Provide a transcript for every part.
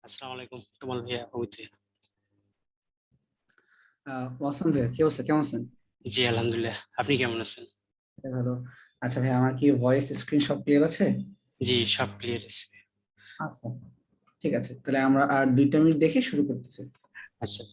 আসসালামু আলাইকুম তোমাল ভাইয়া, পবিত্র। ওয়াসান ভাইয়া, কি অবস্থা? কেমন আছেন? জি আলহামদুলিল্লাহ, আপনি কেমন আছেন? এই ভালো। আচ্ছা ভাই, আমার কি ভয়েস স্ক্রিন সব ক্লিয়ার আছে? জি, সব ক্লিয়ার আছে। আচ্ছা, ঠিক আছে, তাহলে আমরা আর 2টা মিনিট দেখে শুরু করতেছি। আচ্ছা।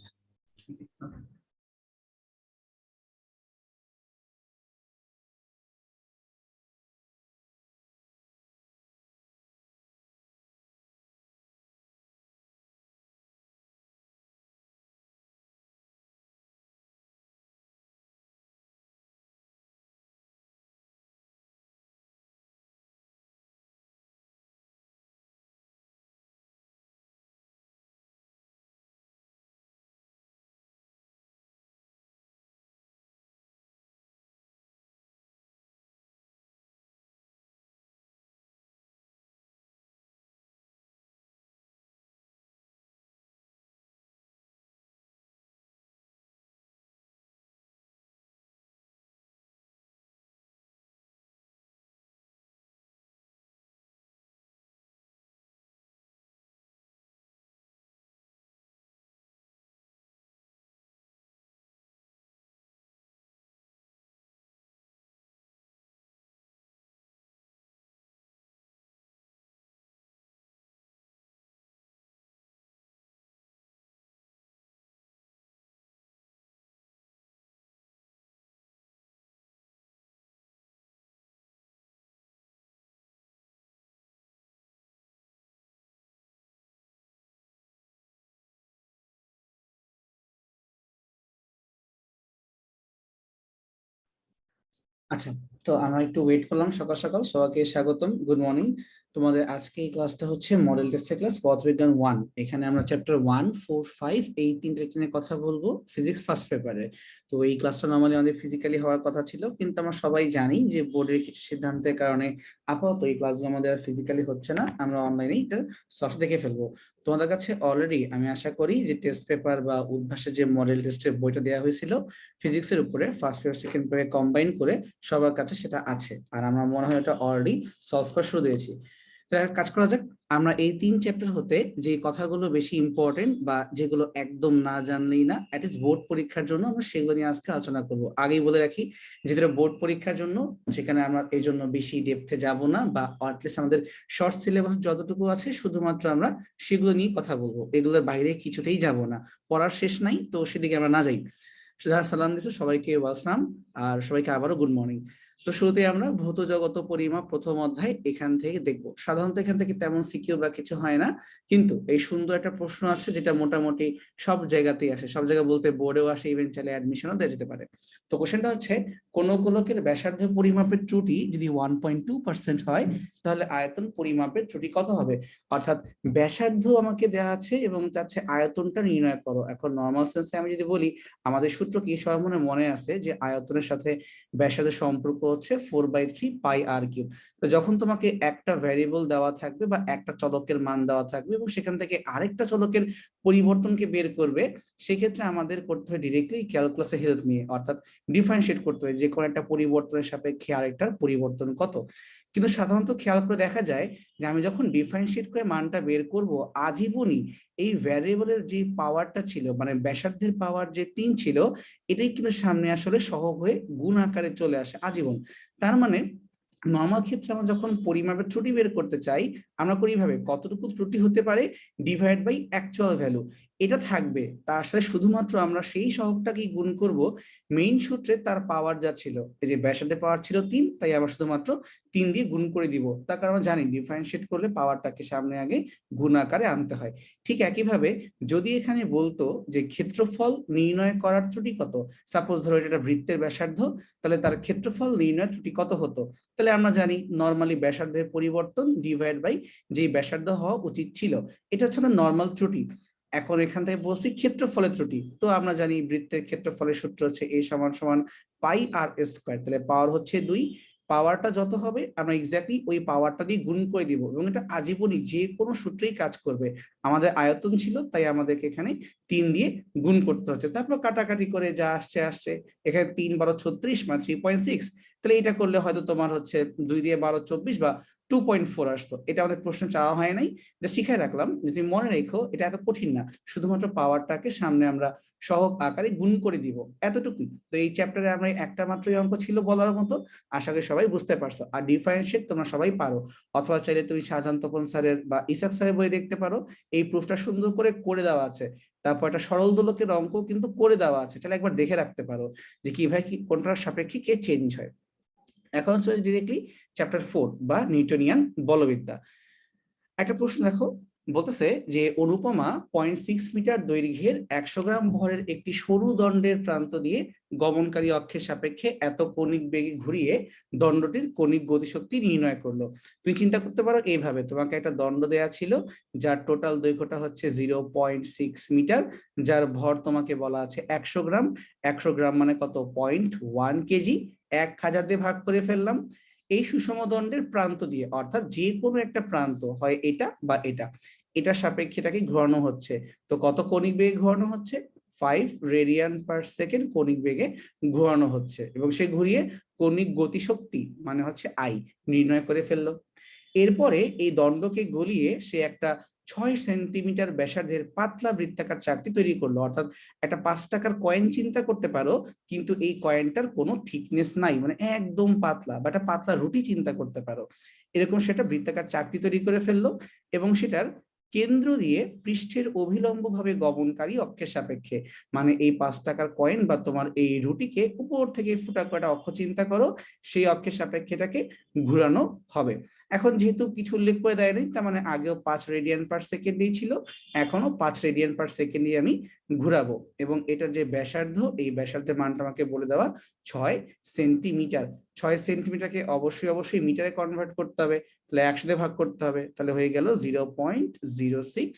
আচ্ছা, তো আমরা একটু ওয়েট করলাম। সকাল সকাল সবাইকে স্বাগতম, গুড মর্নিং। তোমাদের আজকে এই ক্লাসটা হচ্ছে মডেল টেস্টের ক্লাস, পদার্থবিজ্ঞান 1। এখানে আমরা চ্যাপ্টার 1, 4, 5 এই 3টে নিয়ে কথা বলবো ফিজিক্স ফার্স্ট পেপারে। তো এই ক্লাসটা নর্মালি আমাদের ফিজিক্যালি হওয়ার কথা ছিল, কিন্তু আমরা সবাই জানি যে বোর্ডের কিছু সিদ্ধান্তের কারণে আপাতত এই ক্লাসগুলো আমাদের আর ফিজিক্যালি হচ্ছে না, আমরা অনলাইনে এটা সফট দেখে ফেলবো। তোমাদের কাছে অলরেডি আমি আশা করি যে টেস্ট পেপার বা উদ্ভাসের যে মডেল টেস্টের বইটা দেওয়া হয়েছিল ফিজিক্সের উপরে, ফার্স্ট পেপার সেকেন্ড পেপারে কম্বাইন করে সবার কাছে সেটা আছে, আর আমরা মনে হয় এটা অলরেডি সলভ করা শুরু দিয়েছি। তো একটা কাজ করা যাক, আমরা এই 3 চ্যাপ্টার হতে যে কথাগুলো বেশি ইম্পর্টেন্ট বা যেগুলো একদম না জানলেই না, অ্যাটলিস্ট বোর্ড পরীক্ষার জন্য, আমরা সেগুলো নিয়ে আজকে আলোচনা করব। আগেই বলে রাখি, যেটা বোর্ড পরীক্ষার জন্য সেখানে আমরা এই জন্য বেশি ডেপথে যাব না, বা অ্যাটলিস্ট আমাদের শর্ট সিলেবাস যতটুকু আছে শুধুমাত্র আমরা সেগুলো নিয়ে কথা বলবো, এগুলোর বাইরে কিছুতেই যাব না। পড়ার শেষ নাই, তো সেদিকে আমরা না যাই। যারা সালাম দিচ্ছে সবাইকে ওয়াসলাম, আর সবাইকে আবারও গুড মর্নিং। তো শুরুতে আমরা ভৌত জগত পরিমাপ প্রথম অধ্যায় এখান থেকে দেখব। সাধারণত এখান থেকে তেমন সিকিউ বা কিছু হয় না, কিন্তু এই সুন্দর একটা প্রশ্ন আছে যেটা মোটামুটি সব জায়গাতেই আসে, সব জায়গা বলতে বোর্ডেও আসে, ইভেন চাইলে অ্যাডমিশনও দেওয়া যেতে পারে। তো কোশ্চেনটা হচ্ছে, কোন গোলকের ব্যাসার্ধ পরিমাপের ত্রুটি যদি 1.2% হয়, তাহলে আয়তন পরিমাপের ত্রুটি কত হবে? অর্থাৎ ব্যাসার্ধ আমাকে দেওয়া আছে এবং চাচ্ছে আয়তনটা নির্ণয় করো। এখন নর্মাল সেন্সে আমি যদি বলি, আমাদের সূত্র কি সবার মনে আছে যে আয়তনের সাথে ব্যাসার্ধের সম্পর্ক হচ্ছে 4/3 πr কিউব। তো যখন তোমাকে একটা ভ্যারিয়েবল দেওয়া থাকবে বা একটা চলকের মান দেওয়া থাকবে এবং সেখান থেকে আরেকটা চলকের পরিবর্তনকে বের করবে, সেক্ষেত্রে আমাদের করতে হয় ডিরেক্টলি ক্যালকুলাসের হেল্প নিয়ে, অর্থাৎ ডিফারেন্সিয়েট করতে হয় যে কোনো একটা পরিবর্তনের সাপেক্ষে আরেকটার পরিবর্তন কত। কিন্তু সাধারণত খেয়াল করে দেখা যায় যে আমি যখন ডিফারেন্সিয়েট করে মানটা বের করব, আজীবনই এই ভ্যারিয়েবলের যে পাওয়ারটা ছিল, মানে ব্যাসার্ধের পাওয়ার যে 3 ছিল, এটাই কিন্তু সামনে আসলে সহগ হয়ে গুণ আকারে চলে আসে আজীবন। তার মানে নর্মাল ক্ষেত্রে আমরা যখন পরিমাপের ত্রুটি বের করতে চাই, আমরা করি ভাবে কতটুকু ত্রুটি হতে পারে ডিভাইড বাই অ্যাকচুয়াল ভ্যালু, এটা থাকবে। তার সাথে শুধুমাত্র আমরা সেই সহগটাকেই গুণ করব মেইন সূত্রে তার পাওয়ার যা ছিল। এই যে ব্যাসার্ধের পাওয়ার ছিল 3, তাই আমরা শুধুমাত্র 3 দিয়ে গুণ করে দিব, তার কারণ আমরা জানি ডিফারেন্সিয়েট করলে পাওয়ারটাকে সামনে আগে গুণ আকারে আনতে হয়। ঠিক একইভাবে যদি এখানে বলতো যে ক্ষেত্রফল নির্ণয় করার ত্রুটি কত, সাপোজ ধরো এটা একটা বৃত্তের ব্যাসার্ধ, তাহলে তার ক্ষেত্রফল নির্ণয় ত্রুটি কত হতো? তাহলে আমরা জানি নর্মালি ব্যাসার্ধের পরিবর্তন ডিভাইড বাই যেই ব্যাসার্ধ হওয়া উচিত ছিল, এটা হচ্ছে নর্মাল ত্রুটি। এখন এখান থেকে বলছি ক্ষেত্রফলের ত্রুটি, তো আমরা জানি বৃত্তের ক্ষেত্রফলের সূত্র হচ্ছে a সমান সমান πr², তাহলে পাওয়ার হচ্ছে 2, পাওয়ারটা যত হবে আমরা এক্স্যাক্টলি ওই পাওয়ারটা দিয়ে গুণ করে দিব, এবং এটা আজীবনই যে কোনো সূত্রেই কাজ করবে। আমাদের আয়তন ছিল তাই আমাদেরকে এখানে 3 দিয়ে গুণ করতে হচ্ছে, তারপর কাটাকাটি করে যা আসছে আসছে। এখানে 3 12 36 মানে 3.6, তাহলে এটা করলে হয়তো তোমার হচ্ছে 2 দিয়ে 12 24 বা 2.4 আসতো। এটা আমাদের প্রশ্ন চাওয়া হয় নাই, যা শিখাই রাখলাম যে তুমি মনে রেখো এটা এত কঠিন না, শুধুমাত্র পাওয়ারটাকে সামনে আমরা সহগ আকারে গুণ করে দিব, এতটুকুই। তো এই চ্যাপ্টারে আমরা একটা মাত্রই অঙ্ক ছিল বলার মতো, আশা করি সবাই বুঝতে পারছো। আর ডিফারেন্সিয়েট তোমরা সবাই পারো, অথবা চাইলে তুমি শাহজাহান তপন স্যারের বা ইসাক স্যারের বই দেখতে পারো, এই প্রুফটা সুন্দর করে দেওয়া আছে। তারপর একটা সরল দোলকের অঙ্ক কিন্তু করে দেওয়া আছে, তাহলে একবার দেখে রাখতে পারো যে কিভাবে কি কোনটার সাপেক্ষে কে চেঞ্জ হয়। এখন চলে ডিরেক্টলি চ্যাপ্টার 4 বা নিউটনিয়ান বলবিদ্যা। একটা প্রশ্ন দেখো, বলতেছে যে অনুপমা 0.6 মিটার দৈর্ঘ্যের 100 গ্রাম ভরের একটি সরু দণ্ডের প্রান্ত দিয়ে গমনকারী অক্ষের সাপেক্ষে এত কৌণিক বেগে ঘুরিয়ে দণ্ডটির কৌণিক গতিশক্তি নির্ণয় করলো। তুমি চিন্তা করতে পারো এইভাবে, তোমাকে একটা দণ্ড দেয়া ছিল যার টোটাল দৈর্ঘ্যটা হচ্ছে 0.6 মিটার, যার ভর তোমাকে বলা আছে 100 গ্রাম। 100 গ্রাম মানে কত? 0.1 কেজি। 1000 দিয়ে ভাগ করে ফেললাম। এই সুষম দণ্ডের প্রান্ত দিয়ে, অর্থাৎ যে কোনো একটা প্রান্ত, হয় এটা বা এটা সাপেক্ষে এটাকে ঘোরানো হচ্ছে। তো কত কৌণিক বেগে ঘোরানো হচ্ছে? 5 রেডিয়ান পার সেকেন্ড কৌণিক বেগে ঘোরানো হচ্ছে, এবং সে ঘুরিয়ে কৌণিক গতিশক্তি মানে হচ্ছে আই নির্ণয় করে ফেললো। এরপরে এই দণ্ডকে গলিয়ে সে একটা 6 সেন্টিমিটার ব্যাসার্ধের পাতলা বৃত্তাকার চাকতি তৈরি করলো, অর্থাৎ একটা 5 টাকার কয়েন চিন্তা করতে পারো, কিন্তু এই কয়েনটার কোনো থিকনেস নাই, মানে একদম পাতলা, বা একটা পাতলা রুটি চিন্তা করতে পারো। এরকম সেটা বৃত্তাকার চাকতি তৈরি করে ফেললো, এবং সেটার কেন্দ্র দিয়ে পৃষ্ঠের অভিলম্ব ভাবে গমনকারী অক্ষের সাপেক্ষে, মানে এই 5 টাকার কয়েন বা তোমার এই রুটিকে উপর থেকে ফুটা কটা অক্ষ চিন্তা করো, সেই অক্ষের সাপেক্ষে এটাকে ঘুরানো হবে। এখন যেহেতু কিছু উল্লেখ করে দেয়নি, তার মানে আগেও 5 রেডিয়ান পার সেকেন্ডেই ছিল, এখনো 5 রেডিয়ান পার সেকেন্ডে আমি ঘুরাবো। এবং এটার যে ব্যাসার্ধ, এই ব্যাসার্ধের মানটা আমাকে বলে দেওয়া 6 সেন্টিমিটার। 6 সেন্টিমিটারকে অবশ্যই মিটারে কনভার্ট করতে হবে, তাহলে 100 দিয়ে ভাগ করতে হবে, তাহলে হয়ে গেল 0.06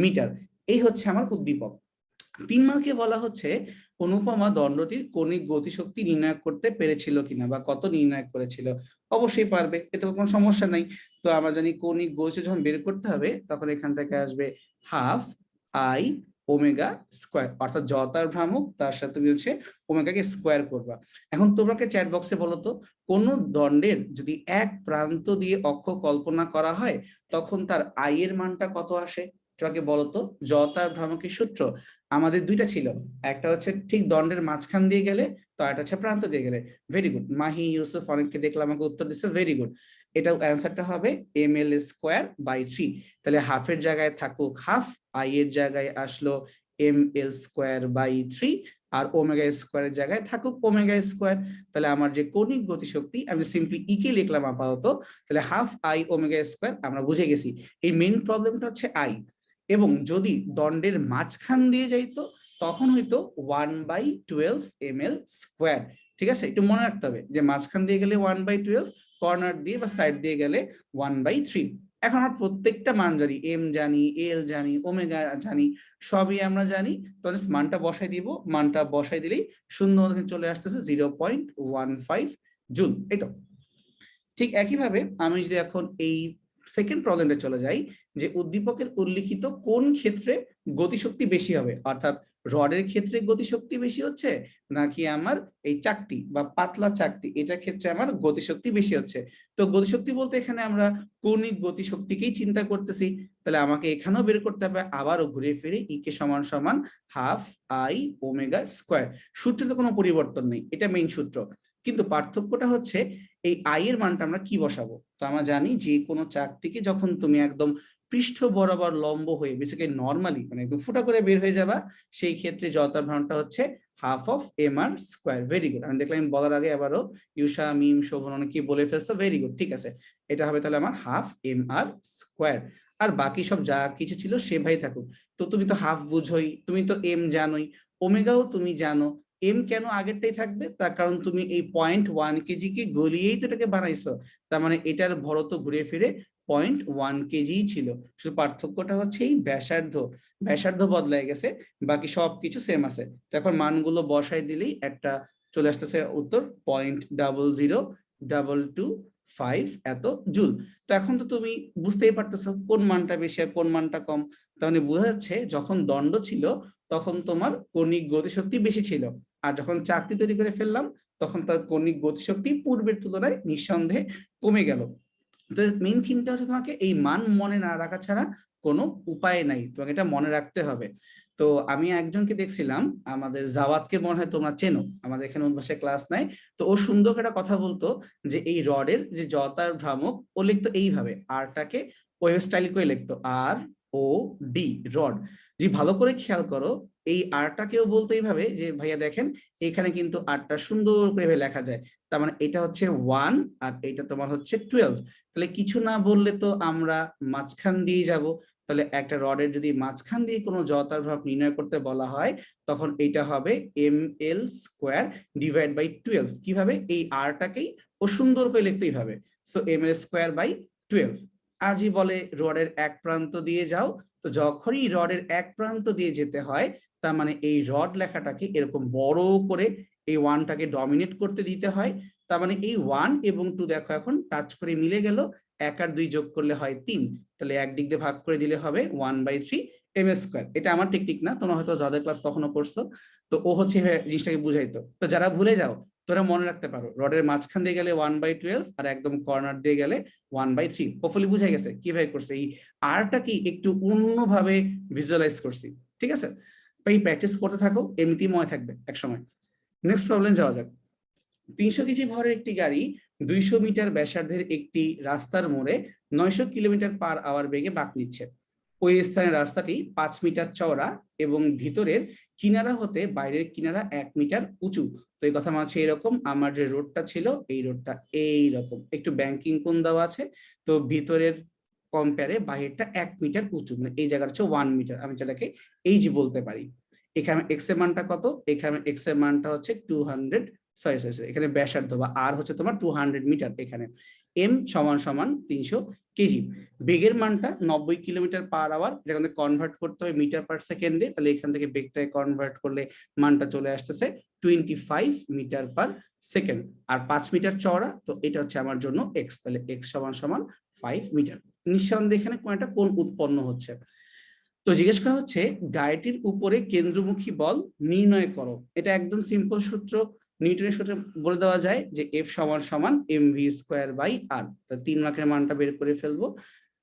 মিটার। এই হচ্ছে আমার উদ্দীপক। 3 মার্কে বলা হচ্ছে অনুপমা দণ্ডটির কৌণিক গতিশক্তি নির্ণয় করতে পেরেছিল কিনা, বা কত নির্ণয় করেছিল। অবশ্যই পারবে, এতে কোনো সমস্যা নাই। তো আমরা জানি কৌণিক গতি যখন বের করতে হবে, তখন এখান থেকে আসবে হাফ আই ওমেগা স্কোয়ার, অর্থাৎ জড়তার ভ্রামক তার সাথে তুমি হচ্ছে ওমেগাকে স্কোয়ার করবা। এখন তোমাকে চ্যাট বক্সে বলো তো, কোন দণ্ডের যদি এক প্রান্ত দিয়ে অক্ষ কল্পনা করা হয়, তখন তার আই এর মানটা কত আসে? তোমাকে বলতো। জড়তার ভ্রামকের সূত্র আমাদের দুইটা ছিল, একটা হচ্ছে ঠিক দণ্ডের মাঝখান দিয়ে গেলে, তো একটা হচ্ছে প্রান্ত দিয়ে গেলে। ভেরি গুড, মাহি ইউসুফ অনেককে দেখলাম আমাকে উত্তর দিচ্ছে, ভেরি গুড। এটা অ্যান্সারটা হবে ml স্কোয়ার বাই 3। তাহলে হাফের জায়গায় থাকুক হাফ, আই এর জায়গায় আসলো ml স্কোয়ার বাই 3, আর ওমেগা স্কোয়ারের জায়গায় থাকুক ওমেগা স্কোয়ার। তাহলে আমার যে কৌণিক গতিশক্তি, আমি সিম্পলি কে লিখলাম আপাতত, তাহলে হাফ আই ওমেগা স্কোয়ার আমরা বুঝে গেছি। এই মেইন প্রবলেমটা হচ্ছে আই, এবং যদি দণ্ডের মাঝখান দিয়ে যাইতো, তখন হয়তো 1/12 ml স্কোয়ার। ঠিক আছে, একটু মনে রাখতে হবে যে মাঝখান দিয়ে গেলে 1/12, কর্নার দিয়ে বা সাইড দিয়ে গেলে 1/3। এখন আমরা প্রত্যেকটা মান জানি, এম জানি, এল জানি, ওমেগা জানি, সবই আমরা জানি। তো মানটা বসাই দিব, মানটা বসাই দিলেই সুন্দর চলে আসতেছে 0.15 জুল। এটা ঠিক একইভাবে আমি যদি এখন এই সেকেন্ড প্রবলেমে চলে যাই, যে উদ্দীপকের উল্লিখিত কোন ক্ষেত্রে গতিশক্তি বেশি হবে, অর্থাৎ রডের ক্ষেত্রে গতিশক্তি বেশি হচ্ছে, নাকি আমার এই চাকতি বা পাতলা চাকতি এটার ক্ষেত্রে আমার গতিশক্তি বেশি হচ্ছে। তো গতিশক্তি বলতে এখানে আমরা কৌণিক গতিশক্তিকেই চিন্তা করতেছি, তাহলে আমাকে এখানেও বের করতে হবে আবারও ঘুরে ফিরে কে সমান সমান হাফ আই ওমেগা স্কোয়ার। সূত্রে কোনো পরিবর্তন নেই, এটা মেইন সূত্র। কিন্তু পার্থক্যটা হচ্ছে এই আই এর মানটা আমরা কি বসাবো। তো আমরা জানি যে কোনো চাকতিকে যখন তুমি একদম পৃষ্ঠ বরাবর লম্ব হয়ে বেসিক্যালি নর্মালি মানে একদম ফুটা করে বের হয়ে যাবা, সেই ক্ষেত্রে জড়তার ভ্রামকটা হচ্ছে half of m r square. Very good, আমি দেখলাম বলার আগে আবারও ইউসা মিম শোভন অনেকে বলে ফেলছো, ভেরি গুড, ঠিক আছে। এটা হবে তাহলে আমার হাফ এম আর স্কোয়ার, আর বাকি সব যা কিছু ছিল সে ভাই থাকুক। তো তুমি তো হাফ বুঝোই, তুমি তো এম জানোই, ওমেগাও তুমি জানো। এম কেন আগেরটাই থাকবে, তার কারণ তুমি এই 0.1 কেজি কে গলিয়েই তো এটাকে বানাইছো, তার মানে এটার ভরত ঘুরে ফিরে 0.1 কেজি ছিল। শুধু পার্থক্যটা হচ্ছে এই ব্যাসার্ধ বদলাই গেছে, বাকি সবকিছু সেম আছে। তো এখন মানগুলো বসাই দিলেই একটা চলে আসতেছে উত্তর 0.002225 এত জুল। তো এখন তো তুমি বুঝতেই পারতেছো কোন মানটা বেশি আর কোন মানটা কম। তাহলে বোঝা যাচ্ছে যখন দণ্ড ছিল তখন তোমার কৌণিক গতিশক্তি বেশি ছিল, আর যখন চাকতি তৈরি করে ফেললাম তখন তার কৌণিক গতিশক্তি পূর্বের তুলনায় নিঃসন্দেহে কমে গেল। তো মেইন থিমটা হচ্ছে তোমাকে এই মান মনে না রাখা ছাড়া কোনো উপায় নাই, তোমাকে এটা মনে রাখতে হবে। তো আমি একজনকে দেখছিলাম, আমাদের জাওয়াতকে মনে হয় তোমরা চেনো, আমাদের এখানে উদ্ভাসে ক্লাস নাই। তো ও সুন্দর একটা কথা বলতো যে এই রডের যে জতার ভ্রামক ও লিখতো এইভাবে, আরটাকে ওয়েভ স্টাইল করে লিখতো আর ও ডি, রড। যদি ভালো করে খেয়াল করো এই আরটাকেও বলতো এইভাবে যে ভাইয়া দেখেন এখানে কিন্তু আরটা সুন্দর করে লেখা যায়, তার মানে এটা হচ্ছে 1 আর এটা তোমার হচ্ছে 12। তাহলে কিছু না বললে তো আমরা মাঝখান দিয়ে যাব, তাহলে একটা রডের যদি মাঝখান দিয়ে কোনো জড়তার ভাব নির্ণয় করতে বলা হয় তখন এটা হবে ml² ডিভাইড বাই 12। কিভাবে? এই আরটাকেই ও সুন্দর করে লিখতে এইভাবে, সো ml² বাই 12। আর যদি বলে রডের এক প্রান্ত দিয়ে যাও, তো যখনই রডের এক প্রান্ত দিয়ে যেতে হয় তার মানে এই রড লেখাটাকে এরকম বড় করে এই ওয়ানটাকে ডমিনেট করতে দিতে হয়। তার মানে এই 1 এবং 2 দেখো এখন টাচ করে মিলে গেল, 1 আর 2 যোগ করলে হয় 3, তাহলে একদিক দিয়ে ভাগ করে দিলে হবে 1/3 ml²। এটা আমার টেকনিক না, তোমরা হয়তো যাদের ক্লাস কখনো করছো। তো ও হচ্ছে জিনিসটাকে বুঝাইতো। তো যারা ভুলে যাও তোরা মনে রাখতে পারো, রডের মাঝখান দিয়ে গেলে 1/12 আর একদম কর্নার দিয়ে গেলে 1/3। হোপফুলি বুঝাই গেছে কিভাবে করছে, এই আরটা কি একটু অন্যভাবে ভিজুয়ালাইজ করছি। ঠিক আছে, এই প্র্যাকটিস করতে থাকো, এমনিতেই মনে থাকবে এক সময়। নেক্সট প্রবলেম যাওয়া যাক। 300 কেজি ভরের একটি গাড়ি 200 মিটার ব্যাসার্ধের একটি রাস্তার মোড়ে 900 কিলোমিটার/আওয়ার বেগে বাঁক নিচ্ছে। ওই স্থানের রাস্তাটি 5 মিটার চওড়া এবং ভিতরের কিনারা হতে বাইরের কিনারা 1 মিটার উঁচু। তো এই কথা হচ্ছে এরকম, আমার যে রোডটা ছিল এই রোডটা এইরকম একটু ব্যাংকিং কোণ দেওয়া আছে, তো ভিতরের কম্পেয়ারে বাইরেরটা 1 মিটার উঁচু, মানে এই জায়গাটা হচ্ছে 1 মিটার, আমি যেটাকে এইচ বলতে পারি। এখানে এক্স এর মানটা কত? এখানে এক্স এর মানটা হচ্ছে 200, সরি সরি সরি, এখানে ব্যাসার্ধ বা আর হচ্ছে তোমার 200 মিটার, এখানে এম সমান সমান 300 কেজি। বেগের মানটা 90 কিলোমিটার/আওয়ার, এটা কিন্তু কনভার্ট করতে হবে মিটার পার সেকেন্ডে, তাহলে এখান থেকে বেগটাকে কনভার্ট করলে মানটা চলে আসতেছে 25 মিটার পার সেকেন্ড। আর 5 মিটার চওড়া, তো এটা হচ্ছে আমার জন্য এক্স, তাহলে এক্স সমান সমান 5 মিটার। নিঃসন্দেহে এখানে কোন একটা কোণ উৎপন্ন হচ্ছে। তো জিজ্ঞেস করা হচ্ছে গাড়িটির উপরে কেন্দ্রমুখী বল নির্ণয় করো। এটা একদম সিম্পল সূত্র, নিউটনের সূত্রে বলে দেওয়া যায় যে এফ সমান সমান mv² বাই আর। 3 মার্কের মানটা বের করে ফেলবো,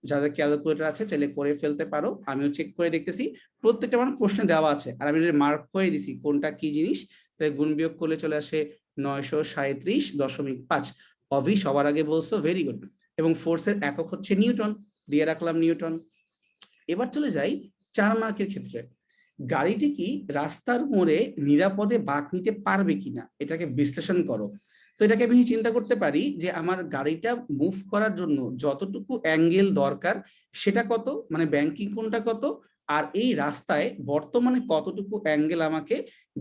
যাদের ক্যালকুলেটর আছে চাইলে করে ফেলতে পারো, আমিও চেক করে দেখতেছি। প্রত্যেকটা মান প্রশ্নে দেওয়া আছে আর আমি মার্ক করে দিছি কোনটা কি জিনিস। তাই গুণ বিয়োগ করলে চলে আসে 937.5। অভি সবার আগে বলছো, ভেরি গুড। এবং ফোর্সের একক হচ্ছে নিউটন, দিয়ে রাখলাম নিউটন। এবার চলে যাই 4 মার্কের ক্ষেত্রে। গাড়িটি কি রাস্তার মোড়ে নিরাপদে বাঁক নিতে পারবে কিনা এটাকে বিশ্লেষণ করো। তো এটাকে আমি চিন্তা করতে পারি যে আমার গাড়িটা মুভ করার জন্য যতটুকু অ্যাঙ্গেল দরকার সেটা কত, মানে ব্যাংকিং কোণটা কত, আর এই রাস্তায় বর্তমানে কতটুকু অ্যাঙ্গেল আমাকে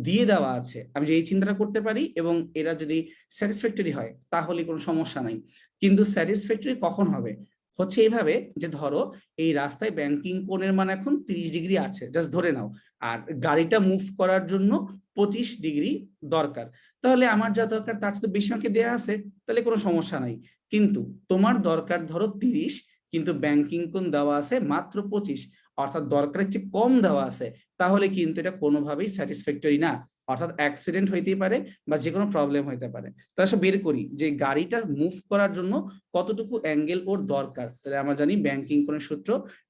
দিয়ে দেওয়া আছে, আমি যে এই চিন্তাটা করতে পারি। এবং এরা যদি স্যাটিসফ্যাক্টরি হয় তাহলে কোনো সমস্যা নাই। কিন্তু স্যাটিসফ্যাক্টরি কখন হবে? হচ্ছে এইভাবে যে ধরো এই রাস্তায় ব্যাংকিং কোণের মান এখন 30 ডিগ্রি আছে, জাস্ট ধরে নাও, আর গাড়িটা মুভ করার জন্য 25 ডিগ্রি দরকার। তাহলে আমার যা দরকার তার তো বেশি আমাকে দেওয়া আছে, তাহলে কোনো সমস্যা নাই। কিন্তু তোমার দরকার ধরো 30, কিন্তু ব্যাংকিং কোণ দেওয়া আছে মাত্র 25, অর্থাৎ দরকারের চেয়ে কম দেওয়া আছে, তাহলে কিন্তু এটা কোনোভাবেই স্যাটিসফ্যাক্টরি না। অর্থাৎ অ্যাক্সিডেন্ট হইতেই পারে বা যে কোনো প্রবলেম হইতে পারে। তো আসলে বের করি যে গাড়িটা মুভ করার জন্য কতটুকু অ্যাঙ্গেল ওর দরকার। তাহলে আমরা জানি ব্যাংকিং কোণের সূত্র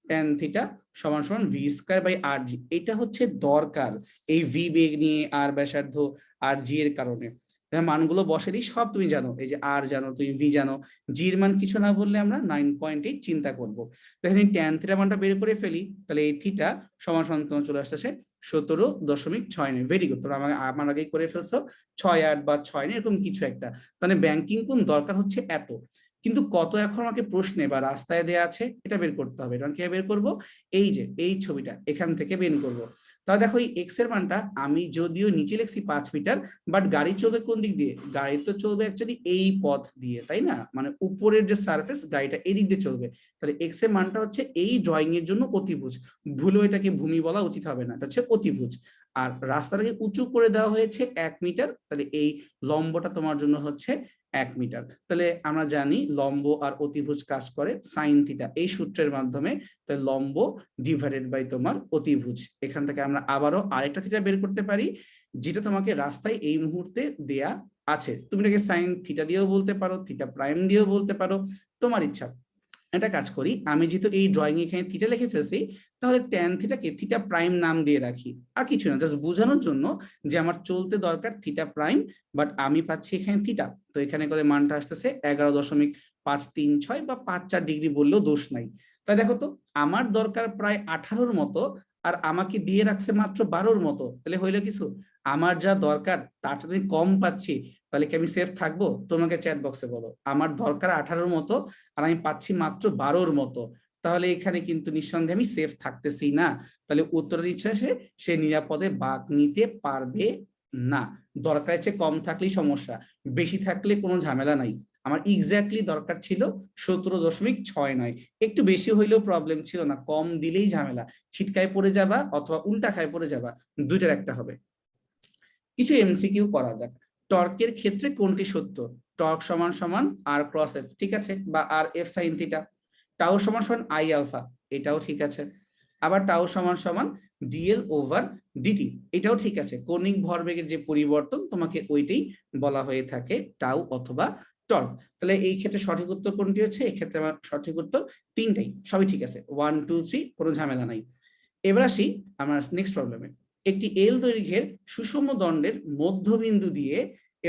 tan থিটা সমান সমান v² বাই আর জি। এটা হচ্ছে দরকার এই ভি বেগ নিয়ে, আর ব্যাসার্ধ আর জি এর কারণে। মানগুলো বসে দিই, সব তুমি জানো, এই যে আর জানো, তুমি ভি জানো, জি এর মান কিছু না বললে আমরা 9.8 চিন্তা করবো। দেখেন tan থিটা মানটা বের করে ফেলি, তাহলে এই থিটা সমান সমান তোমার চলে আসতেছে 17.69। ভেরি গুড, তোমরা আমার আগেই করে ফেলছো, 6.8 বা 6 এরকম কিছু একটা। মানে ব্যাংকিং কোণ দরকার হচ্ছে এত, কিন্তু কত এখন আমাকে প্রশ্নে বা রাস্তায় দেয়া আছে এটা বের করতে হবে। এটা কিভাবে বের করবো? এই যে এই ছবিটা এখান থেকে বের করব। তাহলে দেখো এই এক্স এর মানটা আমি যদিও নিচে লিখছি 5 মিটার, বাট গাড়ি চলবে কোন দিক দিয়ে? গাড়ি তো চলবে অ্যাকচুয়ালি এই পথ দিয়ে, তাই না? মানে উপরের যে সারফেস গাড়িটা এই দিক দিয়ে চলবে। তাহলে এক্স এর মানটা হচ্ছে এই ড্রয়িং এর জন্য অতিভুজ, ভুলেও এটাকে ভূমি বলা উচিত হবে না, এটা হচ্ছে অতিভুজ। আর রাস্তাটাকে উঁচু করে দেওয়া হয়েছে 1 মিটার, তাহলে এই লম্বটা তোমার জন্য হচ্ছে 1 মিটার। তাহলে আমরা জানি লম্ব আর অতিভুজ কাজ করে সাইন থিটা, এই সূত্রের মাধ্যমে। তাহলে লম্ব ডিভাইডেড বাই তোমার অতিভুজ, এখান থেকে আমরা আবারও আরেকটা থিটা বের করতে পারি, যেটা তোমাকে রাস্তায় এই মুহূর্তে দেয়া আছে। তুমি এটাকে সাইন থিটা দিয়েও বলতে পারো, থিটা প্রাইম দিয়েও বলতে পারো, তোমার ইচ্ছা। একটা কাজ করি, আমি যেহেতু এই ড্রয়িং এখানে থিটা লিখে ফেলছি, তাহলে ট্যান থিটাকে থিটা প্রাইম নাম দিয়ে রাখি। আর কিছু না, জাস্ট বোঝানোর জন্য যে আমার চলতে দরকার থিটা প্রাইম, বাট আমি পাচ্ছি এখানে থিটা। তো এখানে করে মানটা আসতেছে 11.536 বা 5-4 ডিগ্রি বললেও দোষ নাই। তাই দেখো তো, আমার দরকার প্রায় 18-র মতো, আর আমাকে দিয়ে রাখছে মাত্র 12-র মতো। তাহলে হইলো কিছু, আমার যা দরকার তার যদি কম পাচ্ছি, তাহলে কি আমি সেফ থাকবো? তোমাকে চ্যাট বক্সে বলো, আমার দরকার 18-র মতো আর আমি পাচ্ছি মাত্র 12-র মতো, তাহলে এখানে কিন্তু নিঃসন্দেহে আমি সেফ থাকতেছি না। তাহলে উত্তরের ইচ্ছা সে নিরাপদে বাঁক নিতে পারবে না। দরকারের চেয়ে কম থাকলেই সমস্যা, বেশি থাকলে কোনো ঝামেলা নাই। আমার এক্স্যাক্টলি দরকার ছিল 17.69, একটু বেশি হইলেও প্রবলেম ছিল না, কম দিলেই ঝামেলা, ছিটকায় পড়ে যাবা অথবা উল্টা খায় পড়ে যাবা, দুইটার একটা হবে। কিছু এমসিকিউ করা যাক। টর্কের ক্ষেত্রে কোনটি সত্য? টর্ক সমান সমান আর ক্রস এফ, ঠিক আছে, বা আর এফ সাইন থিটা। টাউ সমান সমান আই আলফা, এটাও ঠিক আছে। আবার টাউ সমান সমান ডিএল ওভার ডিটি, এটাও ঠিক আছে। কৌণিক ভরবেগের যে পরিবর্তন তোমাকে ওইটাই বলা হয়ে থাকে টাউ অথবা টর্ক। তাহলে এই ক্ষেত্রে সঠিক উত্তর কোনটি হচ্ছে? এই ক্ষেত্রে আমার সঠিক উত্তর তিনটাই, সবই ঠিক আছে, 1 2 3, কোনো ঝামেলা নাই। এবার আসি আমার নেক্সট প্রবলেমে। একটি এল দৈর্ঘ্যের সুষম দণ্ডের মধ্যবিন্দু দিয়ে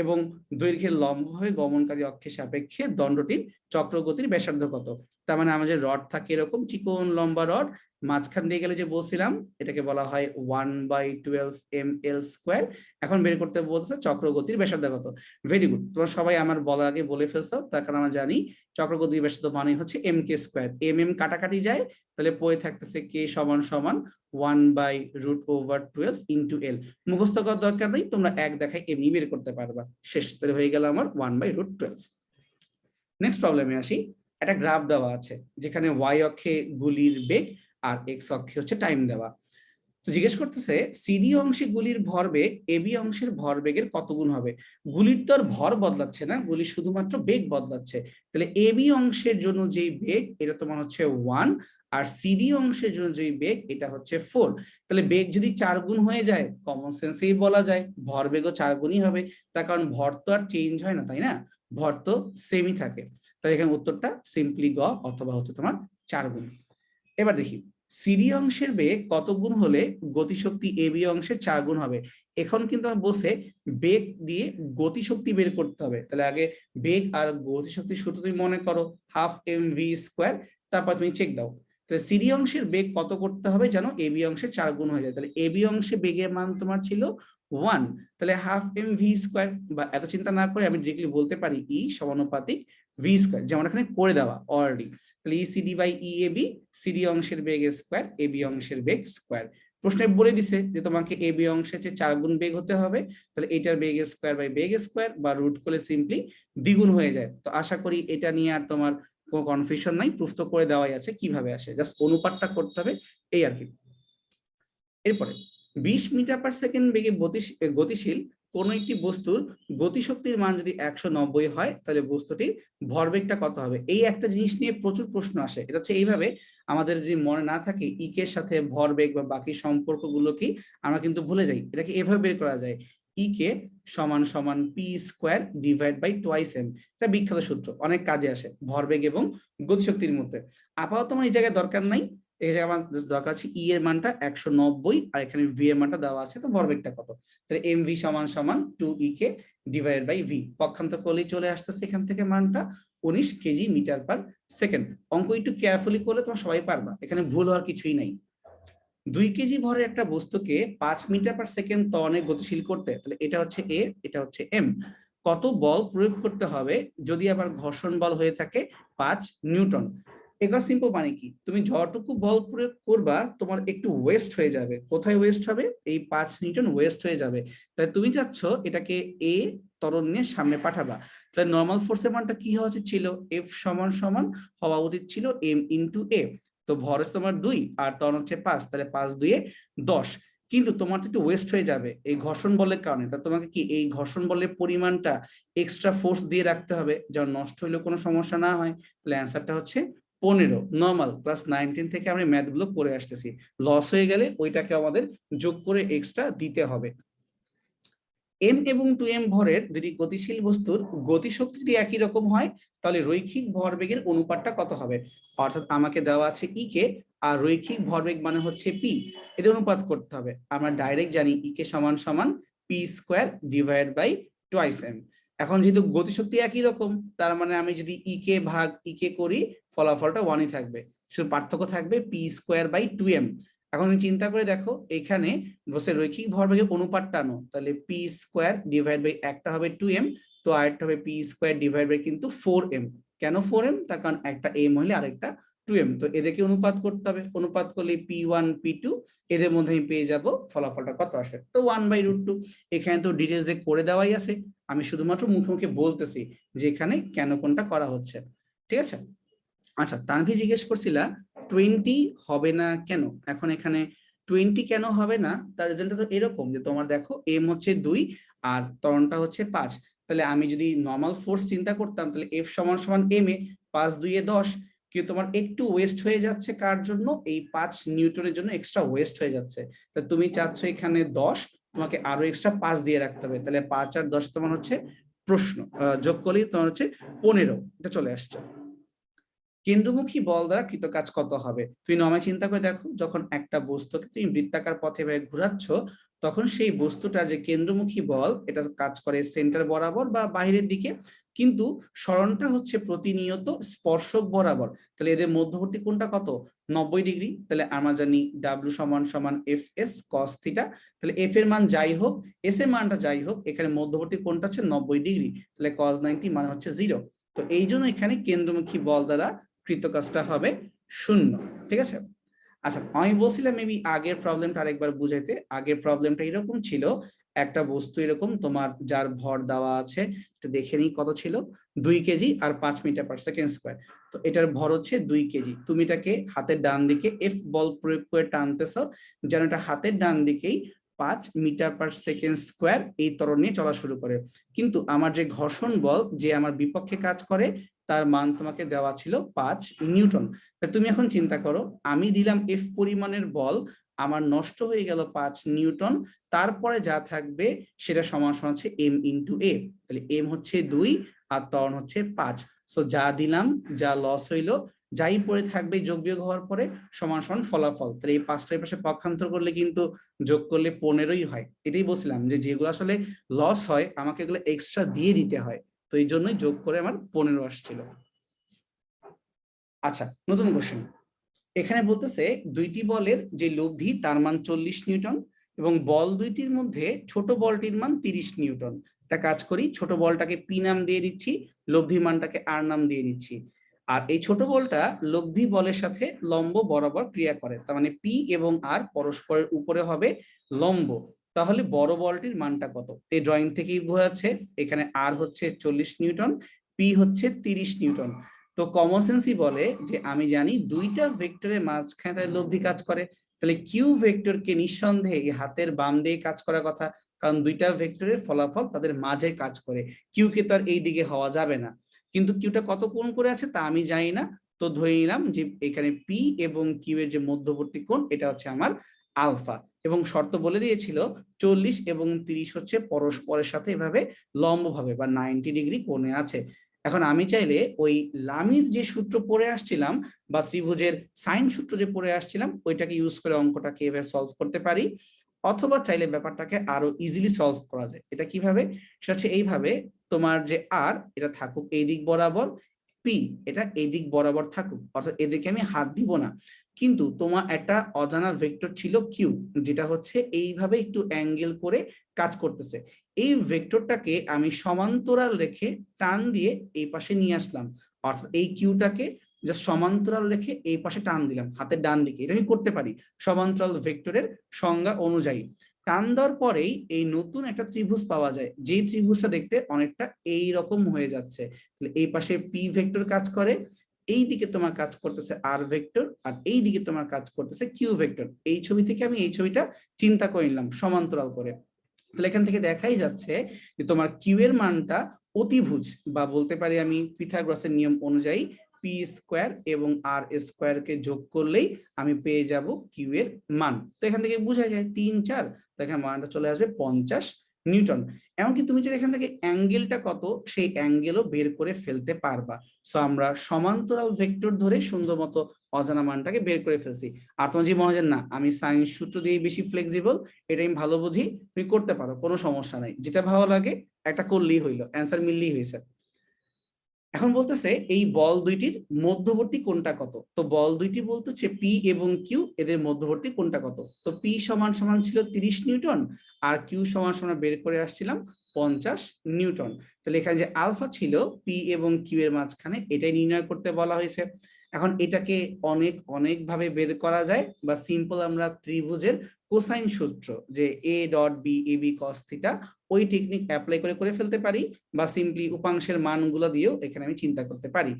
এবং দৈর্ঘ্যের লম্বভাবে গমনকারী অক্ষের সাপেক্ষে দণ্ডটির চক্রগতির ব্যাসার্ধ কত? তার মানে আমাদের রড থাকে এরকম চিকন লম্বা রড, মাঝখান দিয়ে গেলে যে বলছিলাম এটাকে বলা হয় 1/12 ml²। এখন বের করতে বলছে চক্রগতির ব্যাসার্ধ কত। ভেরি গুড, তোমরা সবাই আমার বলার আগে বলে ফেলছো, তার কারণ আমরা জানি চক্রগতির ব্যাসার্ধ মানে হচ্ছে mk²। কাটাকাটি যায়, তাহলে পড়ে থাকতেছে কে সমান সমান 1/√12 ইন্টু এল। মুখস্থ করার দরকার নেই, তোমরা এক দেখায় এমনি বের করতে পারবা। শেষ, তাহলে হয়ে গেল আমার 1/√12। নেক্সট প্রবলেমে আসি। একটা গ্রাফ দেওয়া আছে যেখানে ওয়াই অক্ষে গুলির বেগ আর এক্স অক্ষে হচ্ছে টাইম দেওয়া। তো জিজ্ঞেস করতেছে সিডি অংশে গুলির ভরবেগ এবি অংশের ভরবেগের কত গুণ হবে। গুলির তো আর ভর বদলাচ্ছে না, গুলি শুধুমাত্র বেগ বদলাচ্ছে। তাহলে এবি অংশের জন্য যেই বেগ এটা তোমার হচ্ছে 1, আর সিডি অংশের জন্য যেই বেগ এটা হচ্ছে 4। তাহলে বেগ যদি 4 গুণ হয়ে যায়, কমন সেন্সেই বলা যায় ভরবেগও 4 গুণই হবে, তার কারণ ভর তো আর চেঞ্জ হয় না, তাই না, ভর তো সেমই থাকে। তাহলে এখানে উত্তরটা সিম্পলি গ অথবা হচ্ছে তোমার 4 গুণ। এবার দেখি সিডি অংশের বেগ কত গুণ হলে গতিশক্তি এবি অংশের 4 গুণ হবে। এখন কিন্তু আমার বসে বেগ দিয়ে গতিশক্তি বের করতে হবে। তাহলে আগে বেগ আর গতিশক্তির সূত্র তুমি মনে করো, 12 mv², তারপর তুমি চেক দাও। তাহলে সিডি অংশের বেগ কত করতে হবে যেন এবি অংশের 4 গুণ হয়ে যায়। তাহলে এবি অংশে বেগের মান তোমার ছিল 1, তাহলে 12 mv², বা এত চিন্তা না করে আমি ডিরেক্টলি বলতে পারি ই সমানুপাতিক v², যেমন এখানে করে দেওয়া অলরেডি। তাহলে ইসিডি বাই ইএবি, সিডি অংশের বেগ স্কোয়ার এবি অংশের বেগ স্কোয়ার। প্রশ্নে বলে দিছে যে তোমাকে এবি অংশের চেয়ে 4 গুণ বেগ হতে হবে, তাহলে এটার বেগ স্কোয়ার বাই বেগ স্কোয়ার, বা রুট করলে সিম্পলি দ্বিগুণ হয়ে যায়। তো আশা করি এটা নিয়ে আর তোমার কোনো কনফিউশন নাই, প্রুফ তো করে দেওয়াই আছে কিভাবে আসে, জাস্ট অনুপাতটা করতে হবে, এই আর কি। এরপরে 20 মিটার পার সেকেন্ড বেগে গতিশীল কোন একটি বস্তুর গতিশক্তির মান যদি 190 হয়, তাহলে বস্তুটির ভরবেগটা কত হবে। এই একটা জিনিস নিয়ে প্রচুর প্রশ্ন আসে। এটা হচ্ছে এইভাবে, আমাদের যদি মনে না থাকে ইকের সাথে ভরবেগ বা বাকি সম্পর্কগুলো কি, আমরা কিন্তু ভুলে যাই। এটাকে এভাবে বের করা যায়, ইকে সমান সমান p² divide by twice M. এটা বিখ্যাত সূত্র, অনেক কাজে আসে ভরবেগ এবং গতিশক্তির মধ্যে। আপাতত আমার এই জায়গায় দরকার নাই, এই জায়গায় আমার দরকার আছে ই এর মানটা 190, আর এখানে ভি এর মানটা দেওয়া আছে, তো ভরবেগটা কত। তাহলে এম ভি সমান সমান 2ek ডিভাইডেড বাই ভি, পক্ষান্তর করলেই চলে আসতেছে এখান থেকে মানটা 19 কেজি মিটার পার সেকেন্ড। অঙ্ক একটু কেয়ারফুলি করলে তোমরা সবাই পারবা, এখানে ভুল হওয়ার কিছুই নাই। 2 কেজি ভরের একটা বস্তুকে 5 মিটার পার সেকেন্ড ত্বরণে গতিশীল করতে, তাহলে এটা হচ্ছে এ, এটা হচ্ছে এম, কত বল প্রয়োগ করতে হবে যদি আবার ঘর্ষণ বল হয়ে থাকে 5 নিউটন। এটা সিম্পল, মানে কি, তুমি যতটুকু বল প্রয়োগ করবা তোমার একটু ওয়েস্ট হয়ে যাবে। কোথায় ওয়েস্ট হবে? এই 5 নিউটন ওয়েস্ট হয়ে যাবে। তাই তুমি চাচ্ছ এটাকে এ ত্বরণ নিয়ে সামনে পাঠাবা। তাহলে নর্মাল ফোর্সের মানটা কি হওয়া উচিত ছিল? এফ সমান সমান হওয়া উচিত ছিল এম ইন্টু এ। তো ভর হচ্ছে তোমার 2 আর ত্বরণ হচ্ছে 5, তাহলে 5 2 এ 10। কিন্তু তোমার তো একটু ওয়েস্ট হয়ে যাবে এই ঘর্ষণ বলের কারণে। তা তোমাকে কি এই ঘর্ষণ বলের পরিমাণটা এক্সট্রা ফোর্স দিয়ে রাখতে হবে যেন নষ্ট হইলেও কোনো সমস্যা না হয়। তাহলে অ্যান্সারটা হচ্ছে 15। নর্মাল ক্লাস 9-10 থেকে আমরা ম্যাথ গুলো করে আসতেছি, লস হয়ে গেলে ওইটাকে আমাদের যোগ করে এক্সট্রা দিতে হবে। এম এবং 2m ভরের দুটি গতিশীল বস্তুর গতিশক্তি যদি একই রকম হয় তাহলে রৈখিক ভরবেগের অনুপাতটা কত হবে। অর্থাৎ আমাকে দেওয়া আছে ই কে, আর রৈখিক ভরবেগ মানে হচ্ছে পি, এদের অনুপাত করতে হবে। আমরা ডাইরেক্ট জানি ই কে সমান সমান p square divide by twice m. এখন যেহেতু গতিশক্তি একই রকম, তার মানে আমি যদি ই কে ভাগ ই কে করি ফলাফলটা 1ই থাকবে, শুধু পার্থক্য থাকবে পি স্কোয়ার বাই 2m। এখন তুমি চিন্তা করে দেখো, এখানে বসে রৈখিক ভরবেগের অনুপাতটা আনো, তাহলে পি স্কোয়ার ডিভাইড বাই একটা হবে 2m, তো আরেকটা হবে পি স্কোয়ার ডিভাইড বাই কিন্তু 4m। কেন 4m? তার কারণ একটা m হলে আরেকটা 2m, তো এদেরকে অনুপাত করতে হবে। অনুপাত করলে p1 p2, এদের মধ্যে আমি পেয়ে যাব ফলাফলটা কত আসে, তো 1/√2। এখানে তো ডিটেলসে করে দেওয়াই আছে, আমি শুধুমাত্র মুখে মুখে বলতেছি যে এখানে কেন কোনটা করা হচ্ছে। ঠিক আছে। আচ্ছা, তানভি জিজ্ঞেস করছিলা 20 হবে না কেন। এখন এখানে 20 কেন হবে না, তার রেজাল্টটা তো এরকম যে তোমার দেখো এম হচ্ছে 2 আর ত্বরণটা হচ্ছে 5। তাহলে আমি যদি নর্মাল ফোর্স চিন্তা করতাম তাহলে এফ সমান সমান এম এ, 5 2 এ 10। কিন্তু তোমার একটু ওয়েস্ট হয়ে যাচ্ছে কার জন্য, এই 5 নিউটনের জন্য এক্সট্রা ওয়েস্ট হয়ে যাচ্ছে। তা তুমি চাচ্ছ এখানে 10, তোমাকে আরো এক্সট্রা 5 দিয়ে রাখতে হবে, তাহলে 5 আর 10 তোমার হচ্ছে প্রশ্ন যোগ করলেই তোমার হচ্ছে 15, এটা চলে আসছে। কেন্দ্রমুখী বল দ্বারা কৃত কাজ কত হবে। তুমি নর্মালি চিন্তা করে দেখো, যখন একটা বস্তুকে তুমি বৃত্তাকার পথে ঘুরাচ্ছ, তখন সেই বস্তুটার যে কেন্দ্রমুখী বল এটা কাজ করে সেন্টার বরাবর বা বাইরের দিকে, কিন্তু সরণটা হচ্ছে প্রতিনিয়ত স্পর্শক বরাবর। তাহলে এদের মধ্যবর্তী কোণটা কত, 90°। তাহলে আমরা জানি ডাব্লিউ সমান সমান এফ এস কস থিটা। তাহলে এফ এর মান যাই হোক, এস এর মানটা যাই হোক, এখানে মধ্যবর্তী কোণটা হচ্ছে 90°। তাহলে কস 90 মানে হচ্ছে 0। তো এই জন্য এখানে কেন্দ্রমুখী বল দ্বারা কৃত কাজটা হবে 0। ঠিক আছে। আচ্ছা, আমি বলছিলাম মেবি আগের প্রবলেমটা আরেকবার বুঝাইতে। আগের প্রবলেমটা এরকম ছিল, একটা বস্তু এরকম তোমার যার ভর দেওয়া আছে, তো দেখে নিই কত ছিল, 2 কেজি আর 5 মিটার পার সেকেন্ড স্কোয়ার। তো এটার ভর হচ্ছে 2 কেজি। তুমি এটাকে হাতের ডান দিকে এফ বল প্রয়োগ করে টানতেছ, যেন এটা হাতের ডান দিকেই 5 মিটার পার সেকেন্ড স্কোয়ার এই ত্বরণ নিয়ে চলা শুরু করে। কিন্তু আমার যে ঘর্ষণ বল যে আমার বিপক্ষে কাজ করে, তার মান তোমাকে দেওয়া ছিল 5 নিউটন। তুমি এখন চিন্তা করো, আমি দিলাম এফ পরিমাণের বল, আমার নষ্ট হয়ে গেল 5 নিউটন, তারপরে যা থাকবে সেটা সমান সমান হচ্ছে এম ইন্টু এ। তাহলে এম হচ্ছে 2 আর ত্বরণ হচ্ছে 5। সো যা দিলাম, যা লস হইলো, যাই পড়ে থাকবে যোগ বিয়োগ হওয়ার পরে সমান সমান ফলাফল। তাহলে এই 5টার পাশে পক্ষান্তর করলে কিন্তু যোগ করলে 15ই হয়। এটাই বলছিলাম যে যেগুলো আসলে লস হয় আমাকে এগুলো এক্সট্রা দিয়ে দিতে হয়, তো এই জন্যই যোগ করে আমার 15 আসছিল। আচ্ছা, নতুন কোশ্চেন। এখানে বলতেছে দুইটি বলের যে লব্ধি তার মান 40 নিউটন এবং বল দুইটির মধ্যে ছোট বলটির মান 30 নিউটন। একটা কাজ করি, ছোট বলটাকে পি নাম দিয়ে দিচ্ছি, লব্ধি মানটাকে আর নাম দিয়ে দিচ্ছি। আর এই ছোট বলটা লব্ধি বলের সাথে লম্ব বরাবর ক্রিয়া করে, তার মানে পি এবং আর পরস্পরের উপরে হবে লম্ব। তাহলে বড় বলটির মানটা কত, এই ড্রয়িং থেকেই বোঝা যাচ্ছে। এখানে আর হচ্ছে 40 নিউটন, পি হচ্ছে 30 নিউটন। তো কমন সেন্সই বলে যে আমি জানি দুইটা ভেক্টরের মাঝখানে তাদের লব্ধি কাজ করে, তাহলে কিউ ভেক্টরকে নিঃসন্দেহে এই হাতের বাম দিয়ে কাজ করার কথা, কারণ দুইটা ভেক্টরের ফলাফল তাদের মাঝে কাজ করে, কিউ কে তো আর এই দিকে হওয়া যাবে না। কিন্তু কিউটা কত কোণ করে আছে তা আমি জানি না, তো ধরে নিলাম যে এখানে পি এবং কিউ এর যে মধ্যবর্তী কোণ এটা হচ্ছে আমার আলফা। এবং শর্ত বলে দিয়েছিল 40 এবং 30 হচ্ছে পরস্পরের সাথে এভাবে লম্বভাবে বা 90° কোণে আছে। এখন আমি চাইলে ওই লামির যে সূত্র পড়ে আসছিলাম বা ত্রিভুজের সাইন সূত্র যে পড়ে আসছিলাম ওইটাকে ইউজ করে অঙ্কটাকে এভাবে সলভ করতে পারি, অথবা চাইলে ব্যাপারটাকে আরো ইজিলি সলভ করা যায়। এটা কিভাবে, সেটা হচ্ছে এইভাবে, তোমার যে আর এটা থাকুক এই দিক বরাবর, পি এটা এই দিক বরাবর থাকুক, অর্থাৎ এদিকে আমি হাত দিব না। কিন্তু তোমার একটা অজানা ভেক্টর ছিল কিউ, যেটা হচ্ছে এইভাবে একটু অ্যাঙ্গেল করে কাজ করতেছে। এই ভেক্টরটাকে আমি সমান্তরাল রেখে টান দিয়ে এই পাশে নিয়ে আসলাম, অর্থাৎ এই কিউটাকে জাস্ট সমান্তরাল রেখে এই পাশে টান দিলাম হাতের ডান দিকে। এটা আমি করতে পারি সমান্তরাল ভেক্টরের সংজ্ঞা অনুযায়ী। টান দেওয়ার পরেই এই নতুন একটা ত্রিভুজ পাওয়া যায়, যেই ত্রিভুজটা দেখতে অনেকটা এই রকম হয়ে যাচ্ছে। তাহলে এই পাশে পি ভেক্টর কাজ করে, এই দিকে তোমার কাজ করতেছে আর ভেক্টর, আর এই দিকে তোমার কাজ করতেছে কিউ ভেক্টর। এই ছবি থেকে আমি এই ছবিটা চিন্তা করে নিলাম সমান্তরাল করে। তাহলে এখান থেকে দেখাই যাচ্ছে যে তোমার কিউ এর মানটা অতিভুজ, বা বলতে পারি আমি পিথাগোরাসের নিয়ম অনুযায়ী পি স্কোয়ার এবং আর স্কোয়ার কে যোগ করলেই আমি পেয়ে যাব কিউ এর মান। তো এখান থেকে বোঝা যায় 3 4, তো এখানে মানটা চলে আসবে 50 নিউটন। এমনকি তুমি যদি এখান থেকে অ্যাঙ্গেলটা কত সেই অ্যাঙ্গেলও বের করে ফেলতে পারবা। সো আমরা সমান্তরাল ভেক্টর ধরে সুন্দর মতো অজানা মানটাকে বের করে ফেলছি। আর তোমার যদি মনে হয় না আমি সাইন সূত্র দিয়ে বেশি ফ্লেক্সিবল, এটা আমি ভালো বুঝি, তুমি করতে পারো, কোনো সমস্যা নাই, যেটা ভালো লাগে একটা করলেই হইলো, অ্যান্সার মিললেই হয়েছে। এখন বলতেছে এই বল দুইটির মধ্যবর্তী কোণটা কত। তো বল দুইটি বলতে হচ্ছে পি এবং কিউ, এদের মধ্যবর্তী কোণটা কত। তো পি সমান সমান ছিল 30 নিউটন, আর কিউ সমান সমান বের করে আসছিলাম 50 নিউটন। তাহলে এখানে যে আলফা ছিল পি এবং কিউ এর মাঝখানে, এটাই নির্ণয় করতে বলা হয়েছে। এখন এটাকে অনেক অনেক ভাবে বের করা যায়, বা সিম্পল আমরা ত্রিভুজের কোসাইন সূত্র, যে a dot b a b cos theta, ওই টেকনিক অ্যাপ্লাই করে করে ফেলতে পারি, বা সিম্পলি উপাংশের মানগুলো দিয়েও এখানে আমি চিন্তা করতে পারি।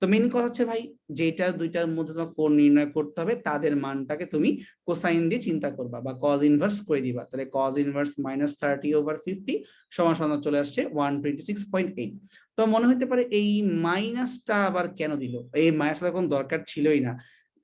তো মেইন কথা হচ্ছে ভাই, যেটা দুইটার মধ্যে তোমার কোণ নির্ণয় করতে হবে তাদের মানটাকে তুমি কোসাইন দিয়ে চিন্তা করবা বা কজ ইনভার্স করে দিবা। তাহলে কজ ইনভার্স -30/50 সমান সমান চলে আসছে 126.8। তো মনে হতে পারে এই মাইনাসটা আবার কেন দিল, এই মাইনাসটা কোনো দরকার ছিলই না।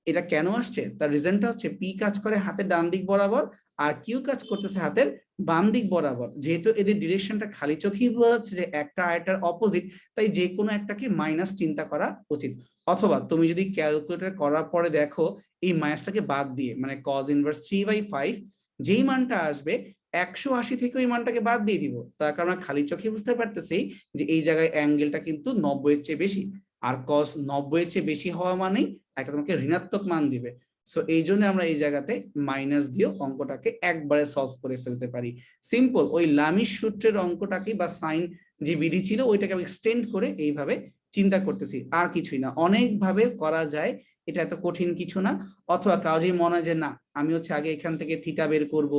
এটা কেন আসছে তার রিজনটা হচ্ছে পি কাজ করে হাতের ডান দিক বরাবর, আর কিউ কাজ করতেছে হাতের বাম দিক বরাবর। যেহেতু এদের ডিরেকশনটা খালি চোখেই বোঝা যাচ্ছে যে একটা আরেকটার অপোজিট, তাই যে কোনো একটাকে মাইনাস চিন্তা করা উচিত। অথবা তুমি যদি ক্যালকুলেটর করার পরে দেখো এই মাইনাসটাকে বাদ দিয়ে, মানে cos ইনভার্স 3/5, যেই মানটা আসবে 180 থেকে ওই মানটাকে বাদ দিয়ে দিব, তার কারণ আমরা খালি চোখে বুঝতে পারতেছি যে এই জায়গায় অ্যাঙ্গেলটা কিন্তু 90 এর চেয়ে বেশি, আর cos 90 এর চেয়ে বেশি হওয়া মানেই একটা তোমাকে ঋণাত্মক মান দিবে। সো এই জন্য আমরা এই জায়গাতে মাইনাস দিয়ে অঙ্কটাকে একবারে সলভ করে ফেলতে পারি। সিম্পল ওই লামির সূত্রের অঙ্কটাকে বা সাইন যে বিধি ছিল ওইটাকে আমি এক্সটেন্ড করে এইভাবে চিন্তা করতেছি, আর কিছুই না। অনেকভাবে করা যায়, এটা এত কঠিন কিছু না। অথবা কাজেই মনে হয় যে না আমি হচ্ছে আগে এখান থেকে থিটা বের করব,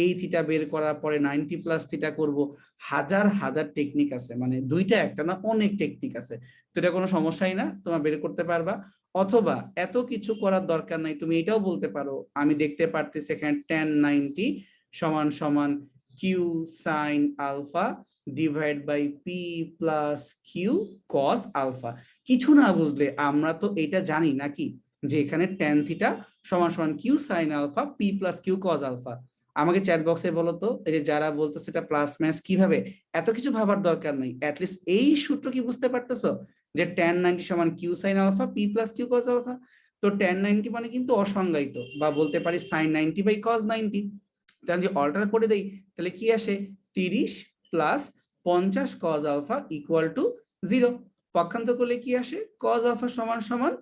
এই থিটা বের করার পরে 90 + থিটা করব, হাজার হাজার টেকনিক আছে, মানে দুইটা একটা না অনেক টেকনিক আছে। তো এটা কোনো সমস্যাই না, তোমরা বের করতে পারবা। অথবা এত কিছু করার দরকার নাই, তুমি এটাও বলতে পারো আমি দেখতে পারতেছি এখানে tan 90 সমান সমান q sine alpha divide by p plus q cos alpha. কিছু না বুঝলে আমরা তো এটা জানি নাকি যে এখানে tan থিটা সমান সমান q sine alpha p plus q cos alpha. আমাকে চ্যাট বক্সে বলো তো, এই যে যারা বলতেছে এটা প্লাস মাইনাস কিভাবে, এত কিছু ভাবার দরকার নেই, অ্যাটলিস্ট এই সূত্র কি বুঝতে পারতেছো যে tan 90 সমান q sine alpha p plus q cos alpha. তো tan 90 মানে কিন্তু অসংজ্ঞায়িত, বা বলতে পারি সাইন 90 বাই কস 90। তাহলে যদি অল্টার করে দেই তাহলে কি আসে, 30 plus 50 cos alpha equal to 0। পক্ষান্তর করলে কি আসে, কস আলফা সমান সমান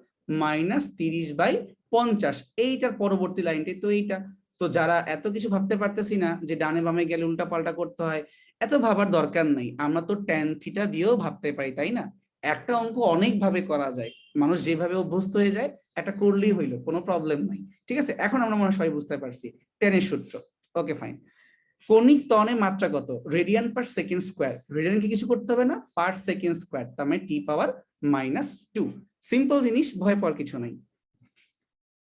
-30/50। এইটার পরবর্তী লাইনটি তো এইটা। তো যারা এত কিছু ভাবতে পারতেছি না যে ডানে বামে গেলে উল্টা পাল্টা করতে হয়, এত ভাবার দরকার নাই, আমরা তো tan থিটা দিয়েও ভাবতে পারি, তাই না? একটা অঙ্ক অনেক ভাবে করা যায়, মানুষ যেভাবে অভ্যস্ত হয়ে যায় একটা করলেই হইলো, কোনো প্রবলেম নাই। ঠিক আছে, এখন আমরা মনে হয় সবাই বুঝতে পারছি টেনের সূত্র। Okay fine. কৌণিক ত্বরণের মাত্রা কত, radian per second square. Radian কি কিছু করতে হবে না, পার সেকেন্ড স্কোয়ার, তার মানে T⁻²। সিম্পল জিনিস, ভয় পাওয়ার কিছু নাই।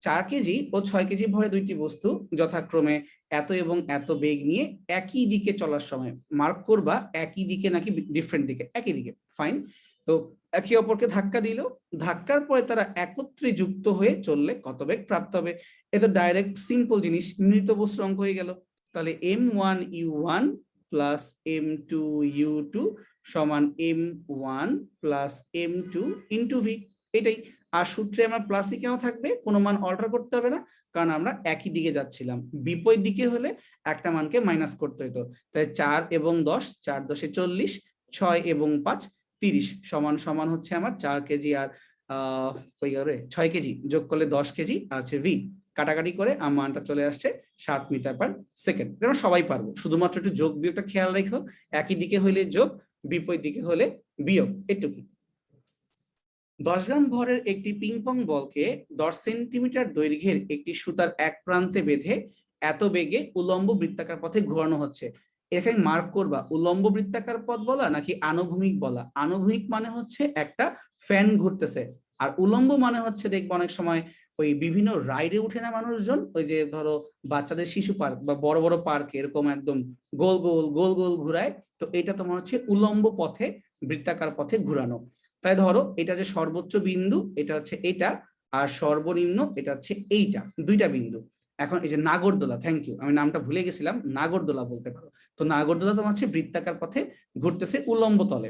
4 কেজি ও 6 কেজি ভরে দুইটি বস্তু যথাক্রমে এত এবং এত বেগ নিয়ে একই দিকে চলার সময়, মার্ক করবা একই দিকে নাকি ডিফারেন্ট দিকে, একই দিকে, ফাইন। তো একে অপরকে ধাক্কা দিল, ধাক্কার পরে তারা একত্রে যুক্ত হয়ে চললে কত বেগ প্রাপ্ত হবে। এটা ডাইরেক্ট সিম্পল জিনিস, মৃত বস্তুর অঙ্ক হয়ে গেল। তাহলে m1u1 প্লাস m2u2 সমান m1 plus m2 into v, এটাই। আর সূত্রে আমার প্লাসই কেন থাকবে, কোনো মান অল্টার করতে হবে না, কারণ আমরা একই দিকে যাচ্ছিলাম। বিপরীত দিকে হলে একটা মানকে মাইনাস করতে হতো। তাই 4 এবং 10, 4 × 10 = 40, 6 এবং 5 30 সমান সমান হচ্ছে আমার 4 কেজি আর 6 কেজি যোগ করলে 10 কেজি আর হচ্ছে ভি, কাটাকাটি করে আমার মানটা চলে আসছে 7 মিটার/সেকেন্ড। আমরা সবাই পারবো, শুধুমাত্র একটু যোগ বিয়োগটা খেয়াল রেখো, একই দিকে হলে যোগ, বিপরীত দিকে হলে বিয়োগ, এটুকু। 10 গ্রাম ভরের একটি পিং পং বলকে 10 সেন্টিমিটার দৈর্ঘ্যের একটি সুতার এক প্রান্তে বেঁধে এত বেগে উলম্ব বৃত্তাকার পথে ঘোরানো হচ্ছে। এখানে মার্ক করবা উলম্ব বৃত্তাকার পথ বলা নাকি আনুভূমিক বলা। আনুভূমিক মানে হচ্ছে একটা ফ্যান ঘুরতেছে, আর উলম্ব মানে হচ্ছে দেখবো অনেক সময় ওই বিভিন্ন রাইডে উঠে না মানুষজন, ওই যে ধরো বাচ্চাদের শিশু পার্ক বা বড় বড় পার্কে এরকম একদম গোল গোল গোল গোল ঘুরায়, তো এটা তোমার হচ্ছে উলম্ব পথে, বৃত্তাকার পথে ঘুরানো। তাই ধরো এটা যে সর্বোচ্চ বিন্দু এটা হচ্ছে এটা, আর সর্বনিম্ন এটা হচ্ছে এইটা, দুইটা বিন্দু। এখন এই যে নাগরদোলা, থ্যাংক ইউ, আমি নামটা ভুলে গেছিলাম, নাগরদোলা বলতে পারো। তো নাগরদোলা তোমার হচ্ছে বৃত্তাকার পথে ঘুরতেছে উলম্ব তলে।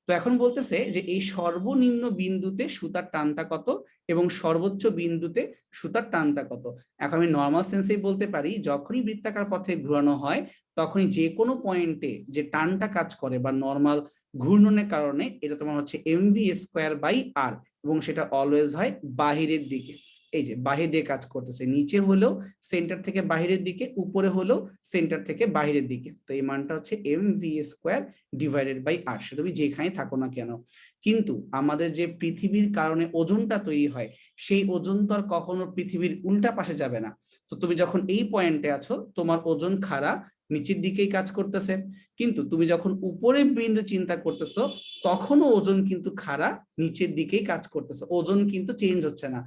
তো এখন বলতেছে যে এই সর্বনিম্ন বিন্দুতে সুতার টানটা কত এবং সর্বোচ্চ বিন্দুতে সুতার টানটা কত। এখন আমি নর্মাল সেন্সেই বলতে পারি, যখনই বৃত্তাকার পথে ঘোরানো হয় তখনই যে কোনো পয়েন্টে যে টানটা কাজ করে বা নর্মাল ঘূর্ণনের কারণে, এটা তোমার হচ্ছে এমভি স্কোয়ার বাই আর, এবং সেটা অলওয়েজ হয় বাহিরের দিকে। এই যে বাহির দিয়ে কাজ করতেছে, নিচে হলেও সেন্টার থেকে বাহিরের দিকে, উপরে হলেও সেন্টার থেকে বাহিরের দিকে। তো এই মানটা হচ্ছে এমভি স্কোয়ার ডিভাইডেড বাই আর, সেটা তুমি যেখানে থাকো না কেন। কিন্তু আমাদের যে পৃথিবীর কারণে ওজনটা তৈরি হয়, সেই ওজন তো আর কখনো পৃথিবীর উল্টা পাশে যাবে না। তো তুমি যখন এই পয়েন্টে আছো, তোমার ওজন খাড়া নিচের দিকেই কাজ করতেছে, কিন্তু তুমি যখন উপরের বিন্দু চিন্তা করতেছো, তখনও ওজন কিন্তু খাড়া নিচের দিকেই কাজ করতেছে, ওজন কিন্তু চেঞ্জ হচ্ছে না।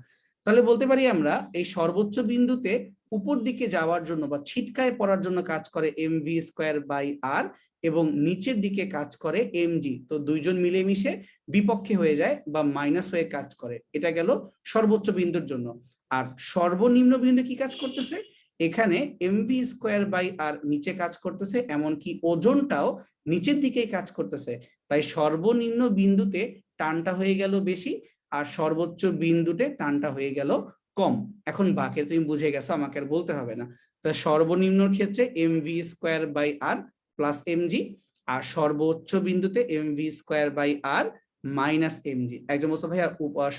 তাহলে বলতে পারি আমরা এই সর্বোচ্চ বিন্দুতে উপর দিকে যাওয়ার জন্য বা ছিটকায় পড়ার জন্য কাজ করে এমভি স্কোয়ার বাই আর, এবং নিচের দিকে কাজ করে এমজি। তো দুইজন মিলেমিশে বিপক্ষে হয়ে যায় বা মাইনাস হয়ে কাজ করে। এটা গেল সর্বোচ্চ বিন্দুর জন্য। আর সর্বনিম্ন বিন্দু কি কাজ করতেছে, এখানে এমভি স্কোয়ার বাই আর নিচে কাজ করতেছে, এমনকি ওজনটাও নিচের দিকে কাজ করতেছে। তাই সর্বনিম্ন বিন্দুতে টানটা হয়ে গেল বেশি, আর সর্বোচ্চ বিন্দুতে টানটা হয়ে গেল কম। এখন বাকি তুমি বুঝে গেছো, আমাকে আর বলতে হবে না। তো সর্বনিম্নর ক্ষেত্রে MV square by R plus MG, আর সর্বোচ্চ বিন্দুতে MV square by R minus MG. একজন বলছো ভাইয়া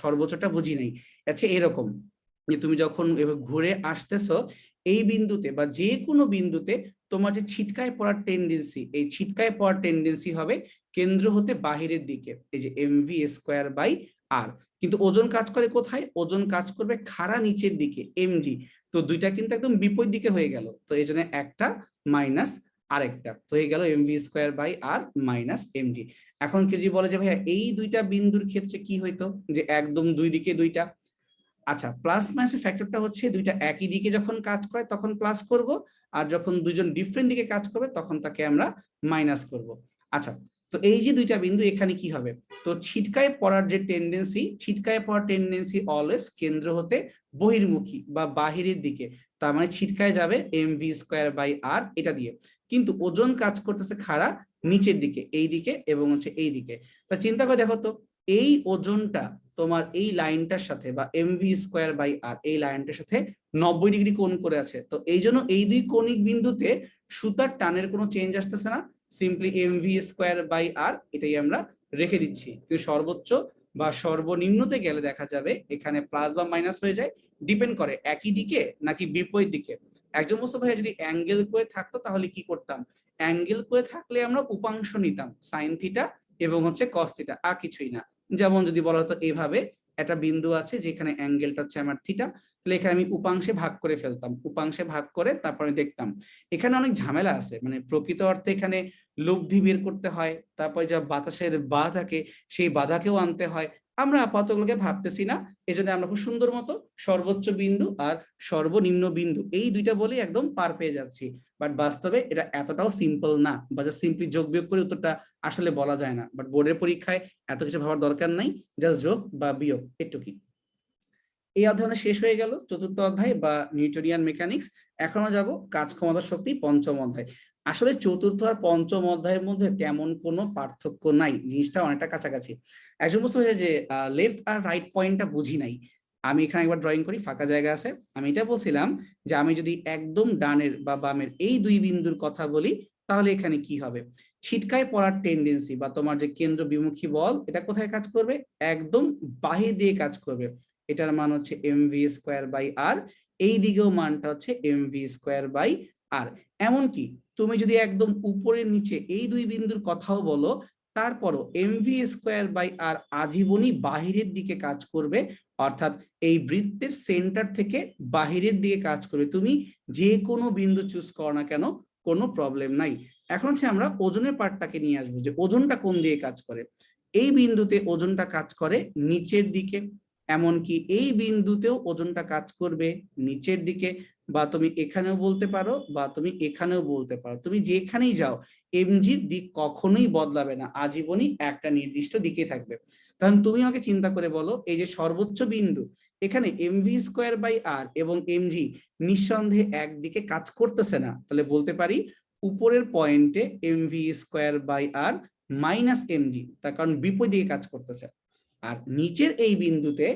সর্বোচ্চটা বুঝি নাই। আচ্ছা, এরকম যে তুমি যখন ঘুরে আসতেছো এই বিন্দুতে বা যে কোনো বিন্দুতে, তোমার যে ছিটকায় পড়ার টেন্ডেন্সি, এই ছিটকায় পড়ার টেন্ডেন্সি হবে কেন্দ্র হতে বাহিরের দিকে, এই যে এমভি স্কোয়ার বাই আর। কিন্তু ওজন কাজ করে কোথায়, ওজন কাজ করবে খাড়া নিচের দিকে এমজি। তো দুইটা কিন্তু একদম বিপরীত দিকে হয়ে গেল, তো এই জন্য একটা মাইনাস আরেকটা, তো হয়ে গেল mv square by R minus mg. এখন কেজি বলে যে ভাইয়া এই দুইটা বিন্দুর ক্ষেত্রে কি হইতো, যে একদম দুই দিকে দুইটা। আচ্ছা, প্লাস মাইনাসের ফ্যাক্টরটা হচ্ছে দুইটা একই দিকে যখন কাজ করে তখন প্লাস করব, আর যখন দুইজন ডিফারেন্ট দিকে কাজ করবে তখন তাকে আমরা মাইনাস করব। আচ্ছা, তো এই যে দুইটা বিন্দু এখানে কি হবে, তো ছিটকায় পড়ার যে টেন্ডেন্সি, ছিটকায় পড়ার টেন্ডেন্সি অলওয়েজ কেন্দ্র হতে বহির্মুখী বা বাহিরের দিকে। তার মানে ছিটকায় যাবে এমভি স্কোয়ার বাই আর এটা দিয়ে, কিন্তু ওজন কাজ করতেছে খাড়া নিচের দিকে, এই দিকে এবং হচ্ছে এই দিকে। তা চিন্তা করে দেখো তো, এই ওজনটা তোমার এই লাইনটার সাথে বা এমভি স্কোয়ার বাই আর এই লাইনটার সাথে 90 ডিগ্রি কোণ করে আছে। তো এই জন্য এই দুই কৌণিক বিন্দুতে সুতার টানের কোনো চেঞ্জ আসতেছে না, সিম্পলি এমভি স্কোয়ার বাই আর এটাই আমরা রেখে দিচ্ছি। কিন্তু সর্বোচ্চ বা সর্বনিম্নতে গেলে দেখা যাবে এখানে প্লাস বা মাইনাস হয়ে যায়, ডিপেন্ড করে একই দিকে নাকি বিপরীত দিকে। একজন বস্তু ভাইয়া যদি অ্যাঙ্গেল করে থাকতো তাহলে কি করতাম, অ্যাঙ্গেল করে থাকলে আমরা উপাংশ নিতাম সাইন থিটা এবং হচ্ছে কস থিটা, আর কিছুই না। যেমন যদি বলা হতো এইভাবে একটা বিন্দু আছে যেখানে অ্যাঙ্গেলটা হচ্ছে আমার থিটা, তাহলে এখানে আমি উপাংশে ভাগ করে ফেলতাম, উপাংশে ভাগ করে তারপরে দেখতাম। এখানে অনেক ঝামেলা আছে, মানে প্রকৃত অর্থে এখানে লব্ধি বের করতে হয়, তারপরে যা বাতাসের বাধা থাকে সেই বাধাকেও আনতে হয়। আমরা আপাতত ওগুলোকে ভাবতেছি না, এই জন্য আমরা খুব সুন্দর মতো সর্বোচ্চ বিন্দু আর সর্বনিম্ন বিন্দু এই দুইটা বলেই একদম পার পেয়ে যাচ্ছি। বাট বাস্তবে এটা এতটাও সিম্পল না, বা সিম্পলি যোগ বিয়োগ করে উত্তরটা আসলে বলা যায় না। বাট বোর্ডের পরীক্ষায় এত কিছু ভাবার দরকার নাই, জাস্ট যোগ বা বিয়োগ এটুকুই। এই অধ্যায় শেষ হয়ে গেল চতুর্থ অধ্যায় বা নিউটনিয়ান মেকানিক্স। এখনো যাব কাজ ক্ষমতার শক্তি পঞ্চম অধ্যায়। আসলে চতুর্থ আর পঞ্চম অধ্যায়ের মধ্যে তেমন কোনো পার্থক্য নাই, জিনিসটা অনেকটা কাছাকাছি। একজন বুঝতে পারছে যে লেফট আর রাইট পয়েন্টটা বুঝি নাই। আমি এখানে একবার ড্রয়িং করি, ফাঁকা জায়গা আছে। আমি এটা বলছিলাম যে আমি যদি একদম ডানের বা বামের এই দুই বিন্দুর কথা বলি, তাহলে এখানে কি হবে, ছিটকায় পড়ার টেন্ডেন্সি বা তোমার যে কেন্দ্র বিমুখী বল, এটা কোথায় কাজ করবে, একদম বাহির দিয়ে কাজ করবে। এটার মান হচ্ছে এমভি স্কোয়ার বাই আর, এই দিকেও মানটা হচ্ছে এমভি স্কোয়ার বাই আর। এমনকি তুমি যদি একদম উপরের নিচে এই দুই বিন্দুর কথাও বলো, তারপরও এমভি স্কোয়ার বাই আর আজীবনই বাহিরের দিকে কাজ করবে, অর্থাৎ এই বৃত্তের সেন্টার থেকে বাহিরের দিকে কাজ করবে। তুমি যে কোনো বিন্দু চুজ করো না কেন, কোনো প্রবলেম নাই। এখন হচ্ছে আমরা ওজনের পার্টটাকে নিয়ে আসবো, যে ওজনটা কোন দিকে কাজ করে। এই বিন্দুতে ওজনটা কাজ করে নিচের দিকে, এমনকি এই বিন্দুতেও ওজনটা কাজ করবে নিচের দিকে, বা তুমি এখানেও বলতে পারো বা তুমি এখানেও বলতে পারো, তুমি যেখানেই যাও এমজির দিক কখনোই বদলাবে না, আজীবনই একটা নির্দিষ্ট দিকে থাকবে। তখন তুমি আমাকে চিন্তা করে বলো, এই যে সর্বোচ্চ বিন্দু এখানে এমভি স্কোয়ার বাই আর এবং এমজি নিঃসন্দেহে একদিকে কাজ করতেছে না, তাহলে বলতে পারি উপরের পয়েন্টে mv square by R minus mg, তার কারণ বিপরীত দিকে কাজ করতেছে। আর নিচের এই বিন্দুতে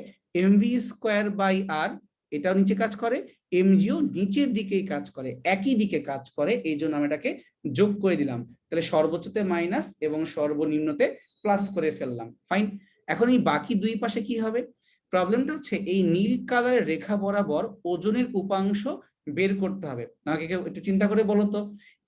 এমভি স্কোয়ার বাই আর এটাও নিচে কাজ করে, এমজিও নিচের দিকেই কাজ করে, একই দিকে কাজ করে, এই জন্য আমি এটাকে যোগ করে দিলাম। তাহলে সর্বোচ্চতে মাইনাস এবং সর্বনিম্নতে প্লাস করে ফেললাম। ফাইন। এখন এই বাকি দুই পাশে কি হবে? প্রবলেমটা হচ্ছে এই নীল কালারের রেখা বরাবর ওজনের উপাংশ বের করতে হবে। আমাকে কেউ একটু চিন্তা করে বলো তো,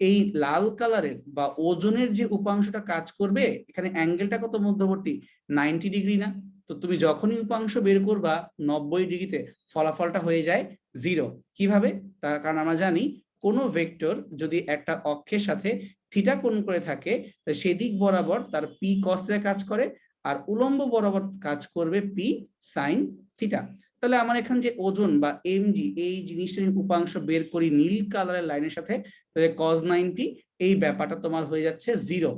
এই লাল কালারের বা ওজনের যে উপাংশটা কাজ করবে, এখানে অ্যাঙ্গেলটা কত মধ্যবর্তী? 90 ডিগ্রি না? তো তুমি যখনই উপাংশ বের করবা 90 ডিগ্রিতে, ফলাফলটা হয়ে যায় 0। কিভাবে? তার কারণ আমরা জানি কোন ভেক্টর যদি একটা অক্ষের সাথে থিটা কোণ করে থাকে, সেদিক বরাবর তার পি কস এর কাজ করে, আর উলম্ব বরাবর কাজ করবে পি সাইন থিটা। তাহলে আমার এখানে যে ওজন বা এমজি এই জিনিসটা উপাংশ বের করি নীল কালারের লাইনের সাথে, তাহলে cos 90 এই ব্যাপারটা তোমার হয়ে যাচ্ছে 0।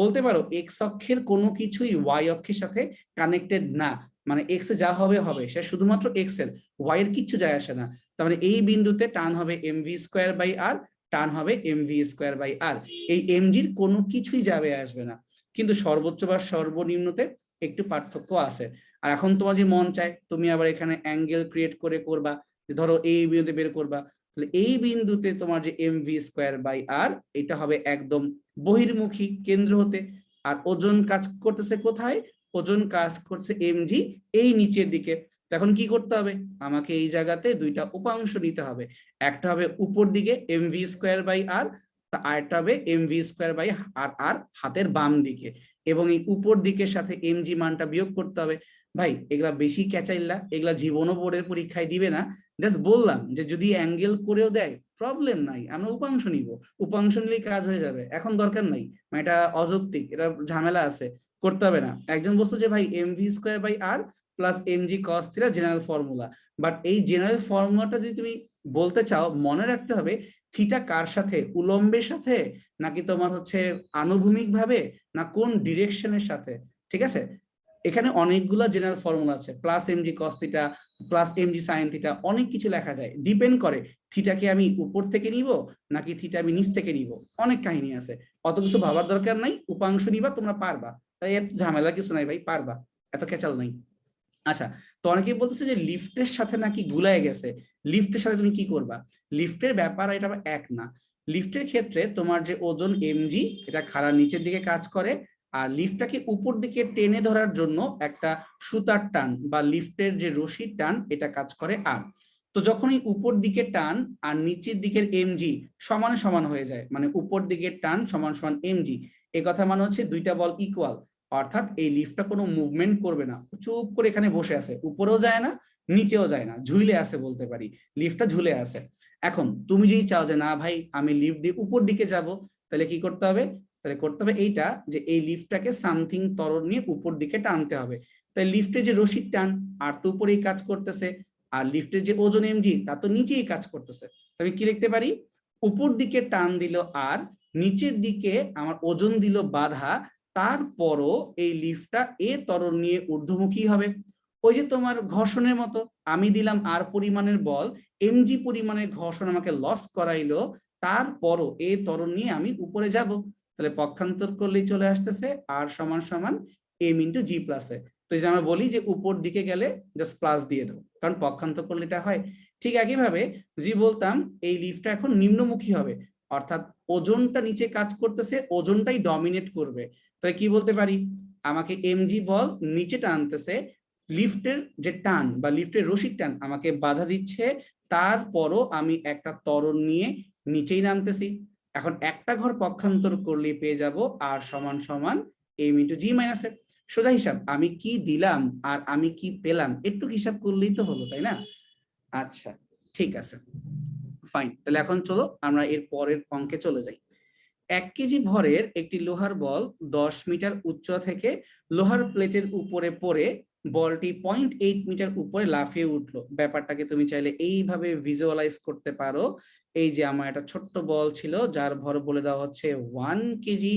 বলতে পারো এক্স অক্ষের কোনো কিছুই ওয়াই অক্ষের সাথে কানেক্টেড না, মানে এক্স এ যা হবে হবে, সে শুধুমাত্র এক্স এর, ওয়াই এর কিচ্ছু যায় আসে না। তার মানে এই বিন্দুতে টান হবে এমভি স্কোয়ার বাই আর, টান হবে এমভি স্কোয়ার বাই আর, এই এমজির কোনো কিছুই যাবে আসবে না। কিন্তু সর্বোচ্চ বা সর্বনিম্নতে একটু পার্থক্য আছে। আর এখন তোমার যে মন চায় তুমি আবার এখানে অ্যাঙ্গেল ক্রিয়েট করে করবা, যে ধরো এই বিন্দুতে বের করবা, তাহলে এই বিন্দুতে তোমার যে এমভি স্কোয়ার বাই আর এটা হবে একদম বহির্মুখী কেন্দ্র হতে। আর ওজন কাজ করতেছে কোথায়? ওজন কাজ করছে এমজি এই নিচের দিকে। এখন কি করতে হবে? আমাকে এই জায়গাতে দুইটা উপাংশ নিতে হবে, একটা হবে উপর দিকে এমভি স্কোয়ার বাই আর, আরেকটা হবে এমভি স্কোয়ার বাই আর আর হাতের বাম দিকে, এবং এই উপর দিকের সাথে এমজি মানটা বিয়োগ করতে হবে। ভাই এগুলা বেশি ক্যাচাইল্লা, এগুলা জীবনও বোর্ডের পরীক্ষায় দিবে না। জাস্ট বললাম যে যদি অ্যাঙ্গেল করেও দেয় প্রবলেম নাই, আমরা উপাংশ নিব, উপাংশ নিলেই কাজ হয়ে যাবে, এখন দরকার নাই, মানে এটা অযৌক্তিক, এটা ঝামেলা আছে, করতে হবে না। একজন বলছো যে ভাই mv square by R plus mg cos theta general formula, but এই জেনারেল ফর্মুলাটা যদি তুমি বলতে চাও, মনে রাখতে হবে থিটা কার সাথে, উলম্বের সাথে নাকি তোমার হচ্ছে আনুভূমিক ভাবে, না কোন ডিরেকশনের সাথে। ঠিক আছে, এখানে অনেকগুলো জেনারেল ফর্মুলা আছে, plus mg cos theta, plus MG sine theta, অনেক কিছু লেখা যায়, ডিপেন্ড করে থিটাকে আমি উপর থেকে নিব নাকি থিটা আমি নিচ থেকে নিব, অনেক কাহিনী আছে। অত কিছু ভাবার দরকার নাই, উপাংশ নিবা তোমরা পারবা, তাই এত ঝামেলা কিছু নাই ভাই, পারবা, এত খেচাল নাই। আচ্ছা, তো অনেকেই বলতেছে যে লিফটের সাথে নাকি গুলায় গেছে, লিফটের সাথে তুমি কি করবা? লিফটের ব্যাপার এটা এক না। লিফটের ক্ষেত্রে তোমার যে ওজন এমজি এটা খাড়ার নিচের দিকে কাজ করে, আর লিফটটাকে উপর দিকে টেনে ধরার জন্য একটা সুতার টান বা লিফটের যে রশির টান এটা কাজ করে আর। তো যখন এই উপর দিকে টান আর নিচের দিকের এমজি সমান সমান হয়ে যায়, মানে উপর দিকের টান সমান সমান এমজি, এই কথা মানে হচ্ছে দুইটা বল ইকুয়াল, অর্থাৎ এই লিফটটা কোনো মুভমেন্ট করবে না, চুপ করে এখানে বসে আছে, উপরেও যায় না নিচেও যায় না, ঝুলে আছে বলতে পারি, লিফটটা ঝুলে আছে। এখন তুমি যদি চাও যে না ভাই আমি লিফট দিয়ে উপর দিকে যাব, তাহলে কি করতে হবে? তাহলে করতে হবে এইটা, যে এই লিফটটাকে সামথিং ত্বরণ নিয়ে উপর দিকে টানতে হবে। তাই লিফটের যে রশির টান আর তো উপরেই কাজ করতেছে, আর লিফটের যে ওজন এমজি তা তো নিচেই কাজ করতেছে। তবে কি লিখতে পারি? উপর দিকে টান দিল আর, নিচের দিকে আমার ওজন দিল বাধা, তারপরও এই লিফটটা এ ত্বরণ নিয়ে ঊর্ধ্বমুখী হবে। ওই যে তোমার ঘর্ষণের মতো, আমি দিলাম আর পরিমাণের বল, এমজি পরিমাণের ঘর্ষণ আমাকে লস করাইলো, তারপরও এ ত্বরণ নিয়ে আমি উপরে যাব। তাহলে পক্ষান্তর করলেই চলে আসতেছে আর সমান সমান এম ইন্টু জি প্লাস এ। তো যে আমরা বলি যে উপর দিকে গেলে জাস্ট প্লাস দিয়ে দেবো, কারণ পক্ষান্তর করলে এটা হয়। ঠিক একইভাবে যদি বলতাম এই লিফটটা এখন নিম্নমুখী হবে, অর্থাৎ ওজনটা নিচে কাজ করতেছে, ওজনটাই ডমিনেট করবে, তাহলে কি বলতে পারি? আমাকে এমজি বল নিচে টানতেছে, লিফটের যে টান বা লিফটের রশির টান আমাকে বাধা দিচ্ছে, তারপরও আমি একটা ত্বরণ নিয়ে নিচেই নামতেছি। এখন একটা ঘর পক্ষান্তর করলে পেয়ে যাব আর সমান সমান এম ইন্টু জি মাইনাস এফ। সোজা হিসাব, আমি কি দিলাম আর আমি কি পেলাম একটু হিসাব করলেই তো হলো, তাই না? আচ্ছা, ঠিক আছে, ফাইন। তাহলে এখন চলো আমরা এর পরের অঙ্কে চলে যাই। 1 কেজি ভরের একটি লোহার বল 10 মিটার উচ্চতা থেকে লোহার প্লেটের উপরে পড়ে বলটি 0.8 মিটার উপরে লাফিয়ে উঠলো। ব্যাপারটাকে তুমি চাইলে এইভাবে ভিজুয়ালাইজ করতে পারো, এই যে আমার একটা ছোট্ট বল ছিল যার ভর বলে দেওয়া হচ্ছে 1 কেজি,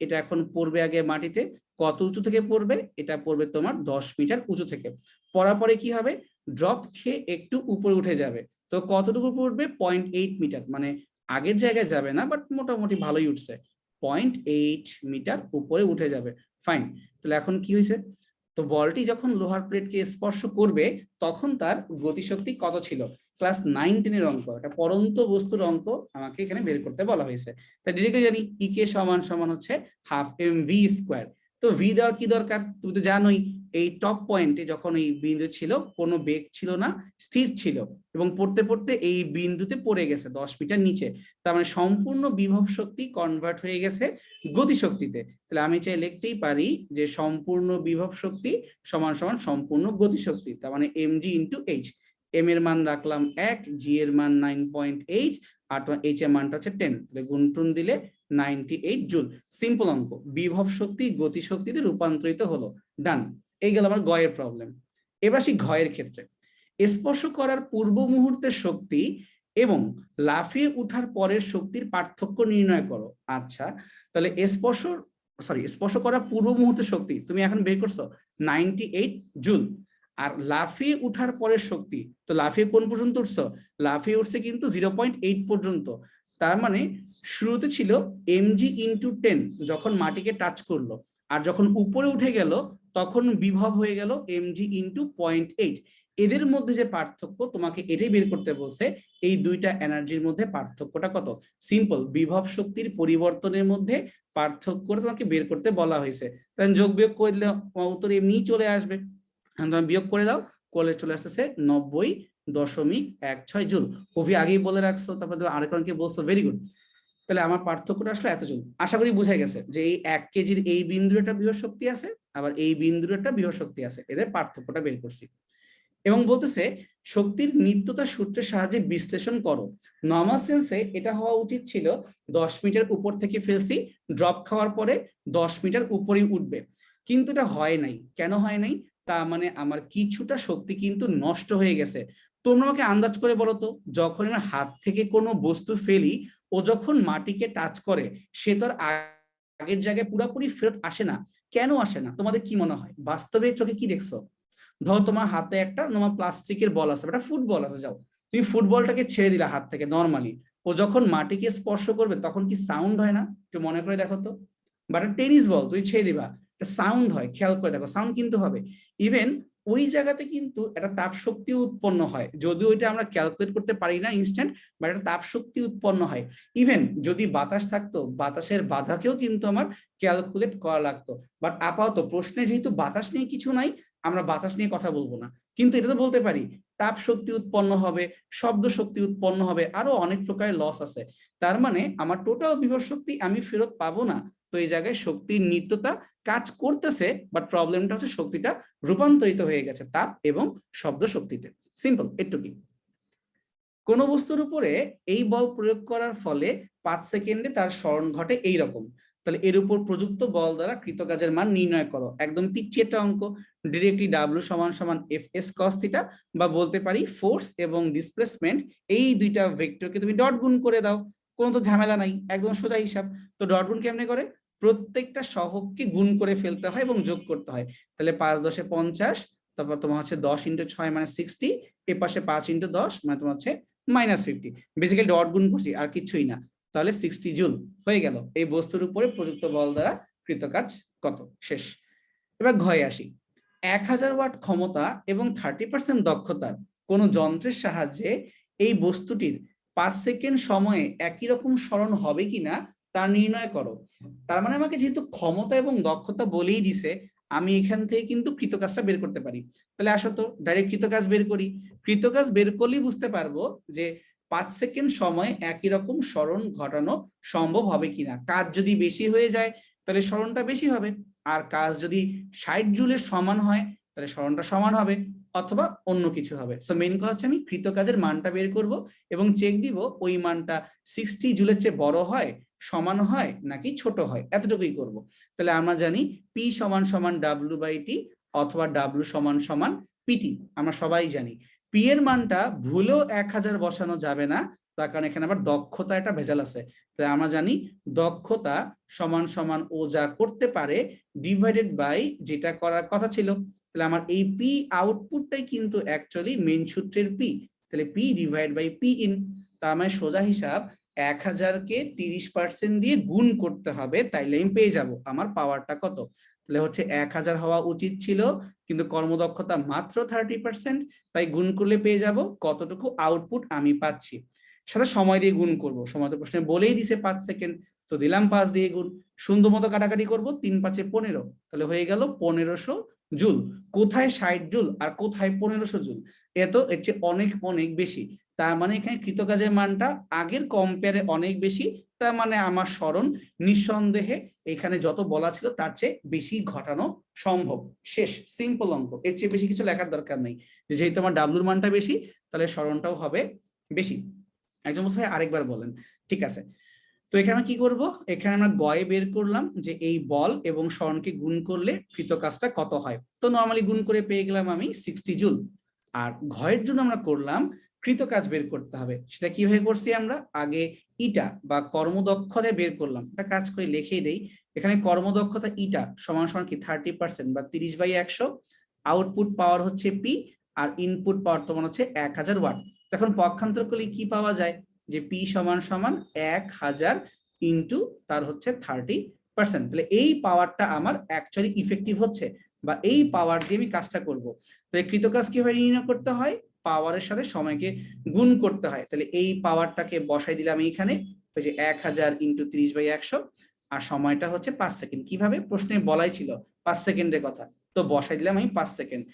এটা এখন পড়বে আগে মাটিতে। কত উঁচু থেকে পড়বে? এটা পড়বে তোমার 10 মিটার উঁচু থেকে। পড়ার পরে কি হবে? ড্রপ খেয়ে একটু উপরে উঠে যাবে। তো কতটুকু পড়বে? 0.8 মিটার, মানে আগের জায়গায় যাবে না, বাট মোটামুটি ভালোই উঠছে, 0.8 মিটার উপরে উঠে যাবে। ফাইন। তাহলে এখন কি হয়েছে? তো বলটি যখন লোহার প্লেটকে স্পর্শ করবে তখন তার গতিশক্তি কত ছিল? ক্লাস 9-10 অঙ্ক, এটা পরন্ত বস্তুর অঙ্ক, আমাকে এখানে বের করতে বলা হয়েছে। তাই ডিরেক্টলি জানি ই কে সমান সমান হচ্ছে হাফ এম ভি স্কোয়ার। তো ভি দেওয়ার কি দরকার? তুমি তো জানোই এই টপ পয়েন্টে যখন এই বিন্দু ছিল কোনো বেগ ছিল না, স্থির ছিল, এবং পড়তে পড়তে এই বিন্দুতে পড়ে গেছে 10 মিটার নিচে। তার মানে সম্পূর্ণ বিভব শক্তি কনভার্ট হয়ে গেছে গতিশক্তিতে। তাহলে আমি চাই লিখতেই পারি যে সম্পূর্ণ বিভব শক্তি সমান সমান সম্পূর্ণ গতিশক্তি, তার মানে m g into h. M এর মান রাখলাম 1, জি এর মান 9.8, আর এইচ এর মানটা হচ্ছে 10, তাহলে গুণটুন দিলে 98 জুল। সিম্পল অঙ্ক, বিভব শক্তি গতিশক্তিতে রূপান্তরিত হলো। ডান। এই গেল আমার গয়ের প্রবলেম। এবার আসি ঘয়ের ক্ষেত্রে। স্পর্শ করার পূর্ব মুহূর্তের শক্তি এবং লাফিয়ে উঠার পরের শক্তির পার্থক্য নির্ণয় করো। আচ্ছা, তাহলে স্পর্শ করার পূর্ব মুহূর্তের শক্তি তুমি এখন বের করছো 98 জুল, আর লাফিয়ে উঠার পরের শক্তি, তো লাফিয়ে কোন পর্যন্ত উঠছো? লাফিয়ে উঠছে কিন্তু 0.8 পর্যন্ত। তার মানে শুরুতে ছিল mg ইন্টু 10 যখন মাটিকে টাচ করলো, আর যখন উপরে উঠে গেল তখন বিভব হয়ে গেল mg ইন্টু 0.8। এদের মধ্যে যে পার্থক্য তোমাকে এটাই বের করতে বলছে, এই দুইটা এনার্জির মধ্যে পার্থক্যটা কত। সিম্পল, বিভব শক্তির পরিবর্তনের মধ্যে পার্থক্য তোমাকে বের করতে বলা হয়েছে। তাহলে যোগ বিয়োগ করে দিলে উত্তর এমনি চলে আসবে। তুমি বিয়োগ করে দাও, করলে চলে আসতেছে 90.16 জুল। কবি আগেই বলে রাখছো, তারপরে আরেকজনকে বলছো, ভেরি গুড। তাহলে আমার পার্থক্যটা আসলে এত জুল। আশা করি বুঝা গেছে যে এই 1 কেজির এই বিন্দুর একটা বিভব শক্তি আছে, আবার এই বিন্দুর একটা বিভব শক্তি আছে, এদের পার্থক্যটা বের করছি। এবং বলতেছে শক্তির নিত্যতা সূত্রের সাহায্যে বিশ্লেষণ করো। নর্মাল সেন্সে এটা হওয়া উচিত ছিল 10 মিটার উপর থেকে ফেলছি, ড্রপ খাওয়ার পরে 10 মিটার উপরেই উঠবে, কিন্তু এটা হয় নাই। কেন হয় নাই? তার মানে আমার কিছুটা শক্তি কিন্তু নষ্ট হয়ে গেছে। তোমরা আমাকে আন্দাজ করে বলো তো, যখন আমার হাত থেকে কোনো বস্তু ফেলি, ও যখন মাটিকে টাচ করে সে তো আর আগের জায়গায় পুরোপুরি ফেরত আসে না। কেন আসে না তোমাদের কি মনে হয়? বাস্তবে চোখে কি দেখছো? ধরো তোমার হাতে একটা তোমার প্লাস্টিকের বল আছে, একটা ফুটবল আছে, যাও তুমি ফুটবলটাকে ছেড়ে দিলা হাত থেকে নর্মালি, ও যখন মাটিকে স্পর্শ করবে তখন কি সাউন্ড হয় না? একটু মনে করে দেখো তো। বা একটা টেনিস বল তুমি ছেড়ে দিবা, একটা সাউন্ড হয়, খেয়াল করে দেখো, সাউন্ড কিন্তু হবে। ইভেন ওই জায়গাতে কিন্তু একটা তাপ শক্তি উৎপন্ন হয়, যদিও ওইটা আমরা ক্যালকুলেট করতে পারি না ইনস্ট্যান্ট, বাট একটা তাপ শক্তি উৎপন্ন হয়। ইভেন যদি বাতাস থাকতো, বাতাসের বাধাকেও কিন্তু আমার ক্যালকুলেট করা লাগতো। বাট আপাতত প্রশ্নে যেহেতু বাতাস নিয়ে কিছু নাই, আমরা বাতাস নিয়ে কথা বলবো না, কিন্তু এটা তো বলতে পারি তাপ শক্তি উৎপন্ন হবে, শব্দ শক্তি উৎপন্ন হবে, আরো অনেক প্রকারের লস আছে। তার মানে আমার টোটাল বিভব শক্তি আমি ফেরত পাবো না। তো এই জায়গায় শক্তির নিত্যতা কাজ করতেছে, বাট প্রবলেমটা হচ্ছে শক্তিটা রূপান্তরিত হয়ে গেছে তাপ এবং শব্দ শক্তিতে। সিম্পল এটুকুই। কোন বস্তুর উপরে এই বল প্রয়োগ করার ফলে 5 সেকেন্ডে তার স্মরণ ঘটে এইরকম। তাহলে এর উপর প্রযুক্ত বল দ্বারা কৃত কাজের মান নির্ণয় করো। একদম পিচ্ছি একটা অঙ্ক, ডিরেক্টলি ডাব্লিউ সমান সমান এফ এস কস থিটা, বা বলতে পারি ফোর্স এবং ডিসপ্লেসমেন্ট, এই দুইটা ভেক্টরকে তুমি ডট গুণ করে দাও, কোনো তো ঝামেলা নাই, একদম সোজা হিসাব। তো ডট গুণ কেমনে করে? প্রত্যেকটা সহগকে গুণ করে ফেলতে হয় এবং যোগ করতে হয়। তাহলে 5 10 50, তারপর তোমার হচ্ছে 10 × 6 মানে 60, এ পাশে 5 × 10 মানে তোমার হচ্ছে -50। বেসিক্যালি ডট গুণ করছি আর কিছুই না। তাহলে 60 জুল হয়ে গেল এই বস্তুর উপরে প্রযুক্ত বল দ্বারা কৃত কাজ কত। শেষ। এবার ঘয়ে আসি। 1000 ওয়াট ক্ষমতা এবং 30% দক্ষতার কোন যন্ত্রের সাহায্যে এই বস্তুটির 5 সেকেন্ড সময়ে একই রকম সরণ হবে কিনা তা নির্ণয় করো। তার মানে আমাকে যেহেতু ক্ষমতা এবং দক্ষতা বলেই দিছে, আমি এখান থেকে কিন্তু কৃতকাজটা বের করতে পারি। তাহলে আসো তো ডাইরেক্ট কৃতকাজ বের করি। কৃতকাজ বের করলেই বুঝতে পারবো যে 5 সেকেন্ড সময় একই রকম সরণ ঘটানো সম্ভব হবে কিনা। কাজ যদি বেশি হয়ে যায় তাহলে সরণটা বেশি হবে, আর কাজ যদি 60 জুলের সমান হয় তাহলে সরণটা সমান হবে, অথবা অন্য কিছু হবে। সো মেইন কথা হচ্ছে আমি কৃতকাজের মানটা বের করব এবং চেক দিব ওই মানটা 60 জুলের চেয়ে বড় হয়, সমান হয় নাকি ছোট হয়, এতটুকুই করব। তাহলে আমরা জানি পি সমান সমান ডাব্লিউ বাই টি, অথবা ডাব্লু সমান সমান পিটি। আমরা সবাই জানি পি এর মানটা ভুলেও 1000 বসানো যাবে না, তার কারণ এখানে আবার দক্ষতা একটা ভেজাল আছে। তাই আমরা জানি দক্ষতা সমান সমান ও যা করতে পারে ডিভাইডেড বাই যেটা করার কথা ছিল। তাহলে আমার এই পি আউটপুটটাই কিন্তু অ্যাকচুয়ালি মেন সূত্রের পি। তাহলে p divide by p in. তার মানে সোজা হিসাব 1000-কে 30% দিয়ে গুণ করতে হবে, তাইলে আমি পেয়ে যাব আমার পাওয়ারটা কত। তাহলে হচ্ছে 1000 হওয়া উচিত ছিল, কিন্তু কর্মদক্ষতা মাত্র 30%, তাই গুণ করলে পেয়ে যাব কতটুকু আউটপুট আমি পাচ্ছি। সাথে সময় দিয়ে গুণ করব, সময় তো প্রশ্নে বলেই দিছে 5 সেকেন্ড, তো দিলাম 5 দিয়ে গুণ। সুন্দর মতো কাটাকাটি করব, 3 5 15, তাহলে হয়ে গেল 1500 জুল। কোথায় 60 জুল আর কোথায় 1500 জুল, এত এর চেয়ে অনেক অনেক বেশি। তার মানে এখানে কৃতকাজের মানটা আগের কম্পেয়ারে অনেক বেশি। তার মানে আমার স্মরণ নিঃসন্দেহে এখানে যত বলা ছিল তার চেয়ে বেশি ঘটানো সম্ভব। শেষ, সিম্পল অঙ্ক, এর চেয়ে বেশি কিছু লেখার দরকার নেই। যেহেতু আমার ডাব্লুর মানটা বেশি, তাহলে স্মরণটাও হবে বেশি। একজন বলছে ভাই আরেকবার বলেন। ঠিক আছে, তো এখানে কি করব, এখানে আমরা গয়ে বের করলাম যে এই বল এবং স্মরণকে গুণ করলে কৃত কাজটা কত হয়। তো নর্মালি গুণ করে পেয়ে গেলাম আমি 60 জুল। আর ঘয়ের জন্য আমরা করলাম কৃত কাজ বের করতে হবে। সেটা কিভাবে করছি, আমরা আগে ইটা বা কর্মদক্ষতা বের করলাম। একটা কাজ করে লিখেই দেই, এখানে কর্মদক্ষতা ইটা সমান সমান কি 30% বা 30/100। আউটপুট পাওয়ার হচ্ছে পি, আর ইনপুট পাওয়ার তোমার হচ্ছে 1000 ওয়াট। এখন পক্ষান্তর করলে কি পাওয়া যায়, যে পি সমান সমান 1000 ইন্টু তার হচ্ছে 30%। তাহলে এই পাওয়ারটা আমার অ্যাকচুয়ালি ইফেক্টিভ হচ্ছে, বা এই পাওয়ার দিয়ে আমি কাজটা করব। তাহলে কৃতকাজ কিভাবে নির্ণয় করতে হয়, পাওয়ারের সাথে সময়কে গুণ করতে হয়। তাহলে এই পাওয়ারটাকে বসাই দিলাম এইখানে, ওই যে 1000 ইন্টু 30/100, আর সময়টা হচ্ছে 5 সেকেন্ড। কিভাবে, প্রশ্নে বলাই ছিল 5 সেকেন্ডের কথা, তো বসাই দিলাম আমি 5 সেকেন্ড।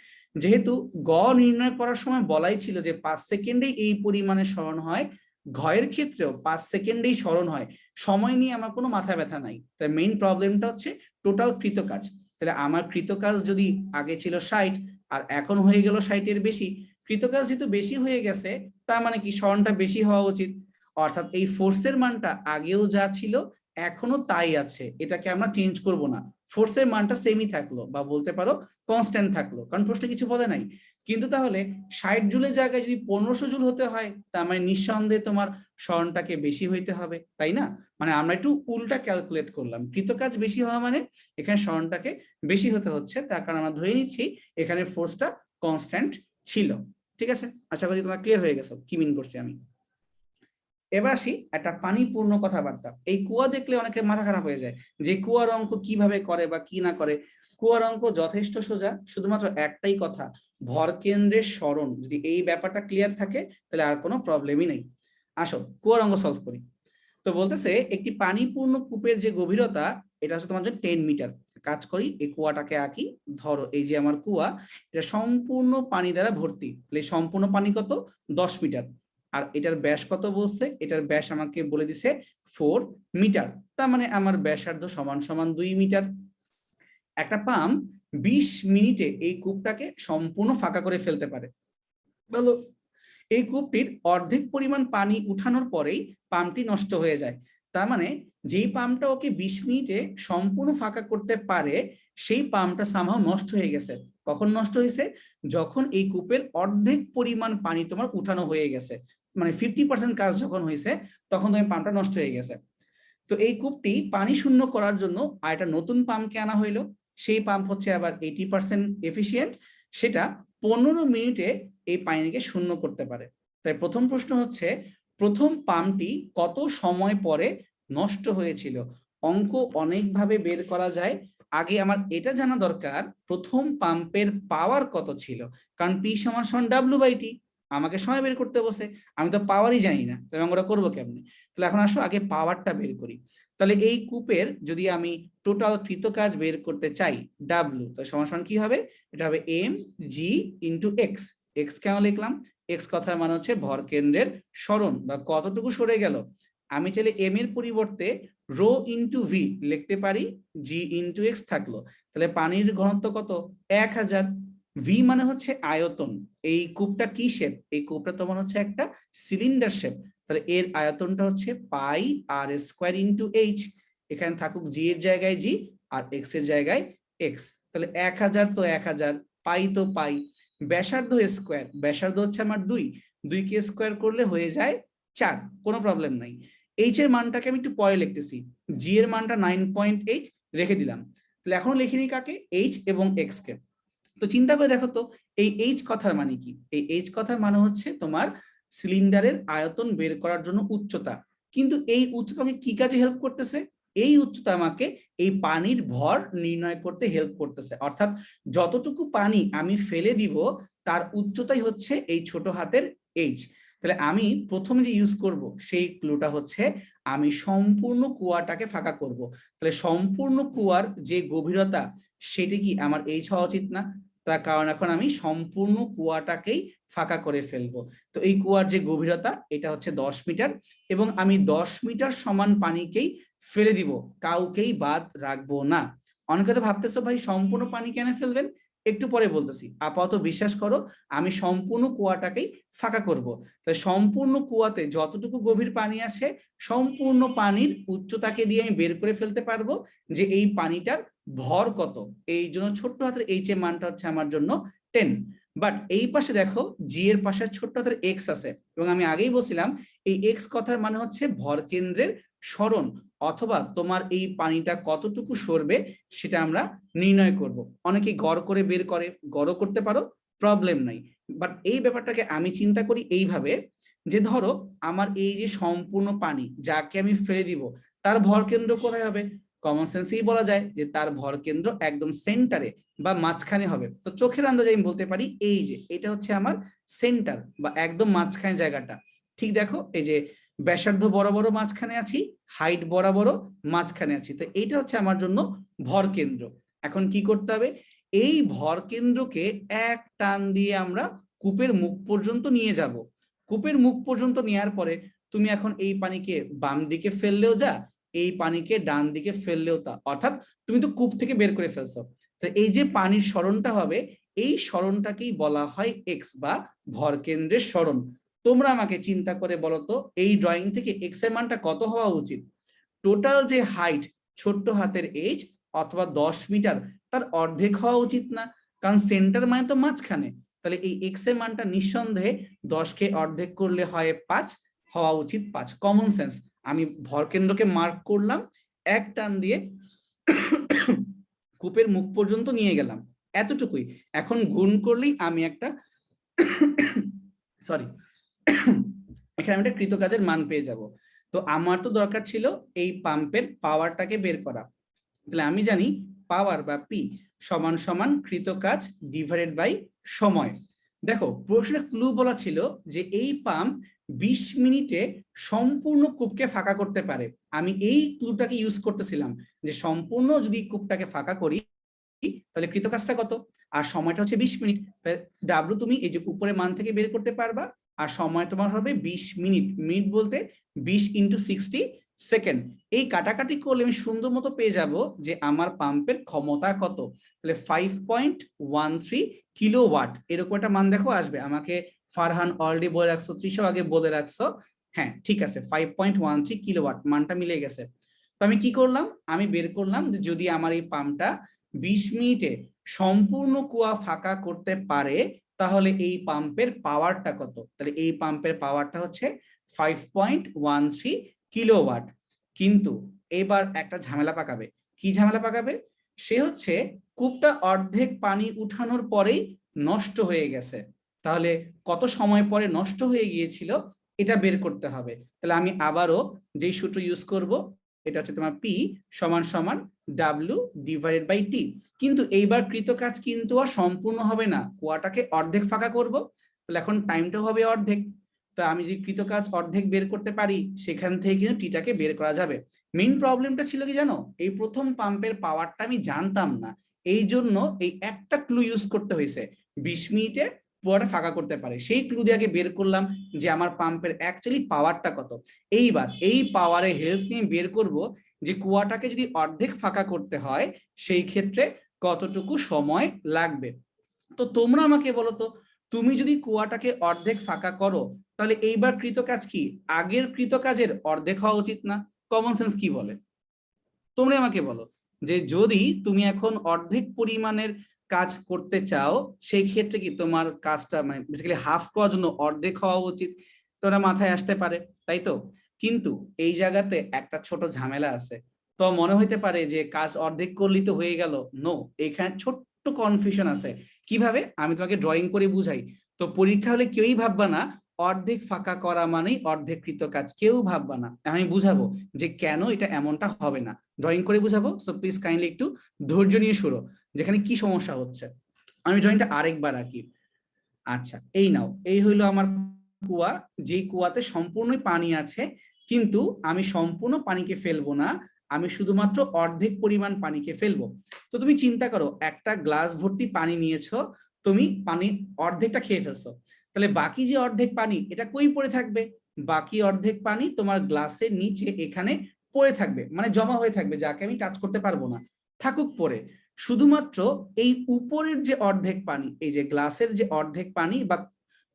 যেহেতু গ নির্ণয় করার সময় বলাই ছিল যে 5 সেকেন্ডেই এই পরিমাণে স্মরণ হয়, ঘয়ের ক্ষেত্রেও 5 সেকেন্ডেই স্মরণ হয়, সময় নিয়ে আমার কোনো মাথা ব্যথা নাই। তাই মেইন প্রবলেমটা হচ্ছে টোটাল কৃতকাজ। তাহলে আমার কৃতকাজ যদি আগে ছিল 60 আর এখন হয়ে গেল 60-এর বেশি, কৃতকাজ যেহেতু বেশি হয়ে গেছে, তার মানে কি স্মরণটা বেশি হওয়া উচিত। অর্থাৎ এই ফোর্সের মানটা আগেও যা ছিল এখনো তাই আছে, এটাকে আমরা চেঞ্জ করব না। ফোর্সের মানটা সেমই থাকলো, বা বলতে পারো কনস্ট্যান্ট থাকলো, কারণ প্রশ্নে কিছু বলে নাই। কিন্তু তাহলে 60 জুলের জায়গায় যদি 1500 জুল হতে হয়, তার মানে নিঃসন্দেহে তোমার স্মরণটাকে বেশি হইতে হবে, তাই না? মানে আমরা একটু উল্টা ক্যালকুলেট করলাম, কৃতকাজ বেশি হওয়া মানে এখানে স্মরণটাকে বেশি হতে হচ্ছে, তার কারণ আমরা ধরে নিচ্ছি এখানে ফোর্সটা কনস্ট্যান্ট ছিল। ঠিক আছে, আশা করি তোমার ক্লিয়ার হয়ে গেছে কি মিন করছি আমি। এবার আসি একটা পানিপূর্ণ কথাবার্তা। এই কুয়া দেখলে অনেকের মাথা খারাপ হয়ে যায় যে কুয়ার অঙ্ক কিভাবে করে বা কি না করে। কুয়ার অঙ্ক যথেষ্ট সোজা, শুধুমাত্র একটাই কথা, ভর কেন্দ্রের স্মরণ যদি এই ব্যাপারটা ক্লিয়ার থাকে তাহলে আর কোনো প্রবলেমই নেই। আসো কুয়ার অঙ্ক সলভ করি। তো বলতেছে একটি পানিপূর্ণ কূপের যে গভীরতা, এটা হচ্ছে তোমার জন্য 10 মিটার। কাজ করি, এই কুয়াটাকে আঁকি। ধরো এই যে আমার কুয়া, এটা সম্পূর্ণ পানি দ্বারা ভর্তি, তাহলে সম্পূর্ণ পানি কত, 10 মিটার। আর এটার ব্যাস কত বলছে, এটার ব্যাস আমাকে বলে দিছে 4 মিটার। তার মানে আমার ব্যাসার্ধ সমান সমান 2 মিটার। একটা পাম্প 20 মিনিটে এই কূপটাকে সম্পূর্ণ ফাঁকা করে ফেলতে পারে। বলো, এই কূপটির অর্ধেক পরিমাণ পানি উঠানোর পরেই পাম্পটি নষ্ট হয়ে যায়। তার মানে যেই পাম্পটা ওকে 20 মিনিটে সম্পূর্ণ ফাঁকা করতে পারে, সেই পাম্পটা সামহাও নষ্ট হয়ে গেছে। কখন নষ্ট হয়েছে, যখন এই কূপের অর্ধেক পরিমাণ পানি তোমার উঠানো হয়ে গেছে, মানে 50% কাজ যখন হয়েছে, তখন তোমার পাম্পটা নষ্ট হয়ে গেছে। তো এই কূপটি পানি শূন্য করার জন্য আর একটা নতুন পাম্পকে আনা হইলো। সেই পাম্প হচ্ছে আবার 80% এফিসিয়েন্ট, সেটা 15 মিনিটে এই পানিকে শূন্য করতে পারে। তাই প্রথম প্রশ্ন হচ্ছে, প্রথম পাম্পটি কত সময় পরে নষ্ট হয়েছিল। অঙ্ক অনেকভাবে বের করা যায়, আগে আমার এটা জানা দরকার প্রথম পাম্পের পাওয়ার কত ছিল, কারণ পি সমান সমান ডাব্লিউ/টি। আমাকে সময় বের করতে বসে, আমি তো পাওয়ারই জানি না, তবে আমরা করবো কেমনে। তাহলে এখন আসো আগে পাওয়ারটা বের করি। তাহলে এই কূপের যদি আমি টোটাল কৃতকাজ বের করতে চাই ডাব্লিউ, তাহলে সমান সমান কি হবে, এটা হবে m g into x. X কেন লিখলাম, এক্স কথার মানে হচ্ছে ভর কেন্দ্রের সরণ বা কতটুকু সরে গেল। আমি চাইলে এম এর পরিবর্তে রো ইন্টু ভি লিখতে পারি, জি ইন্টু এক্স থাকলো। তাহলে পানির ঘনত্ব কত, 1000। ভি মানে হচ্ছে আয়তন। এই কূপটা কি শেপ, এই কূপটা তোমার হচ্ছে একটা সিলিন্ডার শেপ, তাহলে এর আয়তনটা হচ্ছে পাই আর স্কোয়ার ইন্টু এইচ। এখানে থাকুক জি এর জায়গায় জি আর এক্স এর জায়গায় এক্স। তাহলে 1000 তো 1000, পাই তো পাই, ব্যাসার্ধ স্কোয়ার, ব্যাসার্ধ হচ্ছে আমার 2, 2 কে স্কোয়ার করলে হয়ে যায় 4, কোনো প্রবলেম নাই। এইচ এর মানটাকে আমি একটু পরে লিখতেছি, জি এর মানটা 9.8 রেখে দিলাম। তাহলে এখন লিখে নিই কাকে, এইচ এবং এক্স কে। তো চিন্তা করে দেখো তো এই এইচ কথার মানে কি, এই এইচ কথার মানে হচ্ছে তোমার সিলিন্ডারের আয়তন বের করার জন্য উচ্চতা। কিন্তু এই উচ্চতাকে কি কাজে হেল্প করতেছে, এই উচ্চতা আমাকে এই পানির ভর নির্ণয় করতে হেল্প করতেছে। অর্থাৎ যতটুকু পানি আমি ফেলে দিব তার উচ্চতাই হচ্ছে এই ছোট হাতের এইচ। তাহলে আমি প্রথমে যে ইউজ করব সেই ক্লুটা হচ্ছে আমি সম্পূর্ণ কুয়াটাকে ফাঁকা করব। তাহলে সম্পূর্ণ কুয়ার যে গভীরতা সেটি কি আমার এইচ হওয়া উচিত না? তার কারণ এখন আমি সম্পূর্ণ কুয়াটাকেই ফাঁকা করে ফেলবো। তো এই কুয়ার যে গভীরতা এটা হচ্ছে 10 মিটার, এবং আমি 10 মিটার সমান পানিকেই ফেলে দিব, কাউকেই বাদ রাখবো না। অনেকে তো ভাবতেছো ভাই সম্পূর্ণ পানি কেন ফেলবেন, একটু পরে বলতেছি, আপাতত বিশ্বাস করো আমি সম্পূর্ণ কুয়াটাকেই ফাঁকা করব। তাই সম্পূর্ণ কুয়াতে যতটুকু গভীর পানি আছে সম্পূর্ণ পানির উচ্চতাকে দিয়ে আমি বের করে ফেলতে পারবো যে এই পানিটার ভর কত। এই জন্য ছোট্ট হাতের এইচ এর মানটা হচ্ছে আমার জন্য 10। বাট এই পাশে দেখো জি এর পাশে ছোট্ট হাতের এক্স আছে, এবং আমি আগেই বলছিলাম এই এক্স কথার মানে হচ্ছে ভর কেন্দ্রের সরণ, অথবা তোমার এই পানিটা কতটুকু সরবে সেটা আমরা নির্ণয় করব। অনেকে গড় করে বের করে, গড়ও করতে পারো, প্রবলেম নাই। বাট এই ব্যাপারটাকে আমি চিন্তা করি এইভাবে যে ধরো আমার এই যে সম্পূর্ণ পানি যাকে আমি ফেলে দিব তার ভর কেন্দ্র কোথায় হবে, কমন সেন্সেই বলা যায় যে তার ভর কেন্দ্র একদম সেন্টারে বা মাঝখানে হবে। তো চোখের আন্দাজে আমি বলতে পারি এই যে এটা হচ্ছে আমার সেন্টার বা একদম মাঝখানে জায়গাটা। ঠিক দেখো এই যে ব্যাসার্ধ বরাবর মাঝখানে আছি, হাইট বরাবর মাঝখানে আছি, তো এইটা হচ্ছে আমার জন্য ভর কেন্দ্র। এখন কি করতে হবে, এই ভর কেন্দ্রকে এক টান দিয়ে আমরা কূপের মুখ পর্যন্ত নিয়ে যাব। কূপের মুখ পর্যন্ত নেওয়ার পরে তুমি এখন এই পানিকে বাম দিকে ফেললেও যা, এই পানিকে ডান দিকে ফেললেও তা, অর্থাৎ তুমি তো কূপ থেকে বের করে ফেলছো। তো এই যে পানির সরণটা হবে এই সরণটাকেই বলা হয় এক্স বা ভর কেন্দ্রের সরণ। তোমরা আমাকে চিন্তা করে বলো তো এই ড্রয়িং থেকে এক্স এর মানটা কত হওয়া উচিত? টোটাল যে হাইট ছোট্ট হাতের এইচ অথবা 10 মিটার তার অর্ধেক হওয়া উচিত না? কারণ সেন্টার মানে তো মাঝখানে। তাহলে এই এক্স এর মানটা নিঃসন্দেহে 10 কে অর্ধেক করলে হয় 5, হওয়া উচিত 5। কমন সেন্স, আমি ভর কেন্দ্রকে মার্ক করলাম, এক টান দিয়ে কূপের মুখ পর্যন্ত নিয়ে গেলাম, এতটুকুই। এখন গুণ করলেই আমি একটা সরি এখানে আমি একটা কৃতকাজের মান পেয়ে যাব। তো আমার তো দরকার ছিল এই পাম্পের পাওয়ারটাকে বের করা। তাহলে আমি জানি পাওয়ার বা পি সমান সমান কৃতকাজ ডিভাইডেড বাই সময়। দেখো প্রশ্নের ক্লু বলা ছিল যে এই পাম্প 20 মিনিটে সম্পূর্ণ কূপকে ফাঁকা করতে পারে। আমি এই ক্লুটাকে ইউজ করতেছিলাম যে সম্পূর্ণ যদি কূপটাকে ফাঁকা করি তাহলে কৃতকাজটা কত, আর সময়টা হচ্ছে 20 মিনিট। ডাব্লু তুমি এই যে উপরে মান থেকে বের করতে পারবা, আর সময় তোমার হবে 20 মিনিট, মিনিট বলতে 20 × 60 সেকেন্ড। এই কাটাকাটি করলে আমি সুন্দর মতো পেয়ে যাব যে আমার পাম্পের ক্ষমতা কত। তাহলে 5.13 কিলোওয়াট এরকম একটা মান দেখো আসবে। আমাকে ফারহান অলরেডি বলে রাখছো, ত্রিশও আগে বলে রাখছো, হ্যাঁ ঠিক আছে 5.13 কিলোওয়াট মানটা মিলে গেছে। তো আমি কি করলাম, আমি বের করলাম যে যদি আমার এই পাম্পটা 20 মিনিটে সম্পূর্ণ কুয়া ফাঁকা করতে পারে তাহলে এই পাম্পের পাওয়ারটা কত। তাহলে এই পাম্পের পাওয়ারটা হচ্ছে 5.13 কিলোওয়াট। কিন্তু এবার একটা ঝামেলা পাকাবে। কি ঝামেলা পাকাবে? সে হচ্ছে কূপটা অর্ধেক পানি উঠানোর পরেই নষ্ট হয়ে গেছে। তাহলে কত সময় পরে নষ্ট হয়ে গিয়েছিল এটা বের করতে হবে। তাহলে আমি আবারও যেই সূত্র ইউজ করব এটা হচ্ছে তোমার পি সমান সমান ডাব্লিউ ডিভাইডেড বাই টি। কিন্তু এইবার কৃতকাজ কিন্তু আর সম্পূর্ণ হবে না, কুয়াটাকে অর্ধেক ফাঁকা করব, তাহলে এখন টাইমটাও হবে অর্ধেক। তো আমি যে কৃতকাজ অর্ধেক বের করতে পারি সেখান থেকে কিন্তু টিটাকে বের করা যাবে। মেইন প্রবলেমটা ছিল কি জানো, এই প্রথম পাম্পের পাওয়ারটা আমি জানতাম না, এই জন্য এই একটা ক্লু ইউজ করতে হয়েছে 20 মিনিটে পুরোটা ফাঁকা করতে পারে। সেই ক্লু দিয়ে আগে বের করলাম যে আমার পাম্পের অ্যাকচুয়ালি পাওয়ারটা কত। এইবার এই পাওয়ারে হেল্প নিয়ে বের করব যে কুয়াটাকে যদি অর্ধেক ফাঁকা করতে হয় সেই ক্ষেত্রে কতটুকু সময় লাগবে। তো তোমরা আমাকে বলো তো, তুমি যদি কুয়াটাকে অর্ধেক ফাঁকা করো তাহলে এইবার কৃতকাজ কি আগের কৃতকাজের অর্ধেক হওয়া উচিত না? কমন সেন্স কি বলে তোমরা আমাকে বলো। যে যদি তুমি এখন অর্ধেক পরিমাণের কাজ করতে চাও সেই ক্ষেত্রে কি তোমার কাজটা মানে বেসিক্যালি হাফ করার জন্য অর্ধেক হওয়া উচিত, তোরা মাথায় আসতে পারে, তাই তো? কিন্তু এই জায়গাতে একটা ছোট ঝামেলা আছে। তো মনে হইতে পারে যে কাজ অর্ধেক করলেই তো হয়ে গেল। নো, এখানে ছোট্ট কনফিউশন আছে। কিভাবে আমি তোমাকে ড্রয়িং করে বুঝাই। তো পরীক্ষা হলে কেউই ভাববা না অর্ধেক ফাঁকা করা মানেই অর্ধেক কৃত কাজ, কেউ ভাববা না। আমি বুঝাবো যে কেন এটা এমনটা হবে না, ড্রয়িং করে বুঝাবো। সো প্লিজ কাইন্ডলি একটু ধৈর্য নিয়ে শুরো যেখানে কি সমস্যা হচ্ছে। আমি ড্রয়িংটা আরেকবার আঁকি। আচ্ছা, এই নাও, এই হইলো আমার কুয়া, যেই কুয়াতে সম্পূর্ণ পানি আছে, কিন্তু আমি সম্পূর্ণ পানিকে ফেলবো না, আমি শুধুমাত্র অর্ধেক পরিমাণ পানিকে ফেলবো। তো তুমি চিন্তা করো, একটা গ্লাস ভর্তি পানি নিয়েছো, তুমি পানি অর্ধেকটা খেয়ে ফেলছো, তাহলে বাকি যে অর্ধেক পানি এটা কই পড়ে থাকবে? বাকি অর্ধেক পানি তোমার গ্লাসের নিচে এখানে পড়ে থাকবে, মানে জমা হয়ে থাকবে, যাকে আমি টাচ করতে পারবো না, থাকুক পড়ে। শুধুমাত্র এই উপরের যে অর্ধেক পানি, এই যে গ্লাসের যে অর্ধেক পানি বা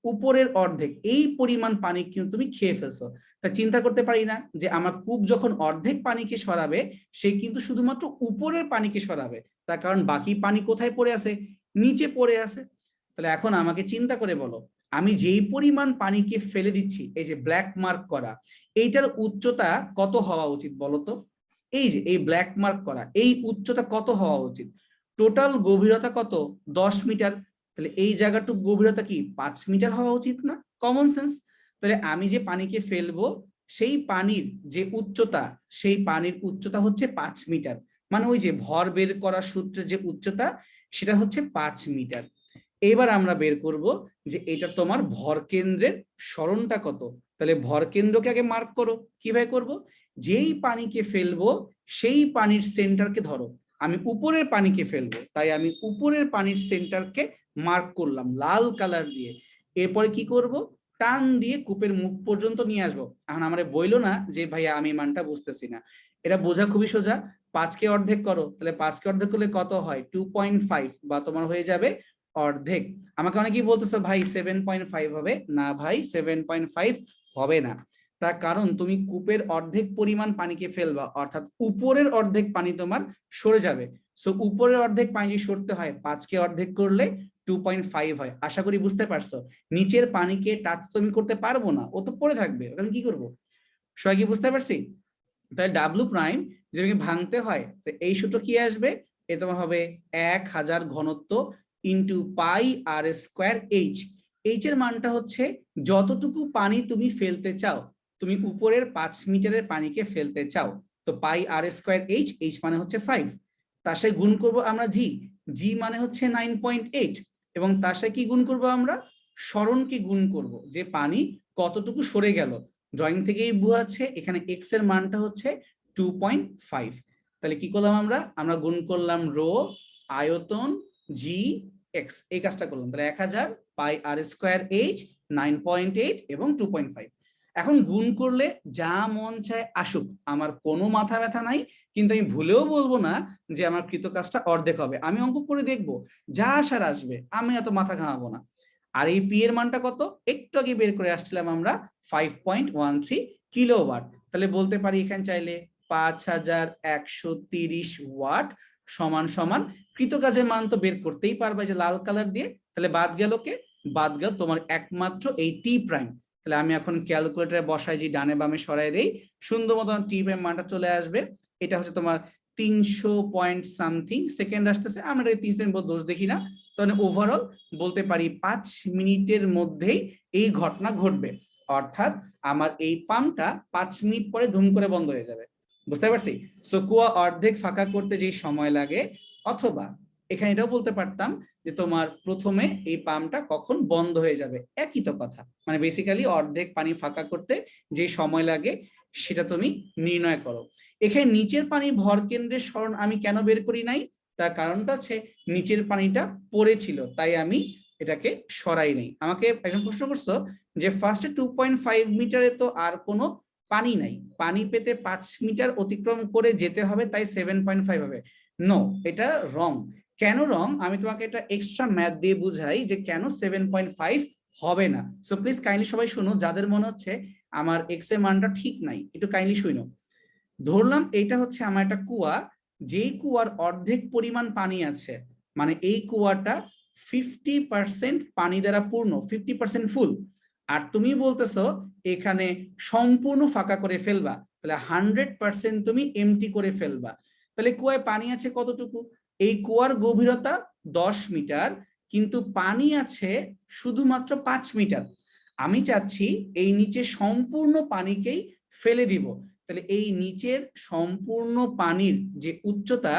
উপরের অর্ধেক, এই পরিমাণ পানি কিন্তু তুমি খেয়ে ফেলছো। তা চিন্তা করতে পারি না যে আমার কূপ যখন অর্ধেক পানিকে সরাবে, সে কিন্তু শুধুমাত্র উপরের পানিকে সরাবে, তার কারণ বাকি পানি কোথায় পড়ে আছে? নিচে পড়ে আছে। তাহলে এখন আমাকে চিন্তা করে বলো, আমি যেই পরিমাণ পানিকে ফেলে দিচ্ছি, এই যে ব্ল্যাক মার্ক করা, এইটার উচ্চতা কত হওয়া উচিত বলতো? এই যে এই ব্ল্যাক মার্ক করা এই উচ্চতা কত হওয়া উচিত? টোটাল গভীরতা কত? 10 মিটার। তাহলে এই জায়গাটুকু গভীরতা কি 5 মিটার হওয়া উচিত না? Common sense. তাহলে আমি যে পানিকে ফেলবো, সেই পানির যে উচ্চতা, সেই পানির উচ্চতা হচ্ছে 5 মিটার। মানে ওই যে ভর বের করার সূত্রের যে উচ্চতা, সেটা হচ্ছে 5 মিটার। এবার আমরা বের করব যে এটা তোমার ভর কেন্দ্রের সরণটা কত। তাহলে ভর কেন্দ্রকে আগে মার্ক করো। কিভাবে করব? যেই পানিকে ফেলবো সেই পানির সেন্টারকে ধরো। আমি উপরের পানিকে ফেলবো, তাই আমি উপরের পানির সেন্টারকে মার্ক করলাম লাল কালার দিয়ে। এরপরে কি করব? টান দিয়ে কূপের মুখ পর্যন্ত নিয়ে আসবো। এখন আমরা বইলো না যে ভাইয়া আমি মানটা বুঝতেছি না। এটা বোঝা খুবই সোজা। 5কে অর্ধেক করো, তাহলে 5কে অর্ধেক করলে কত হয়? 2.5, বা তোমার হয়ে যাবে অর্ধেক। আমাকে অনেকেই বলতেছো ভাই 7.5 হবে না। ভাই 7.5 হবে না। তার কারণ তুমি কূপের অর্ধেক পরিমাণ পানিকে ফেলবা, অর্থাৎ উপরের অর্ধেক পানি তোমার সরে যাবে। সো উপরের অর্ধেক পানি সরতে হয়, 5কে অর্ধেক করলে 2.5 হয়। আশা করি বুঝতে পারছো। নিচের পানিকে টাচ তুমি করতে পারবো না, ও তো পড়ে থাকবে, ওখানে কি করবো? সবাই কি বুঝতে পারছি? তাহলে ডাব্লু প্রাইম যেটাকে ভাঙতে হয়, তো এই সূত্র কি আসবে? এ তোমার হবে 1000 ঘনত্ব ইন্টু পাই আর স্কোয়ার এইচ। এইচ এর মানটা হচ্ছে যতটুকু পানি তুমি ফেলতে চাও। তুমি উপরের 5 মিটারের পানিকে ফেলতে চাও, তো পাই আর স্কোয়ার এইচ, এইচ মানে হচ্ছে 5। তার সাথে গুণ করব আমরা জি, জি মানে হচ্ছে 9.8, এবং তার সাথে কি গুণ করব আমরা? সরণকে গুণ করব, যে পানি কতটুকু সরে গেল। ড্রয়িং থেকেই বোঝাচ্ছে এখানে এক্স এর মানটা হচ্ছে 2.5। তাহলে কি করলাম আমরা? আমরা গুণ করলাম রো আয়তন জি এক্স, এই কাজটা করলাম। তাহলে 1000 পাই আর স্কোয়ার এইচ, 9.8 এবং 2.5। এখন গুণ করলে যা মন চায় আসুক, আমার কোনো মাথা ব্যথা নাই। কিন্তু আমি ভুলেও বলবো না যে আমার কৃত কাজটা অর্ধেক হবে। আমি অঙ্ক করে দেখবো, যা আসার আসবে, আমি এত মাথা ঘামাবো না। আর এই পি এর মানটা কত? একটু আগে বের করে আসছিলাম আমরা, 5.13 কিলোওয়াট। তাহলে বলতে পারি এখানে চাইলে 5130 ওয়াট সমান সমান কৃতকাজের মান তো বের করতেই পারবে যে লাল কালার দিয়ে। তাহলে বাদ গেল কে? বাদ গেল তোমার একমাত্র এই টি প্রাইম। তাহলে আমি এখন ক্যালকুলেটরে বসাই, যে ডানে বামে সরাই দেই, সুন্দর মতো টি প্রাইম মানটা চলে আসবে। এটা হচ্ছে তোমার 300 পয়েন্ট সামথিং সেকেন্ড আসতেছে। আমরা 3 সেকেন্ড দোষ দেখি না। তাহলে ওভারঅল বলতে পারি 5 মিনিটের মধ্যেই এই ঘটনা ঘটবে, অর্থাৎ আমার এই পাম্পটা 5 মিনিট পরে ধুম করে বন্ধ হয়ে যাবে। বুঝতে পারছি? সো কুয়া অর্ধেক ফাঁকা করতে যে সময় লাগে, অথবা এখানে এটাও বলতে পারতাম যে তোমার প্রথমে এই পাম্পটা কখন বন্ধ হয়ে যাবে, একই তো কথা। মানে বেসিক্যালি অর্ধেক পানি ফাঁকা করতে যে সময় লাগে সেটা তুমি নির্ণয় করো। এখানে নিচের পানি ভর কেন্দ্রের সরণ আমি কেন বের করি নাই? তার কারণটা হচ্ছে নিচের পানিটা পড়েছিল, তাই আমি এটাকে সরাই নেই। আমাকে একজন প্রশ্ন করছো যে ফার্স্টে 2.5 মিটারে তো আর কোনো পানি নাই, পানি পেতে 5 মিটার অতিক্রম করে যেতে হবে, তাই 7.5 হবে। নো, এটা রং। কেন রং? আমি তোমাকে এটা এক্সট্রা ম্যাথ দিয়ে বুঝাই যে কেন 7.5 হবে না। সো প্লিজ কাইন্ডলি সবাই শুনো, যাদের মনে হচ্ছে আমার এক্স এর মানটা ঠিক নাই, একটু কাইন্ডলি শুনো। ধরলাম এইটা হচ্ছে আমার একটা কুয়া, যেই কুয়ার অর্ধেক পরিমাণ পানি আছে, মানে এই কুয়াটা 50% পানি দ্বারা পূর্ণ, 50% ফুল, আর তুমি বলতেছো এখানে সম্পূর্ণ ফাঁকা করে ফেলবা, তাহলে 100% তুমি এমটি করে ফেলবা। তাহলে কুয়ায় পানি আছে কতটুকু? এই কুয়ার গভীরতা 10 মিটার, কিন্তু পানি আছে শুধুমাত্র 5 মিটার। আমি চাচ্ছি এই নিচে সম্পূর্ণ পানিকেই ফেলে দিব। তাহলে এই নিচের সম্পূর্ণ পানির যে উচ্চতা,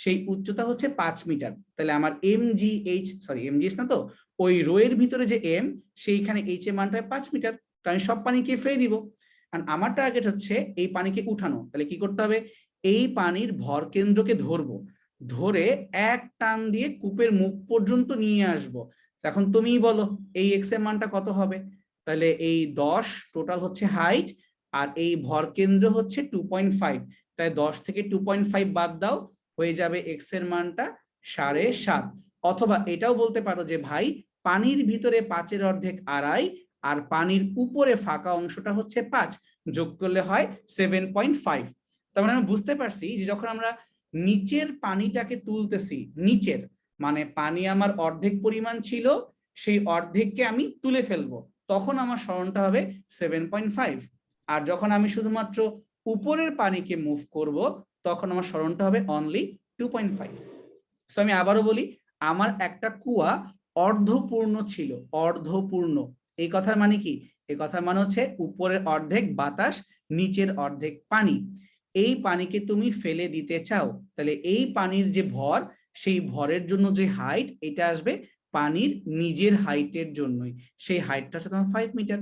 সেই উচ্চতা হচ্ছে 5 মিটার। তাহলে আমার এমজিএইচ না তো, ওই রো এর ভিতরে যে এম, সেইখানে এইচ এর মানটা 5 মিটার। তো আমি সব পানিকে ফেলে দিব। আর আমার টার্গেট হচ্ছে এই পানিকে উঠানো। তাহলে কি করতে হবে? এই পানির ভর কেন্দ্রকে ধরবো, ধরে এক টান দিয়ে কূপের মুখ পর্যন্ত নিয়ে আসব। এখন তুমিই বলো এই এক্স এর মানটা কত হবে? তাহলে এই 10 টোটাল হচ্ছে হাইট, আর এই ভর কেন্দ্র হচ্ছে 2.5। তাই 10 থেকে 2.5 বাদ দাও, হয়ে যাবে এক্স এর মানটা 7.5। অথবা এটাও বলতে পারো যে ভাই পানির ভিতরে 5-এর অর্ধেক 2.5, আর পানির উপরে ফাঁকা অংশটা হচ্ছে 5, যোগ করলে হয় 7.5। তার মানে আমি বুঝতে পারছি যে যখন আমরা নিচের পানিটাকে তুলতেছি, নিচের মানে পানি আমার অর্ধেক পরিমাণ ছিল, সেই অর্ধেককে আমি তুলে ফেলবো, তখন আমার সরণটা হবে 7.5। আর যখন আমি শুধুমাত্র উপরের পানিকে মুভ করব, তখন আমার সরণটা হবে অনলি 2.5। সো আমি আবারও বলি, আমার একটা কুয়া অর্ধপূর্ণ ছিল, অর্ধপূর্ণ। এই কথার মানে কি? এই কথার মানে হচ্ছে উপরের অর্ধেক বাতাস, নিচের অর্ধেক পানি। এই পানিকে তুমি ফেলে দিতে চাও, তাহলে এই পানির যে ভর, সেই ভরের জন্য যে হাইট, এটা আসবে পানির নিজের হাইটের জন্যই। সেই হাইটটা হচ্ছে তোমার 5 মিটার।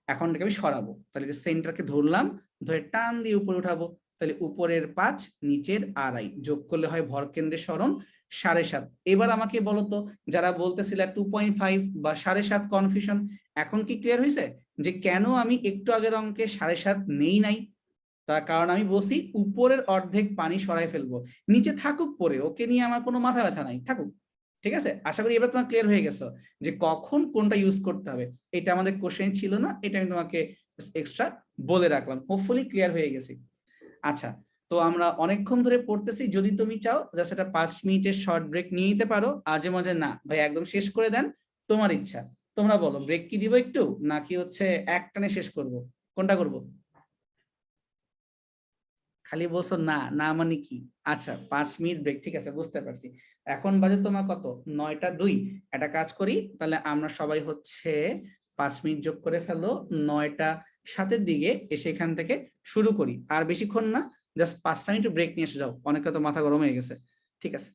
এখন এটাকে আমি সরাবো, তাহলে সেন্টারকে ধরলাম, ধরে টান দিয়ে উপরে উঠাবো। তাহলে উপরের 5, নিচের 2.5, যোগ করলে হয় ভর কেন্দ্রের সরণ 7.5। এবার আমাকে বলো তো, যারা বলতেছিল 2.5 বা 7.5 কনফিউশন, এখন কি ক্লিয়ার হয়েছে যে কেন আমি একটু আগের অঙ্কে 7.5 নেই নাই? তার কারণ আমি বলছি উপরের অর্ধেক পানি সরাই ফেলবো, নিচে থাকুক পরে, ওকে নিয়ে আমার কোনো মাথা ব্যথা নাই, থাকুক। ঠিক আছে, আশা করি এবার তোমার ক্লিয়ার হয়ে গেছে যে কখন কোনটা ইউজ করতে হবে। এটা আমাদের কোশ্চেন ছিল না, এটা আমি তোমাকে এক্সট্রা বলে রাখলাম। হোপফুলি ক্লিয়ার হয়ে গেছি। আচ্ছা, তো আমরা অনেকক্ষণ ধরে পড়তেছি, যদি তুমি চাও জাস্ট একটা 5 মিনিটের শর্ট ব্রেক নিয়ে নিতে পারো। আজে মাঝে না ভাই একদম শেষ করে দেন, তোমার ইচ্ছা। তোমরা বলো ব্রেক কি দিব একটু, নাকি হচ্ছে একটানে শেষ করব, কোনটা করব? খালি বলছো না না মানে কি? আচ্ছা 5 মিনিট ব্রেক, ঠিক আছে বুঝতে পারছি। এখন বাজে তোমার কত, 9টা 2। একটা কাজ করি, তাহলে আমরা সবাই হচ্ছে 5 মিনিট যোগ করে ফেলো, 9টা 7-এর দিকে এসে এখান থেকে শুরু করি। আর বেশিক্ষণ না, জাস্ট 5টা মিনিট ব্রেক নিয়ে এসে যাও, অনেকটা তো মাথা গরম হয়ে গেছে। ঠিক আছে।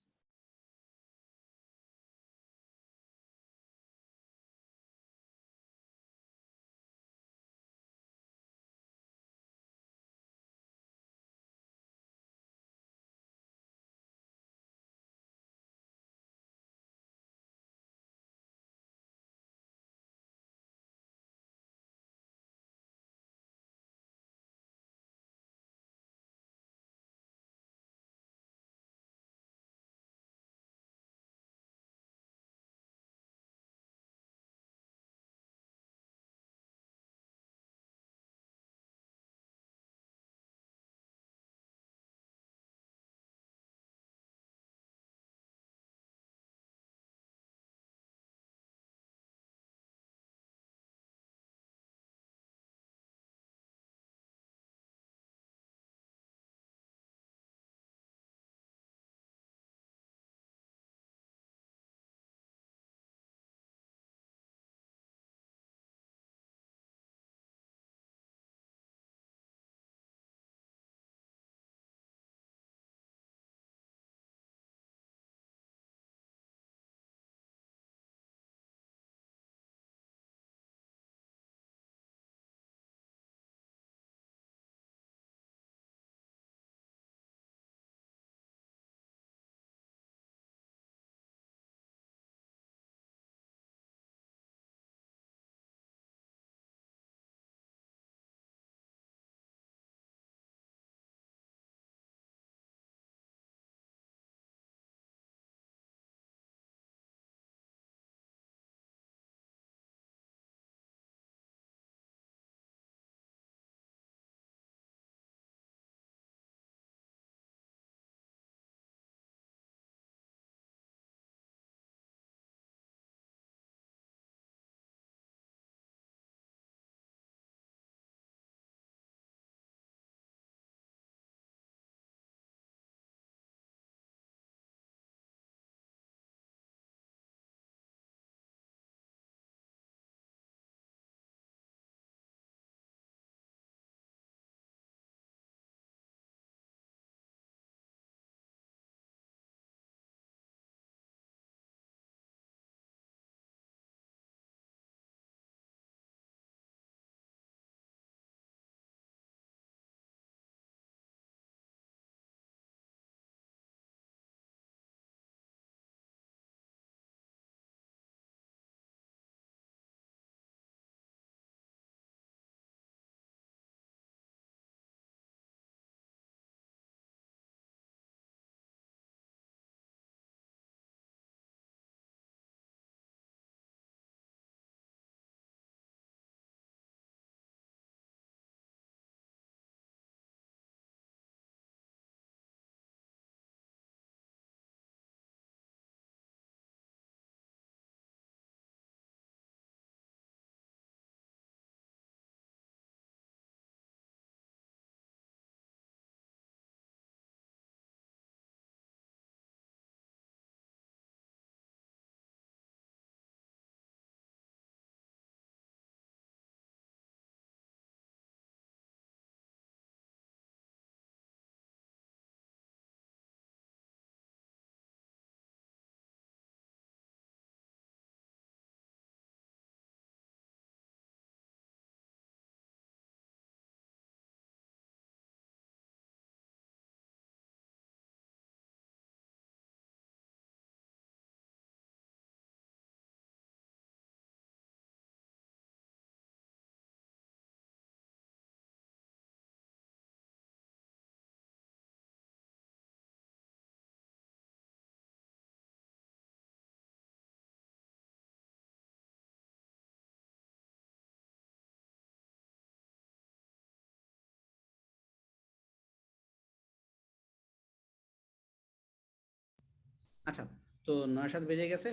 আচ্ছা, তো 9:07 বেজে গেছে,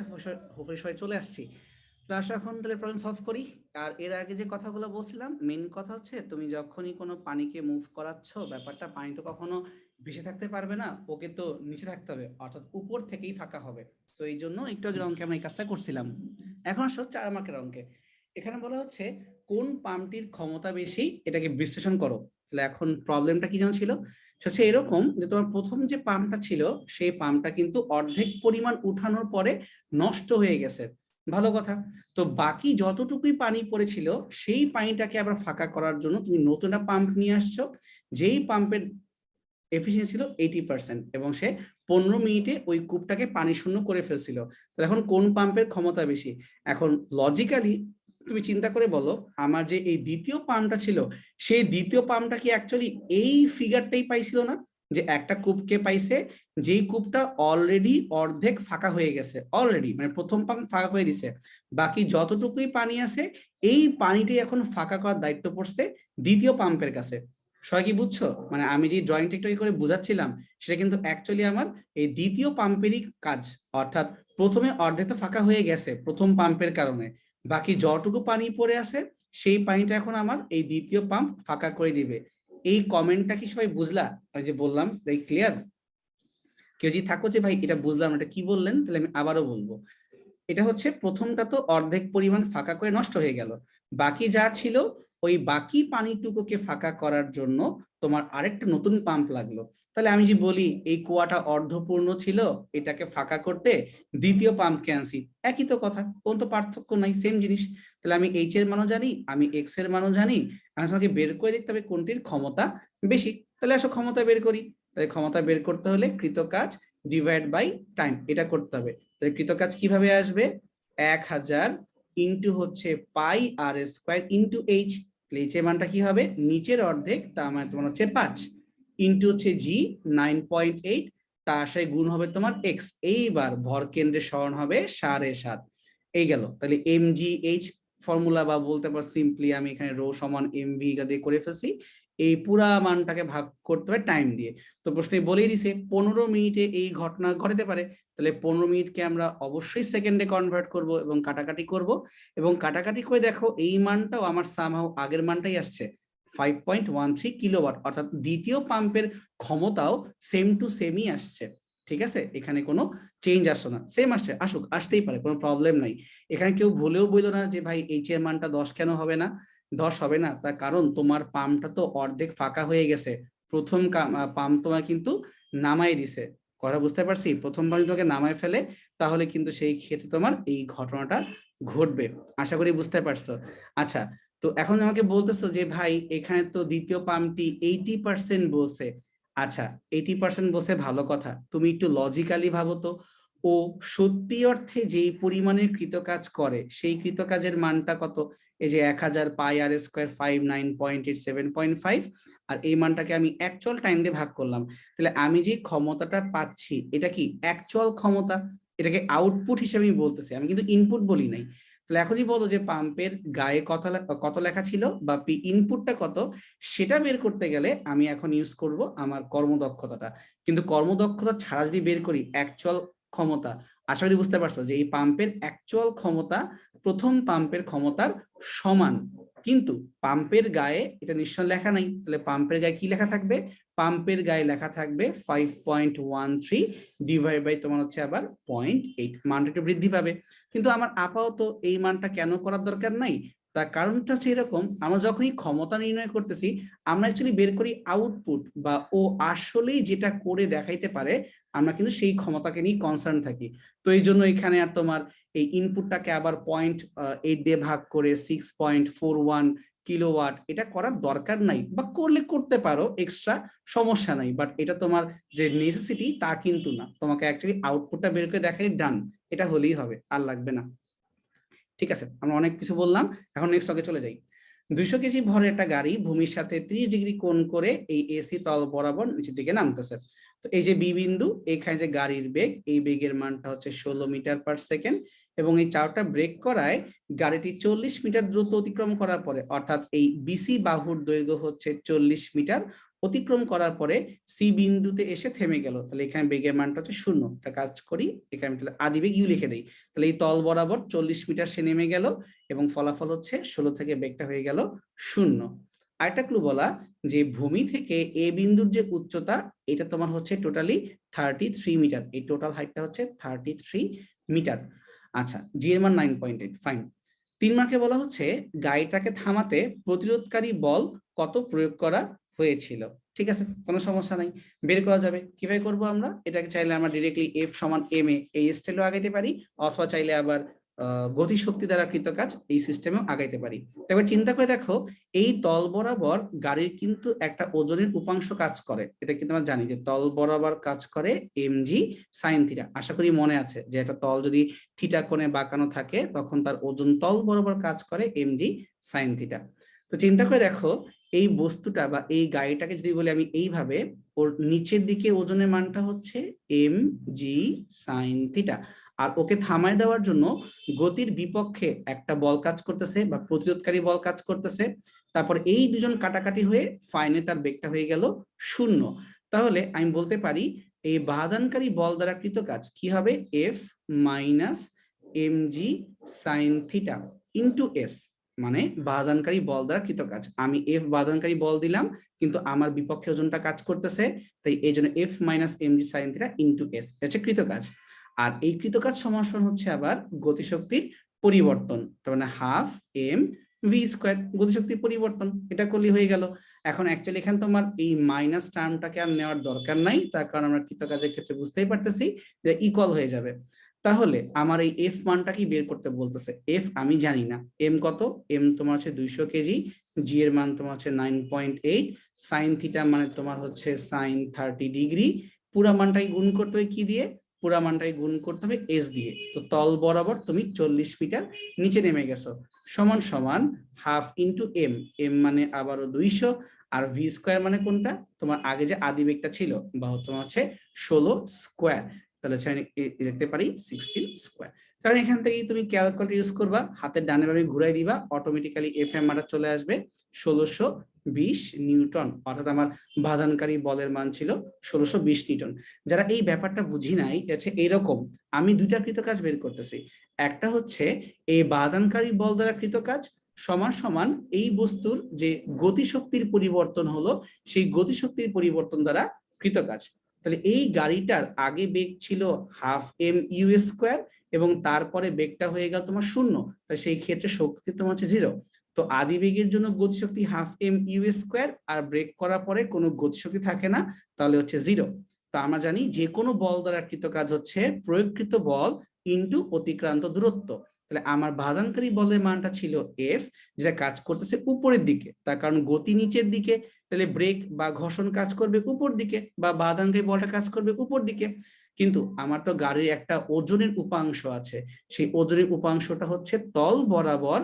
হোপে সবাই চলে আসছি। তো আসো এখন তাহলে প্রবলেম সলভ করি। আর এর আগে যে কথাগুলো বলছিলাম, মেন কথা হচ্ছে তুমি যখনই কোনো পানিকে মুভ করাচ্ছ, ব্যাপারটা পানি তো কখনো ভেসে থাকতে পারবে না, ওকে তো নিচে থাকতে হবে, অর্থাৎ উপর থেকেই ফাঁকা হবে। তো এই জন্য একটু আগে অঙ্কে আমরা এই কাজটা করছিলাম। এখন আসো 4 মার্কের অঙ্কে। এখানে বলা হচ্ছে কোন পাম্পটির ক্ষমতা বেশি, এটাকে বিশ্লেষণ করো। তাহলে এখন প্রবলেমটা কি যেন ছিল, হচ্ছে এরকম যে তোমার প্রথম যে পাম্পটা ছিল সেই পাম্পটা কিন্তু অর্ধেক পরিমাণ উঠানোর পরে নষ্ট হয়ে গেছে। ভালো কথা। তো বাকি যতটুকুই পানি পড়েছিল সেই পানিটাকে আবার ফাঁকা করার জন্য তুমি নতুন একটা পাম্প নিয়ে আসছো, যেই পাম্পের এফিসিয়েন্সি ছিল 80% এবং সে 15 মিনিটে ওই কূপটাকে পানি শূন্য করে ফেলছিল। তো এখন কোন পাম্পের ক্ষমতা বেশি? এখন লজিক্যালি তুমি চিন্তা করে বলো, আমার যে এই দ্বিতীয় পাম্পটা ছিল সেই দ্বিতীয় পাম্পটা কি অ্যাকচুয়ালি এই ফিগারটাই পাইছিল না, যে একটা কূপকে পাইছে যেই কূপটা অলরেডি অর্ধেক ফাঁকা হয়ে গেছে, অলরেডি মানে প্রথম পাম্প ফাঁকা করে দিছে, বাকি যতটুকুই পানি আছে এই পানিটাই এখন ফাঁকা করার দায়িত্ব পড়ছে দ্বিতীয় পাম্পের কাছে। সবাই কি বুঝছো? মানে আমি যে ড্রয়িংটা একটু করে বুঝাচ্ছিলাম সেটা কিন্তু অ্যাকচুয়ালি আমার এই দ্বিতীয় পাম্পেরই কাজ। অর্থাৎ প্রথমে অর্ধেকটা ফাঁকা হয়ে গেছে প্রথম পাম্পের কারণে, বাকি যতটুকু পানি পড়ে আছে সেই পানিটা এখন আমার এই দ্বিতীয় পাম্প ফাঁকা করে দিবে। এই কমেন্টটা কি সবাই বুঝলা? আমি যে বললাম এই ক্লিয়ার? কেউ যদি থাকো যে ভাই এটা বুঝলাম এটা কি বললেন, তাহলে আমি আবারও বলবো। এটা হচ্ছে প্রথমটা তো অর্ধেক পরিমাণ ফাঁকা করে নষ্ট হয়ে গেল, বাকি যা ছিল ওই বাকি পানিটুকুকে ফাঁকা করার জন্য তোমার আরেকটা নতুন পাম্প লাগলো। তাহলে আমি যে বলি এই কুয়াটা অর্ধপূর্ণ ছিল, এটাকে ফাঁকা করতে দ্বিতীয় পাম্পকে আনছি, একই তো কথা, কোন তো পার্থক্য নাই, সেম জিনিস। তাহলে আমি এইচ এর মানও জানি, আমি এক্স এর মানও জানি, আমাকে বের করে দেখতে হবে কোনটির ক্ষমতা বেশি। তাহলে আসো ক্ষমতা বের করি। তাহলে ক্ষমতা বের করতে হলে কৃত কাজ ডিভাইড বাই টাইম, এটা করতে হবে। তাহলে কৃত কাজ কিভাবে আসবে? 1000 ইন্টু হচ্ছে পাই আর স্কোয়ার ইন্টু এইচ। এইচ এর মানটা কি হবে? নিচের অর্ধেক, তার মানে তোমার হচ্ছে 5 ইন্টু হচ্ছে জি 9.8, তার সাথে গুণ হবে তোমার এক্স। এইবার ভর কেন্দ্রের সরণ হবে 7.5। এই গেল। তাহলে এম জি এইচ ফর্মুলা, বা বলতে পার সিম্পলি আমি এখানে রো সমান এম ভি দিয়ে করে ফেলছি। এই পুরা মানটাকে ভাগ করতে হবে টাইম দিয়ে। তো প্রশ্নে বলেই দিছে 15 মিনিটে এই ঘটনা ঘটাতে পারে। তাহলে 15 মিনিটকে আমরা অবশ্যই সেকেন্ডে কনভার্ট করব এবং কাটাকাটি করব, এবং কাটাকাটি করে দেখো এই মানটাও আমার সামহাও আগের মানটাই আসছে 5.13 কিলোওয়াট, অর্থাৎ দ্বিতীয় পাম্পের ক্ষমতাও সেম টু সেমই আসছে। ঠিক আছে, এখানে কোনো চেঞ্জ আসছে না, সেম আসছে, আসুক, আসতেই পারে, কোনো প্রবলেম নাই। এখানে কেউ ভুলেও বললো না যে ভাই এইচ এর মানটা 10 কেন হবে না। 10 হবে না তার কারণ তোমার পাম্পটা তো অর্ধেক ফাঁকা হয়ে গেছে, প্রথম পাম্প তোমার কিন্তু নামাই দিছে। কথা বুঝতে পারছি? প্রথমবার যদি তোমাকে নামায় ফেলে তাহলে কিন্তু সেই ক্ষেত্রে তোমার এই ঘটনাটা ঘটবে। আশা করি বুঝতে পারছো। আচ্ছা, তো এখন আমাকে বলতেছো যে ভাই এখানে তো দ্বিতীয় পাম্পটি 80% বলছে। আচ্ছা, 80% বলছে, ভালো কথা, তুমি একটু লজিক্যালি ভাবো তো, ও সত্যি অর্থে যেই পরিমাণের কৃতকাজ করে সেই কৃতকাজের মানটা কত? এই যে 1000 পাই আর স্কোয়ার 59.87.5, আর এই মানটাকে আমি অ্যাকচুয়াল টাইম দিয়ে ভাগ করলাম। তাহলে আমি যে ক্ষমতাটা পাচ্ছি এটা কি অ্যাকচুয়াল ক্ষমতা, এটাকে আউটপুট হিসেবে আমি বলতেছি, আমি কিন্তু ইনপুট বলি নাই। তাহলে এখনই বলো যে পাম্পের গায়ে কত লেখা ছিল বা পি ইনপুটটা কত, সেটা বের করতে গেলে আমি এখন ইউজ করব আমার কর্মদক্ষতাটা। কিন্তু কর্মদক্ষতা ছাড়া যদি বের করি অ্যাকচুয়াল ক্ষমতা, আশা করি বুঝতে পারছো যে এই পাম্পের অ্যাকচুয়াল ক্ষমতা প্রথম পাম্পের ক্ষমতার সমান। কিন্তু পাম্পের গায়ে এটা নিশ্চয় লেখা নাই, তাহলে পাম্পের গায়ে কি লেখা থাকবে? পাম্পের গায়ে লেখা থাকবে 5.13 ডিভাইড বাই তোমার হচ্ছে আবার 0.8, মানটা একটু বৃদ্ধি পাবে। কিন্তু আমার আপাতত এই মানটা কেন করার দরকার নাই, তার কারণটা হচ্ছে এরকম, আমরা যখনই ক্ষমতা নির্ণয় করতেছি আমরা অ্যাকচুয়ালি বের করি আউটপুট, বা ও আসলেই যেটা করে দেখাইতে পারে আমরা কিন্তু সেই ক্ষমতাকে নিয়ে কনসার্ন থাকি। তো এই জন্য এখানে আর তোমার এই ইনপুটটাকে আবার 0.8 দিয়ে ভাগ করে 6.41 কিলোওয়াট এটা করার দরকার নাই, বা করলে করতে পারো, এক্সট্রা সমস্যা নাই, বাট এটা তোমার যে নেসেসিটি তা কিন্তু না, তোমাকে অ্যাকচুয়ালি আউটপুটটা বের করে দেখাই ডান, এটা হলেই হবে, আর লাগবে না। ঠিক আছে, আমরা অনেক কিছু বললাম, এখন নেক্সট আগে চলে যাই। 200 কেজি ভরের একটা গাড়ি ভূমির সাথে 30 ডিগ্রি কোণ করে এই এসি তল বরাবর নিচের দিকে নামতেছে। তো এই যে বি বিন্দু, এখানে যে গাড়ির বেগ, এই বেগের মানটা হচ্ছে 16 মিটার/সেকেন্ড, এবং এই চারটা ব্রেক করায় গাড়িটি 40 মিটার দ্রুত অতিক্রম করার পরে, অর্থাৎ এই বিসি বাহুর দৈর্ঘ্য হচ্ছে 40 মিটার, অতিক্রম করার পরে সি বিন্দুতে এসে থেমে গেল, তাহলে এখানে বেগের মানটা হচ্ছে 0। একটা কাজ করি, এখানে তাহলে আদিবেগ ইউ লিখে দেই, তাহলে এই তল বরাবর 40 মিটার সে নেমে গেল এবং ফলাফল হচ্ছে 16 থেকে বেগটা হয়ে গেল 0। আরেকটা ক্লু বলা যে ভূমি থেকে এ বিন্দুর যে উচ্চতা এটা তোমার হচ্ছে টোটালি 33 মিটার, এই টোটাল হাইটটা হচ্ছে 33 মিটার। আচ্ছা, জি এর মান 9.8, ফাইন। 3 মার্কে বলা হচ্ছে গাড়িটাকে থামাতে প্রতিরোধকারী বল কত প্রয়োগ করা হয়েছিল। ঠিক আছে, কোনো সমস্যা নাই, বের করা যাবে। কিভাবে করব আমরা এটাকে? চাইলে আমরা ডিরেক্টলি এফ সমান এম এ এই স্টাইলেও আগাইতে পারি, অথবা চাইলে আবার গতি শক্তি দ্বারা কৃত কাজ এই সিস্টেমেও আগাইতে পারি। তবে চিন্তা করে দেখো, এই তল বরাবর গাড়ির কিন্তু একটা ওজনের উপাংশ কাজ করে, এটা কিন্তু আমরা জানি যে তল বরাবর কাজ করে এমজি সাইন থিটা। আশা করি মনে আছে যে একটা তল যদি থিটা কোণে বাঁকানো থাকে তখন তার ওজন তল বরাবর কাজ করে এমজি সাইন থিটা। তো চিন্তা করে দেখো, এই বস্তুটা বা এই গাড়িটাকে যদি বলি আমি এইভাবে, ওর নিচের দিকে ওজনের মানটা হচ্ছে এম জি সাইন থিটা, আর ওকে থামায় দেওয়ার জন্য গতির বিপক্ষে একটা বল কাজ করতেছে বা প্রতিরোধকারী বল কাজ করতেছে। তারপর এই দুজন কাটাকাটি হয়ে ফাইনে তার বেগটা হয়ে গেল 0। তাহলে আমি বলতে পারি এই বাধানকারী বল দ্বারা কৃত কাজ কি হবে? F minus m g sine theta into s, মানে বাধানকারী বল দ্বারা কৃত কাজ। আমি এফ বাধানকারী বল দিলাম, কিন্তু আমার বিপক্ষে ওজনটা কাজ করতেছে, তাই এই জন্য f minus m g sine theta into s হচ্ছে কৃত কাজ। আর এই কৃত কাজ সমান হচ্ছে আবার গতিশক্তির পরিবর্তন, তার মানে হাফ এম ভি স্কোয়ার, গতিশক্তির পরিবর্তন। এটা করলে হয়ে গেল। এখন অ্যাকচুয়ালি এখানে তোমার এই মাইনাস টার্মটাকে আর নেওয়ার দরকার নাই, তার কারণ আমরা কৃত কাজের ক্ষেত্রে বুঝতেই পারতেছি যে ইকুয়াল হয়ে যাবে। তাহলে আমার এই এফ মানটা কি বের করতে বলতেছে? এফ আমি জানি না, এম কত? এম তোমার হচ্ছে 200 কেজি, জি এর মান তোমার হচ্ছে 9.8, সাইন থিটা মানে তোমার হচ্ছে সাইন 30 ডিগ্রি। পুরা মানটাই গুণ করতে হবে কি দিয়ে? পুরা মানটাই গুণ করতে হবে এস দিয়ে। তো তল বরাবর তুমি 40 মিটার নিচে নেমে গেছো, সমান সমান হাফ ইন্টু এম, এম মানে আবারও 200, আর ভি স্কোয়ার মানে কোনটা? তোমার আগে যে আদি বেগটা ছিল বা তোমার হচ্ছে 16 স্কোয়ার, তাহলে লিখতে পারি 16 স্কোয়ার। কারণ এখান থেকেই তুমি ক্যালকুলেটর ইউজ করবা, হাতের ডানে বামে ঘুরাই দিবা, অটোমেটিক্যালি এফ এম মানটা চলে আসবে 1620 নিউটন, অর্থাৎ আমার বাধানকারী বলের মান ছিল 1620 নিউটন। যারা এই ব্যাপারটা বুঝি নাই, আছে এইরকম, আমি দুইটা কৃত কাজ বের করতেছি। একটা হচ্ছে এই বাধানকারী বল দ্বারা কৃত কাজ সমান সমান এই বস্তুর যে গতিশক্তির পরিবর্তন হলো, সেই গতিশক্তির পরিবর্তন দ্বারা কৃত কাজ। তাহলে এই গাড়িটার আগে বেগ ছিল হাফ এম ইউ স্কোয়ার এবং তারপরে বেগটা হয়ে গেল তোমার 0, তাই সেই ক্ষেত্রে শক্তি তোমার হচ্ছে 0। তো আদি বেগের জন্য গতিশক্তি হাফ এম ইউ স্কোয়ার, আর ব্রেক করার পরে কোনো গতিশক্তি থাকে না, তাহলে হচ্ছে 0। তো আমরা জানি যে কোনো বল দ্বারা কৃত কাজ হচ্ছে প্রয়োগকৃত বল ইন্টু অতিক্রান্ত দূরত্ব। তাহলে আমার বাধানকারী বলের মানটা ছিল এফ, যেটা কাজ করতেছে উপরের দিকে, তার কারণ গতি নিচের দিকে, তাহলে ব্রেক বা ঘর্ষণ কাজ করবে উপর দিকে, বা বাধানকারী বলটা কাজ করবে উপর দিকে। কিন্তু আমার তো গাড়ির একটা ওজনের উপাংশ আছে, সেই ওজনের উপাংশটা হচ্ছে তল বরাবর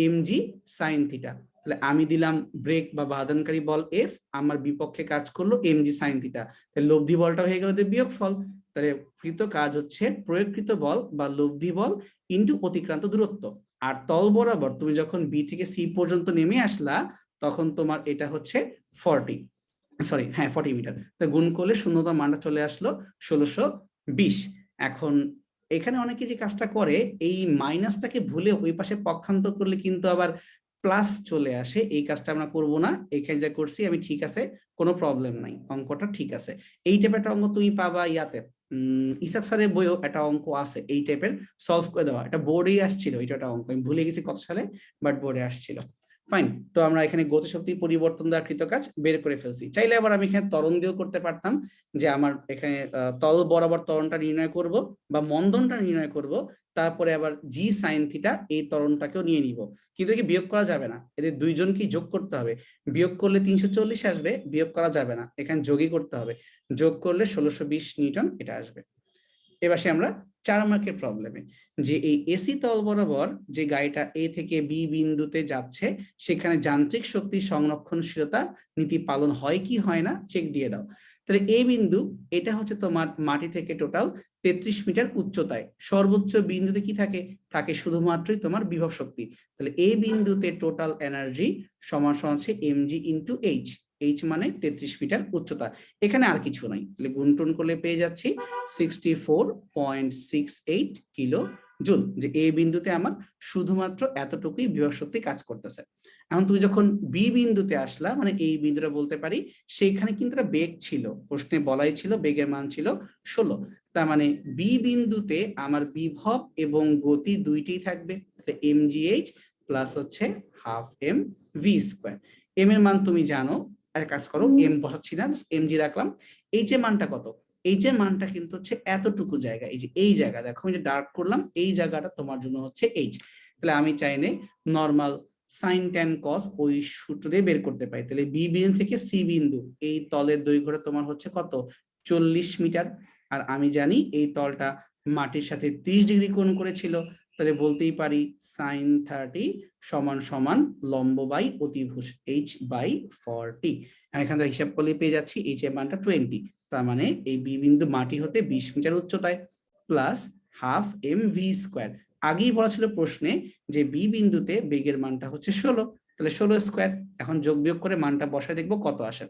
এমজি সাইন থিটা। তাহলে আমি দিলাম ব্রেক বা বাধানকারী বল এফ, আমার বিপক্ষে কাজ করলো এমজি সাইন থিটা, তাহলে লব্ধি বলটা হয়ে গেল বিয়োগফল। তাহলে কৃত কাজ হচ্ছে প্রয়োগকৃত বল বা লব্ধি বল ইন্টু অতিক্রান্ত দূরত্ব। আর তল বরাবর তুমি যখন বি থেকে সি পর্যন্ত নেমে আসলা, তখন তোমার এটা হচ্ছে 40 মিটার। তো গুণ করলে শূন্যতা মানটা চলে আসলো 1620। এখন এখানে অনেকে যে কাজটা করে, এই মাইনাসটাকে ভুলে ওই পাশে পক্ষান্তর করলে কিন্তু আবার প্লাস চলে আসে, এই কাজটা আমরা করবো না। এখানে যা করছি আমি ঠিক আছে, কোনো প্রবলেম নাই, অঙ্কটা ঠিক আছে। এই টাইপের একটা অঙ্ক তুমি পাবা ইয়াতে, ইসাক স্যারের বইও একটা অঙ্ক আছে এই টাইপের, সলভ করে দেওয়া, এটা বোর্ডেই আসছিল, এটা একটা অঙ্ক আমি ভুলে গেছি কত সালে, বাট বোর্ডে আসছিল। ফাইন, তো আমরা এখানে গতিশক্তি পরিবর্তন দ্বারা কৃত কাজ বের করে ফেলছি। চাইলে আবার আমি এখানে ত্বরণ দিয়েও করতে পারতাম, যে আমার এখানে তল বরাবর ত্বরণটা নির্ণয় করব বা মন্দনটা নির্ণয় করব, তারপরে আবার জি সাইন থিটা এই ত্বরণটাকেও নিয়ে নিব। কিন্তু কি বিয়োগ করা যাবে না, এদের দুইজনকেই যোগ করতে হবে। বিয়োগ করলে 340 আসবে, বিয়োগ করা যাবে না, এখানে যোগই করতে হবে। যোগ করলে 1620 নিউটন এটা আসবে। এবার আমরা 4 মার্কের প্রবলেমে, যে এই এসি তল বরাবর যে গাড়িটা এ থেকে বি বিন্দুতে যাচ্ছে, সেখানে যান্ত্রিক শক্তি সংরক্ষণশীলতা নীতি পালন হয় কি হয় না চেক দিয়ে দাও। তাহলে এ বিন্দু, এটা হচ্ছে তোমার মাটি থেকে টোটাল 33 মিটার উচ্চতায়, সর্বোচ্চ বিন্দুতে কি থাকে? থাকে শুধুমাত্রই তোমার বিভব শক্তি। তাহলে এই বিন্দুতে টোটাল এনার্জি সমান সমান হচ্ছে mg ইন্টু এইচ, এইচ মানে 33 মিটার উচ্চতা। এখানে আর কিছু নাই, তাহলে গুণটুন করলে পেয়ে যাচ্ছি 64.68 কিলো জুল। যে এ বিন্দুতে আমার শুধুমাত্র এতটুকুই বিভব শক্তি কাজ করতেছে। এখন তুমি যখন বি বিন্দুতে আসলা, মানে এই বিন্দুটা বলতে পারি, সেইখানে কিন্তু একটা বেগ ছিল, প্রশ্নে বলাই ছিল বেগের মান ছিল 16। তার মানে বি বিন্দুতে আমার বিভব এবং গতি দুইটাই থাকবে, mgh প্লাস হচ্ছে half m v square. M এর মান তুমি জানো, আর কাজ করো, এম বসাচ্ছি না, এমজি রাখলাম। এই যে মানটা কত, এই যে মানটা কিন্তু হচ্ছে এতটুকু জায়গা, এই যে এই জায়গা দেখো আমি যে ডার্ক করলাম, এই জায়গাটা তোমার জন্য হচ্ছে এইচ। তাহলে আমি চাইলে নর্মাল সাইন ট্যান কস ওই সূত্র দিয়ে বের করতে পারি। তাহলে বি বিন্দু থেকে সি বিন্দু এই তলের দৈর্ঘ্যটা তোমার হচ্ছে কত, 40 মিটার। আর আমি জানি এই তলটা মাটির সাথে 30 ডিগ্রি কোণ করেছিল, তাহলে বলতেই পারি সাইন 30 সমান সমান লম্ব বাই অতিভুজ এইচ বাই 40। এখান থেকে হিসাব করলে পেয়ে যাচ্ছি এইচ এর মানটা 20। তার মানে এই বি বিন্দু মাটি হতে 20 মিটার উচ্চতায়, plus half m v square. আগেই বলা ছিল প্রশ্নে যে বি বিন্দুতে বেগের মানটা হচ্ছে 16, তাহলে 16 স্কোয়ার। এখন যোগ বিয়োগ করে মানটা বসায় দেখবো কত আসে।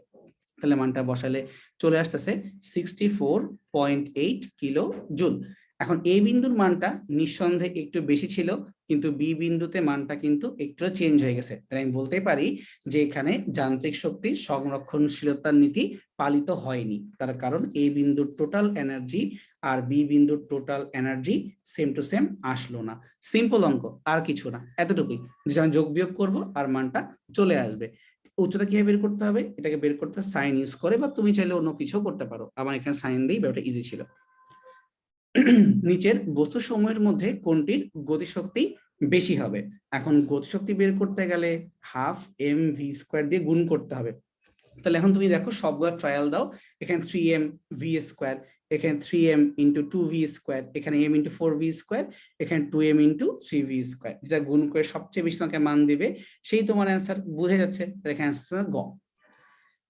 তাহলে মানটা বসালে চলে আসতেছে 64.8 কিলো জুল। এখন এ বিন্দুর মানটা নিঃসন্দেহে একটু বেশি ছিল, কিন্তু বি বিন্দুতে মানটা কিন্তু একটু চেঞ্জ হয়ে গেছে। তাই আমি বলতে পারি যে এখানে যান্ত্রিক শক্তির সংরক্ষণশীলতার নীতি পালিত হয়নি, তার কারণ এ বিন্দুর টোটাল এনার্জি আর বি বিন্দুর total energy same to same আসলো না। সিম্পল অঙ্ক, আর কিছু না, এতটুকুই। যে আমি যোগ বিয়োগ করবো আর মানটা চলে আসবে। উচ্চতা কিভাবে বের করতে হবে, এটাকে বের করতে সাইন ইউজ করে, বা তুমি চাইলে অন্য কিছু করতে পারো। আমার এখানে সাইন দিই, ব্যাপারটা ইজি ছিল। নিচের বস্তু সমূহের মধ্যে কোনটির গতিশক্তি বেশি হবে? এখন গতিশক্তি বের করতে গেলে হাফ এম ভি স্কোয়ার দিয়ে গুণ করতে হবে। তাহলে এখন তুমি দেখো সবগুলো ট্রায়াল দাও, এখানে 3m ভি স্কোয়ার, এখানে 3m ইন্টু 2v স্কোয়ার, এখানে m ইন্টু 4v স্কোয়ার, এখানে 2m ইন্টু 3v স্কোয়ার। যেটা গুণ করে সবচেয়ে বেশি তোমাকে মান দিবে সেই তোমার অ্যান্সার। বুঝে যাচ্ছে? তাহলে এখানে অ্যান্সার গ।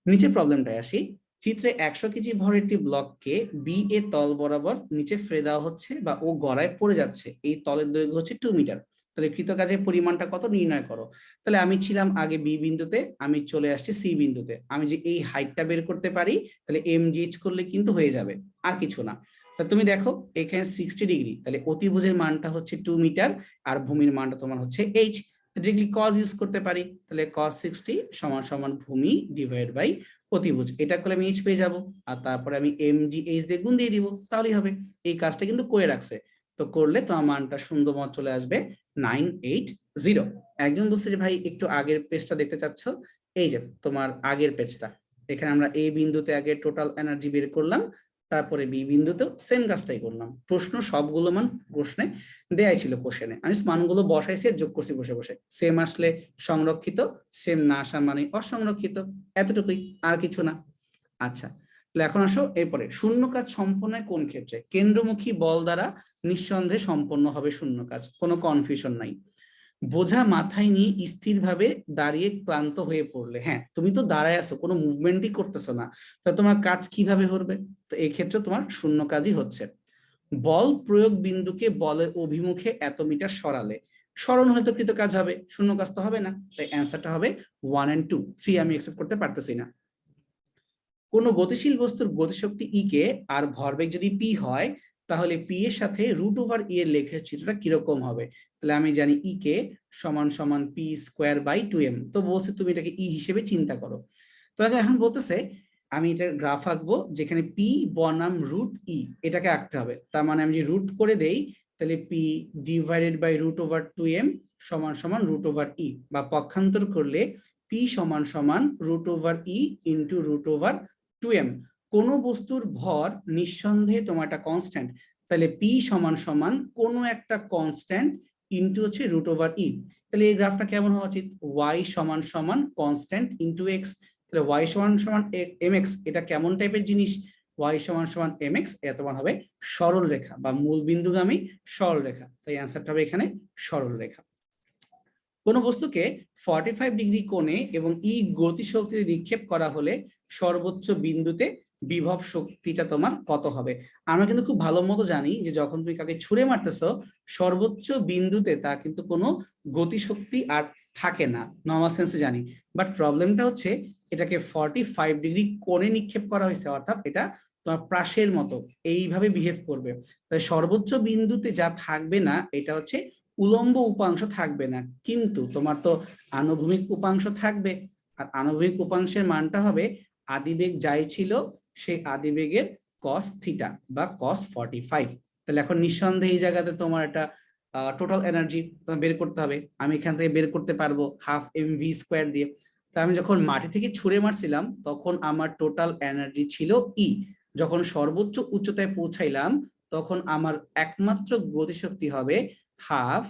নিচে প্রবলেমটায় আসি। চিত্রে 100 কেজি ভরের একটি ব্লককে বি এ তল বরাবর নিচে ফেলে দেওয়া হচ্ছে বা ও গড়ায় পড়ে যাচ্ছে, এই তলের দৈর্ঘ্য হচ্ছে 2 মিটার। তাহলে কৃতকাজের পরিমাণটা কত নির্ণয় করো। তাহলে আমি ছিলাম আগে বি বিন্দুতে, আমি চলে আসছি সি বিন্দুতে। আমি যে এই হাইটটা বের করতে পারি, তাহলে এমজিএইচ করলে কিন্তু হয়ে যাবে, আর কিছু না। তা তুমি দেখো এখানে 60 ডিগ্রি, তাহলে অতিভুজের মানটা হচ্ছে 2 মিটার, আর ভূমির মানটা তোমার হচ্ছে এইচ। ডিগ্রি কজ ইউজ করতে পারি, তাহলে cos 60 সমান সমান ভূমি ডিভাইড বাই অতিভুজ। এটা করলে আমি এইচ পেয়ে যাব, আর তারপরে আমি mgh দিয়ে গুণ দিয়ে দিব, তাহলেই হবে। এই কাজটা কিন্তু করে রাখছে, তো করলে তোমার মানটা সুন্দর মত চলে আসবে 980। একজন বলছে যে ভাই একটু আগের পেজটা দেখতে চাচ্ছ, এই যে তোমার আগের পেজটা, এখানে আমরা এই বিন্দুতে আগে টোটাল এনার্জি বের করলাম, তারপরে বি বিন্দুতেও সেম কাজটাই করলাম। প্রশ্ন সবগুলো মান প্রশ্নে দেয়াই ছিল, কোশ্চেনে আমি মানগুলো বসাইছি যোগ করছি বসে বসে। সেম আসলে সংরক্ষিত, সেম না আসা মানে অসংরক্ষিত, এতটুকুই, আর কিছু না। আচ্ছা, তাহলে এখন আসো এরপরে, শূন্য কাজ সম্পন্নের কোন ক্ষেত্রে? কেন্দ্রমুখী বল দ্বারা নিঃসন্দেহে সম্পন্ন হবে শূন্য কাজ, কোনো কনফিউশন নাই। বোঝা মাথায় নিয়ে স্থিরভাবে দাঁড়িয়ে ক্লান্ত হয়ে পড়লে, হ্যাঁ তুমি তো দাঁড়ায় আছো, কোনো মুভমেন্টই করতেছো না, তা তোমার কাজ কিভাবে হবে? তো এই ক্ষেত্রে তোমার শূন্য কাজই হচ্ছে। বল প্রয়োগ বিন্দুকে বলের অভিমুখে এত মিটার সরালে, সরণ হলে তো কৃত কাজ হবে, শূন্য কাজ তো হবে না। তাই অ্যান্সারটা হবে 1 and 2, 3 আমি অ্যাকসেপ্ট করতে পারতেছি না। কোনো গতিশীল বস্তুর গতিশক্তি ই কে আর ভরবেগ যদি পি হয়, তাহলে পি এর সাথে রুট ওভার ই এর লেখা চিত্রটা কিরকম হবে? তাহলে আমি জানি ই কে সমান সমান পি স্কোয়ার বাই 2m। তো বলছে তুমি এটাকে ই হিসেবে চিন্তা করো। তো এখন বলতেছে আমি এটার গ্রাফ আঁকবো, যেখানে পি বনাম রুট ই এটাকে আঁকতে হবে। তার মানে আমি যদি রুট করে দেই, তাহলে p divided by root over 2m সমান সমান রুট ওভার ই, বা পক্ষান্তর করলে পি সমান সমান রুট ওভার ই ইন্টু রুট ওভার 2m। কোন বস্তুর ভর নিঃসন্দেহে তোমার একটা কনস্ট্যান্ট, তাহলে পি সমান সমান কোনো একটা কনস্ট্যান্ট ইন্টু হচ্ছে রুট ওভার ই। তাহলে এই গ্রাফটা কেমন হওয়া উচিত? ওয়াই সমান সমান কনস্ট্যান্ট ইন্টু এক্স। তাহলে ওয়াই সমান সমান mx, এটা কেমন টাইপের জিনিস? ওয়াই সমান সমান mx, এটা তোমার হবে সরল রেখা বা মূল বিন্দুগামী সরল রেখা। তাই অ্যান্সারটা হবে এখানে সরল রেখা। কোন বস্তুকে 45 ডিগ্রি কোণে এবং ই গতিশক্তি নিক্ষেপ করা হলে সর্বোচ্চ বিন্দুতে বিভব শক্তিটা তোমার কত হবে? আমরা কিন্তু খুব ভালো মতো জানি যে যখন তুমি কাকে ছুঁড়ে মারতেছো, সর্বোচ্চ বিন্দুতে তা কিন্তু কোনো গতিশক্তি আর থাকে না, নর্মাল সেন্সে জানি, বাট প্রবলেমটা হচ্ছে এটাকে 45 ডিগ্রি কোণে নিক্ষেপ করা হয়েছে, অর্থাৎ এটা তোমার প্রাসের মতো এইভাবে বিহেভ করবে। তাই সর্বোচ্চ বিন্দুতে যা থাকবে না এটা হচ্ছে উলম্ব উপাংশ থাকবে না, কিন্তু তোমার তো আনুভূমিক উপাংশ থাকবে, আর আনুভূমিক উপাংশের মানটা হবে আদিবেগ যাই ছিল সেই আদিবেগের cos থিটা বা cos 45। তাহলে এখন নিঃসন্দেহে এই জায়গাতে তোমার একটা টোটাল এনার্জি বের করতে হবে। আমি এখান থেকে বের করতে পারবো হাফ এম ভি স্কোয়ার দিয়ে। তা আমি যখন মাটি থেকে ছুঁড়ে মারছিলাম তখন আমার টোটাল এনার্জি ছিল ই, যখন সর্বোচ্চ উচ্চতায় পৌঁছাইলাম তখন আমার একমাত্র গতিশক্তি হবে half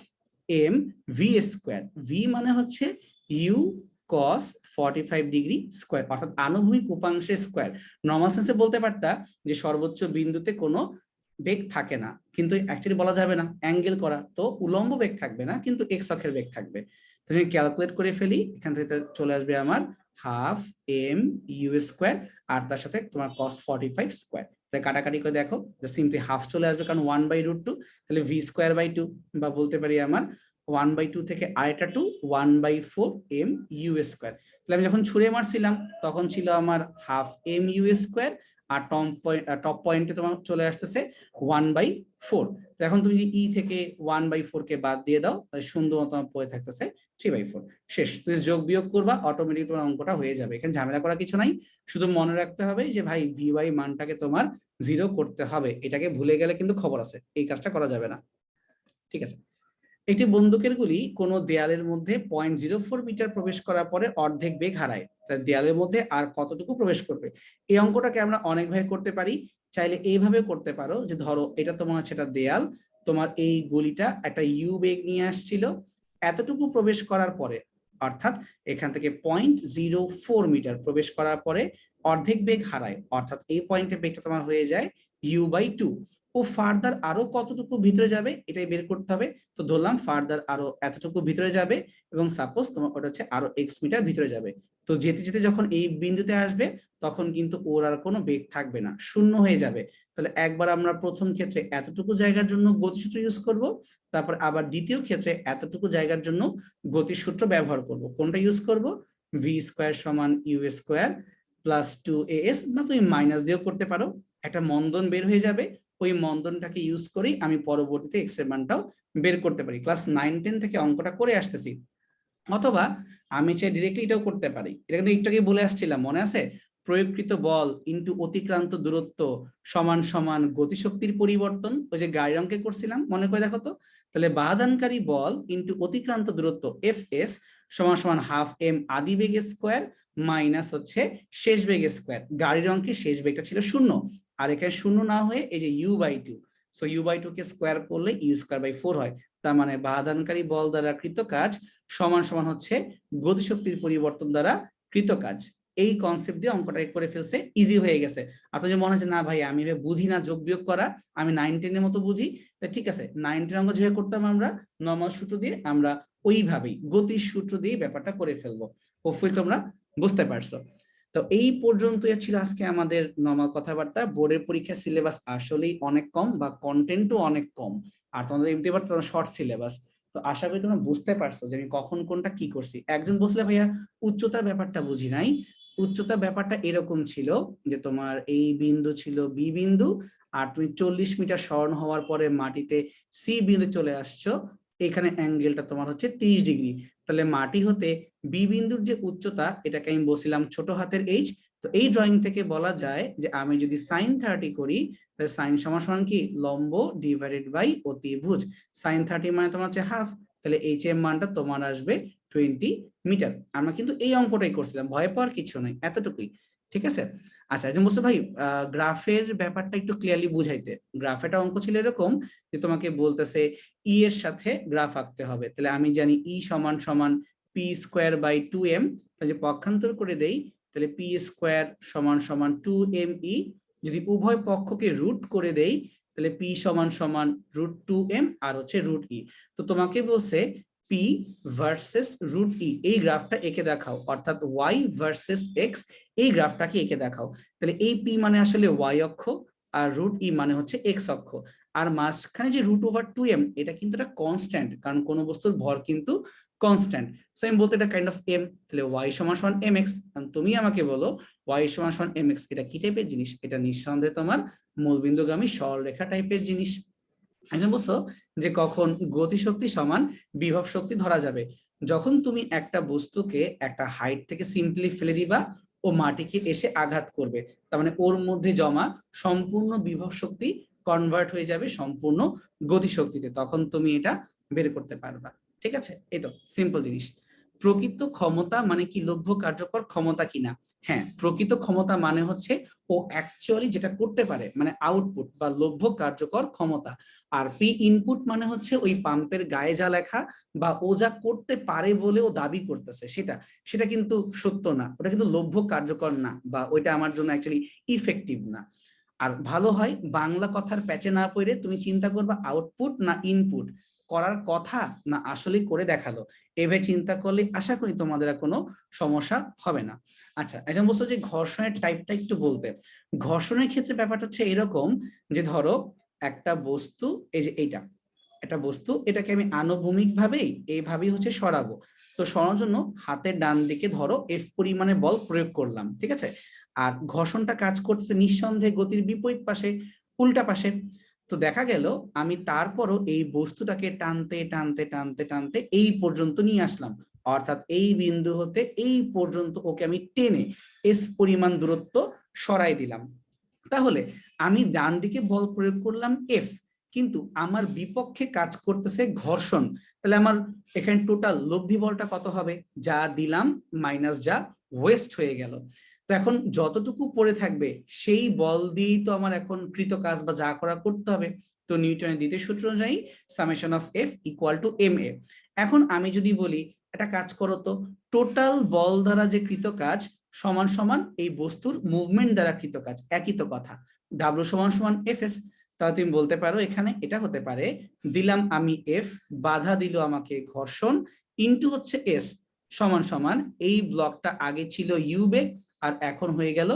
m v square. V মানে হচ্ছে ইউ কস 45 ডিগ্রি স্কোয়ার, অর্থাৎ আনুভূমিক উপাংশের স্কোয়ার। নর্মাল সেন্সে বলতে পারতা যে সর্বোচ্চ বিন্দুতে কোনো বেগ থাকে না, কিন্তু অ্যাকচুয়ালি বলা যাবে না, অ্যাঙ্গেল করা তো উলম্ব বেগ থাকবে না, কিন্তু এক্স অক্ষের বেগ থাকবে। তাহলে আমি ক্যালকুলেট করে ফেলি, এখান থেকে চলে আসবে আমার হাফ এম ইউ স্কোয়ার আর তার সাথে তোমার cos 45 স্কোয়ার। তাহলে কাটাকাটি করে দেখো যে সিম্পলি হাফ চলে আসবে, কারণ 1/√2, তাহলে ভি স্কোয়ার বাই 2, বা বলতে পারি আমার 1/2 থেকে আরেকটা 2, 1/4 এম ইউ স্কোয়ার। তাহলে আমি যখন ছুঁড়ে মারছিলাম তখন ছিল আমার হাফ এম ইউ স্কোয়ার, আর টপ পয়েন্টে তোমার চলে আসতেছে 1/4। এখন তুমি যে ই থেকে 1/4 কে বাদ দিয়ে দাও, তাহলে সুন্দর মতো পড়ে থাকতেছে 3/4। শেষ, তুমি যোগ বিয়োগ করবা, অটোমেটিক তোমার অঙ্কটা হয়ে যাবে। এখানে ঝামেলা করা কিছু নাই, শুধু মনে রাখতে হবে যে ভাই ভি ওয়াই মানটাকে তোমার 0 করতে হবে, এটাকে ভুলে গেলে কিন্তু খবর আছে, এই কাজটা করা যাবে না। ঠিক আছে, একটি বন্দুকের গুলি কোনো দেয়ালের মধ্যে 0.04 মিটার প্রবেশ করার পরে অর্ধেক বেগ হারায়, দেয়ালের মধ্যে আর কতটুকু প্রবেশ করবে? এই অঙ্কটাকে আমরা অনেক ভাবে করতে পারি, চাইলে এইভাবে করতে পারো যে ধরো এটা তোমার হচ্ছে একটা দেয়াল, তোমার এই গুলিটা একটা ইউ বেগ নিয়ে আসছিল, এতটুকু প্রবেশ করার পরে, অর্থাৎ এখান থেকে 0.04 মিটার প্রবেশ করার পরে অর্ধেক বেগ হারায়, অর্থাৎ এই পয়েন্টে বেগটা তোমার হয়ে যায় u/2। ও ফার্দার আরো কতটুকু ভিতরে যাবে এটাই বের করতে হবে। তো ধরলাম ফার্দার আরো এতটুকু ভিতরে যাবে, এবং সাপোজ তোমার ওটা হচ্ছে আরো এক্স মিটার ভিতরে যাবে। তো যেতে যেতে যখন এই বিন্দুতে আসবে তখন কিন্তু ওর আর কোনো বেগ থাকবে না, শূন্য হয়ে যাবে। তাহলে একবার আমরা প্রথম ক্ষেত্রে এতটুকু জায়গার জন্য গতিসূত্র ইউজ করব, তারপর আবার দ্বিতীয় ক্ষেত্রে এতটুকু জায়গার জন্য গতিসূত্র ব্যবহার করব। কোনটা ইউজ করব? ভি স্কোয়ার সমান ইউ স্কোয়ার প্লাস 2as, না তুমি মাইনাস দিয়েও করতে পারো, একটা মন্দন বের হয়ে যাবে, ওই মন্দনটাকে ইউজ করেই আমি পরবর্তীতে এক্স এর মানটাও বের করতে পারি। ক্লাস 9-10 থেকে অঙ্কটা করে আসতেছি। অথবা আমি চাই ডিরেক্টলি এটাও করতে পারি, এটা কিন্তু একটু আগে বলে আসছিলাম, মনে আছে? প্রয়োগকৃত বল ইনটু অতিক্রান্ত দূরত্ব সমান সমান গতিশক্তির পরিবর্তন, ওই যে গাড়ির অঙ্কে করছিলাম, মনে করে দেখো তো। তাহলে বাধাদানকারী বল ইনটু অতিক্রান্ত দূরত্ব এফ এস সমান সমান হাফ এম আদি বেগ স্কোয়ার মাইনাস হচ্ছে শেষ বেগ স্কোয়ার। গাড়ির অঙ্কে শেষ বেগটা ছিল 0, আর এখানে 0 না হয়ে এই যে u/2, সো u/2 কে স্কোয়ার করলে u²/4 হয়। তার মানে বাধাদানকারী বল দ্বারা কৃত কাজ সমান সমান হচ্ছে গতিশক্তির পরিবর্তন দ্বারা কৃত কাজ। এই কনসেপ্ট দিয়ে অঙ্কটা করে ফেলছে, ইজি হয়ে গেছে। আর যদি মনে হচ্ছে না ভাই আমি বুঝি না যোগ বিয়োগ করা, আমি 9-10 এর মতো বুঝি, তা ঠিক আছে, 9-10 অঙ্ক যেভাবে করতাম আমরা নরমাল সূত্র দিয়ে, আমরা ওইভাবেই গতির সূত্র দিয়ে ব্যাপারটা করে ফেলবো। হোপফুলি তোমরা বুঝতে পারছো। তো এই পর্যন্তই ছিল আজকে আমাদের নরমাল কথাবার্তা। বোর্ডের পরীক্ষার সিলেবাস আসলেই অনেক কম, বা কন্টেন্টও অনেক কম, আর তোমাদের এমনি এবার তোমরা শর্ট সিলেবাস। তো আশা করি তোমরা বুঝতে পারছো যে আমি কখন কোনটা কি করছি। একজন বলছিল ভাইয়া উচ্চতার ব্যাপারটা বুঝি নাই। উচ্চতার ব্যাপারটা এরকম ছিল যে তোমার এই বিন্দু ছিল বি বিন্দু, আর তুমি 40 মিটার সরণ হওয়ার পরে মাটিতে সি বিন্দু চলে আসছো, এখানে অ্যাঙ্গেলটা তোমার হচ্ছে 30 ডিগ্রি। তাহলে মাটি হতে বি বিন্দুর যে উচ্চতা এটাকে আমি বলছিলাম ছোট হাতের এইচ। তো এই ড্রয়িং থেকে বলা যায় যে আমি যদি sin 30 করি, তাহলে সাইন সমান সমান কি লম্ব ডিভাইডেড বাই অতিভুজ। sin 30 মানে তোমার হচ্ছে হাফ, তাহলে এইচ এর মানটা তোমার আসবে 20 মিটার। আমরা কিন্তু এই অঙ্কটাই করছিলাম, ভয় পাওয়ার কিছু নাই, এতটুকুই। ঠিক আছে, আচ্ছা একজন বলছো ভাই গ্রাফের ব্যাপারটা একটু ক্লিয়ারলি বুঝাইতে। গ্রাফেটা অঙ্ক ছিল এরকম যে তোমাকে বলতেছে ই এর সাথে গ্রাফ আঁকতে হবে, তাহলে আমি জানি ই সমান সমান পি স্কোয়ার বাই 2m, যে পক্ষান্তর করে দেই তাহলে পি স্কোয়ার সমান সমান 2m/e, যদি উভয় পক্ষকে রুট করে দেই তাহলে পি সমান সমান √2m আর হচ্ছে √e। তো তোমাকে বলছে পি ভার্সেস √e এই গ্রাফটা এঁকে দেখাও, অর্থাৎ ওয়াই ভার্সেস এক্স এই গ্রাফটাকে এঁকে দেখাও। তাহলে এই পি মানে আসলে ওয়াই অক্ষ, আর √e মানে হচ্ছে এক্স অক্ষ। আর মাঝখানে যে √2m এটা কিন্তু একটা কনস্ট্যান্ট, কারণ কোনো বস্তুর ভর কিন্তু কনস্ট্যান্ট। সো আমি বলতে এটা কাইন্ড অফ এম, তাহলে y সমান সমান mx। তুমি আমাকে বলো y সমান সমান mx এটা কি টাইপের জিনিস? এটা নিঃসন্দেহে তোমার মূলবিন্দুগামী সরলরেখা টাইপের জিনিস। এখন বুঝছো যে কখন গতিশক্তি সমান বিভব শক্তি ধরা যাবে? যখন তুমি একটা বস্তুকে একটা হাইট থেকে সিম্পলি ফেলে দিবা, ও মাটিকে এসে আঘাত করবে, তার মানে ওর মধ্যে জমা সম্পূর্ণ বিভব শক্তি কনভার্ট হয়ে যাবে সম্পূর্ণ গতিশক্তিতে, তখন তুমি এটা বের করতে পারবা। ঠিক আছে, এই তো সিম্পল জিনিস। প্রকৃত ক্ষমতা মানে কি লভ্য কার্যকর ক্ষমতা কিনা? হ্যাঁ, প্রকৃত ক্ষমতা মানে হচ্ছে ও অ্যাকচুয়ালি যেটা করতে পারে, মানে আউটপুট বা লভ্য কার্যকর ক্ষমতা। আর পি ইনপুট মানে হচ্ছে ওই পাম্পের গায়ে যা লেখা বা ও যা করতে পারে বলে ও দাবি করতেছে সেটা, সেটা কিন্তু সত্য না, ওটা কিন্তু লভ্য কার্যকর না, বা ওইটা আমার জন্য অ্যাকচুয়ালি ইফেক্টিভ না। আর ভালো হয় বাংলা কথার প্যাচে না পড়ে তুমি চিন্তা করবা আউটপুট না ইনপুট, করার কথা না আসলে করে দেখালো, এভাবে চিন্তা করলে আশা করি তোমাদের আর কোনো সমস্যা হবে না। আচ্ছা, এখন বলছো যে ঘর্ষণের টাইপটা একটু বলতে। ঘর্ষণের ক্ষেত্রে ব্যাপারটা হচ্ছে এরকম যে ধরো একটা বস্তু, এই যে এইটা একটা বস্তু, এটাকে আমি আনুভূমিক ভাবেই এইভাবেই হচ্ছে সরাবো। তো সরানোর জন্য হাতের ডান দিকে ধরো এফ পরিমাণে বল প্রয়োগ করলাম, ঠিক আছে। আর ঘর্ষণটা কাজ করছে নিঃসন্দেহে গতির বিপরীত পাশে, উল্টা পাশে। তো দেখা গেল আমি তারপরও এই বস্তুটাকে টানতে টানতে টানতে টানতে এই পর্যন্ত নিয়ে আসলাম, অর্থাৎ এই বিন্দু হতে এই পর্যন্ত ওকে আমি টেনে এস পরিমাণ দূরত্ব সরাই দিলাম। তাহলে আমি ডান দিকে বল প্রয়োগ করলাম এফ, কিন্তু আমার বিপক্ষে কাজ করতেছে ঘর্ষণ, তাহলে আমার এখানে টোটাল লব্ধি বলটা কত হবে? যা দিলাম মাইনাস যা ওয়েস্ট হয়ে গেল। তো এখন যতটুকু পড়ে থাকবে সেই বল দিয়েই তো আমার এখন কৃত কাজ বা যা করা করতে হবে। তো নিউটনের দ্বিতীয় সূত্র অনুযায়ী summation of F equal to M A. এখন আমি যদি বলি একটা কাজ করো তো, টোটাল বল দ্বারা যে কৃত কাজ সমান সমান এই বস্তুর মুভমেন্ট দ্বারা কৃত কাজ, একই তো কথা। ডাব্লিউ সমান সমান এফ এস। তাহলে তুমি বলতে পারো এখানে এটা হতে পারে, দিলাম আমি এফ, বাধা দিল আমাকে ঘর্ষণ, ইনটু হচ্ছে এস, সমান সমান এই ব্লকটা আগে ছিল ইউ বেগ আর এখন হয়ে গেল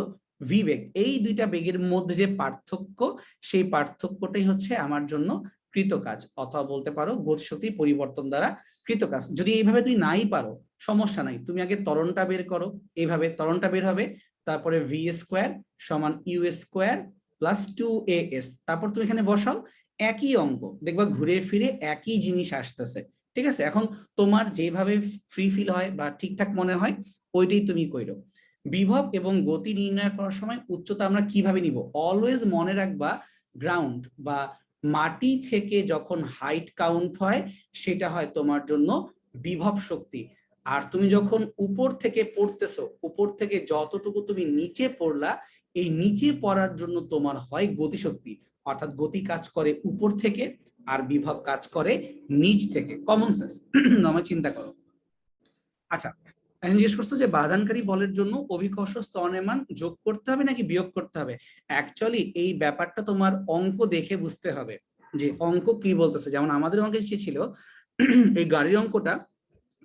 ভি বেগ। এই দুইটা বেগের মধ্যে যে পার্থক্য, সেই পার্থক্যটাই হচ্ছে আমার জন্য কৃত কাজ, অথবা বলতে পারো গতিশক্তি পরিবর্তন দ্বারা কৃত কাজ। যদি এইভাবে তুমি নাই পারো সমস্যা নাই, তুমি আগে ত্বরণটা বের করো। এইভাবে ত্বরণটা বের হবে, তারপরে ভি স্কোয়ার সমান ইউ স্কোয়ার প্লাস 2as, তারপর তুমি এখানে বসাও একই অঙ্ক, দেখবা ঘুরে ফিরে একই জিনিস আসতেছে। ঠিক আছে, এখন তোমার যেভাবে ফ্রি ফিল হয় বা ঠিকঠাক মনে হয় ওইটাই তুমি কইরো। বিভব এবং গতি নির্ণয় করার সময় উচ্চতা আমরা কিভাবে নিব? অলওয়েজ মনে রাখবা গ্রাউন্ড বা মাটি থেকে যখন হাইট কাউন্ট হয় সেটা হয় তোমার জন্য বিভব শক্তি। আর তুমি যখন উপর থেকে পড়তেছো, উপর থেকে যতটুকু তুমি নিচে পড়লা, এই নিচে পড়ার জন্য তোমার হয় গতিশক্তি, অর্থাৎ গতি কাজ করে উপর থেকে আর বিভব কাজ করে নিচ থেকে। কমন সেন্স নামে চিন্তা করো। আচ্ছা, এখন জিজ্ঞেস করছো যে বাধানকারী বলের জন্য অভিকর্ষ ত্বরণের মান যোগ করতে হবে নাকি বিয়োগ করতে হবে? অ্যাকচুয়ালি এই ব্যাপারটা তোমার অঙ্ক দেখে বুঝতে হবে যে অঙ্ক কি বলতেছে। যেমন আমাদের অঙ্কে ছিল এই গাড়ির অঙ্কটা,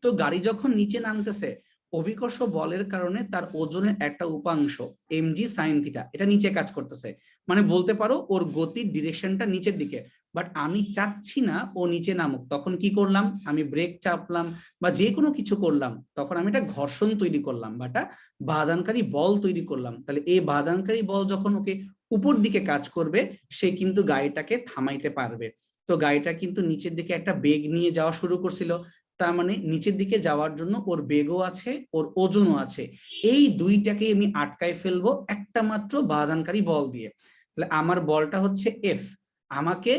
তো গাড়ি যখন নিচে নামতেছে অভিকর্ষ বলের কারণে তার ওজনের একটা উপাংশ এমজি সাইন থিটা এটা নিচে কাজ করতেছে, মানে বলতে পারো ওর গতির ডিরেকশনটা নিচের দিকে। বাট আমি চাচ্ছি না ও নিচে নামুক, তখন কি করলাম? আমি ব্রেক চাপলাম বা যে কোনো কিছু করলাম, তখন আমি একটা ঘর্ষণ তৈরি করলাম বা একটা বাধানকারী বল তৈরি করলাম। তাহলে এই বাধানকারী বল যখন ওকে উপর দিকে কাজ করবে, সে কিন্তু গাড়িটাকে থামাইতে পারবে। তো গাড়িটা কিন্তু নিচের দিকে একটা বেগ নিয়ে যাওয়া শুরু করছিল, তার মানে নিচের দিকে যাওয়ার জন্য ওর বেগও আছে, ওর ওজনও আছে। এই দুইটাকে আমি আটকায় ফেলবো একটা মাত্র বাধানকারী বল দিয়ে। তাহলে আমার বলটা হচ্ছে এফ, আমাকে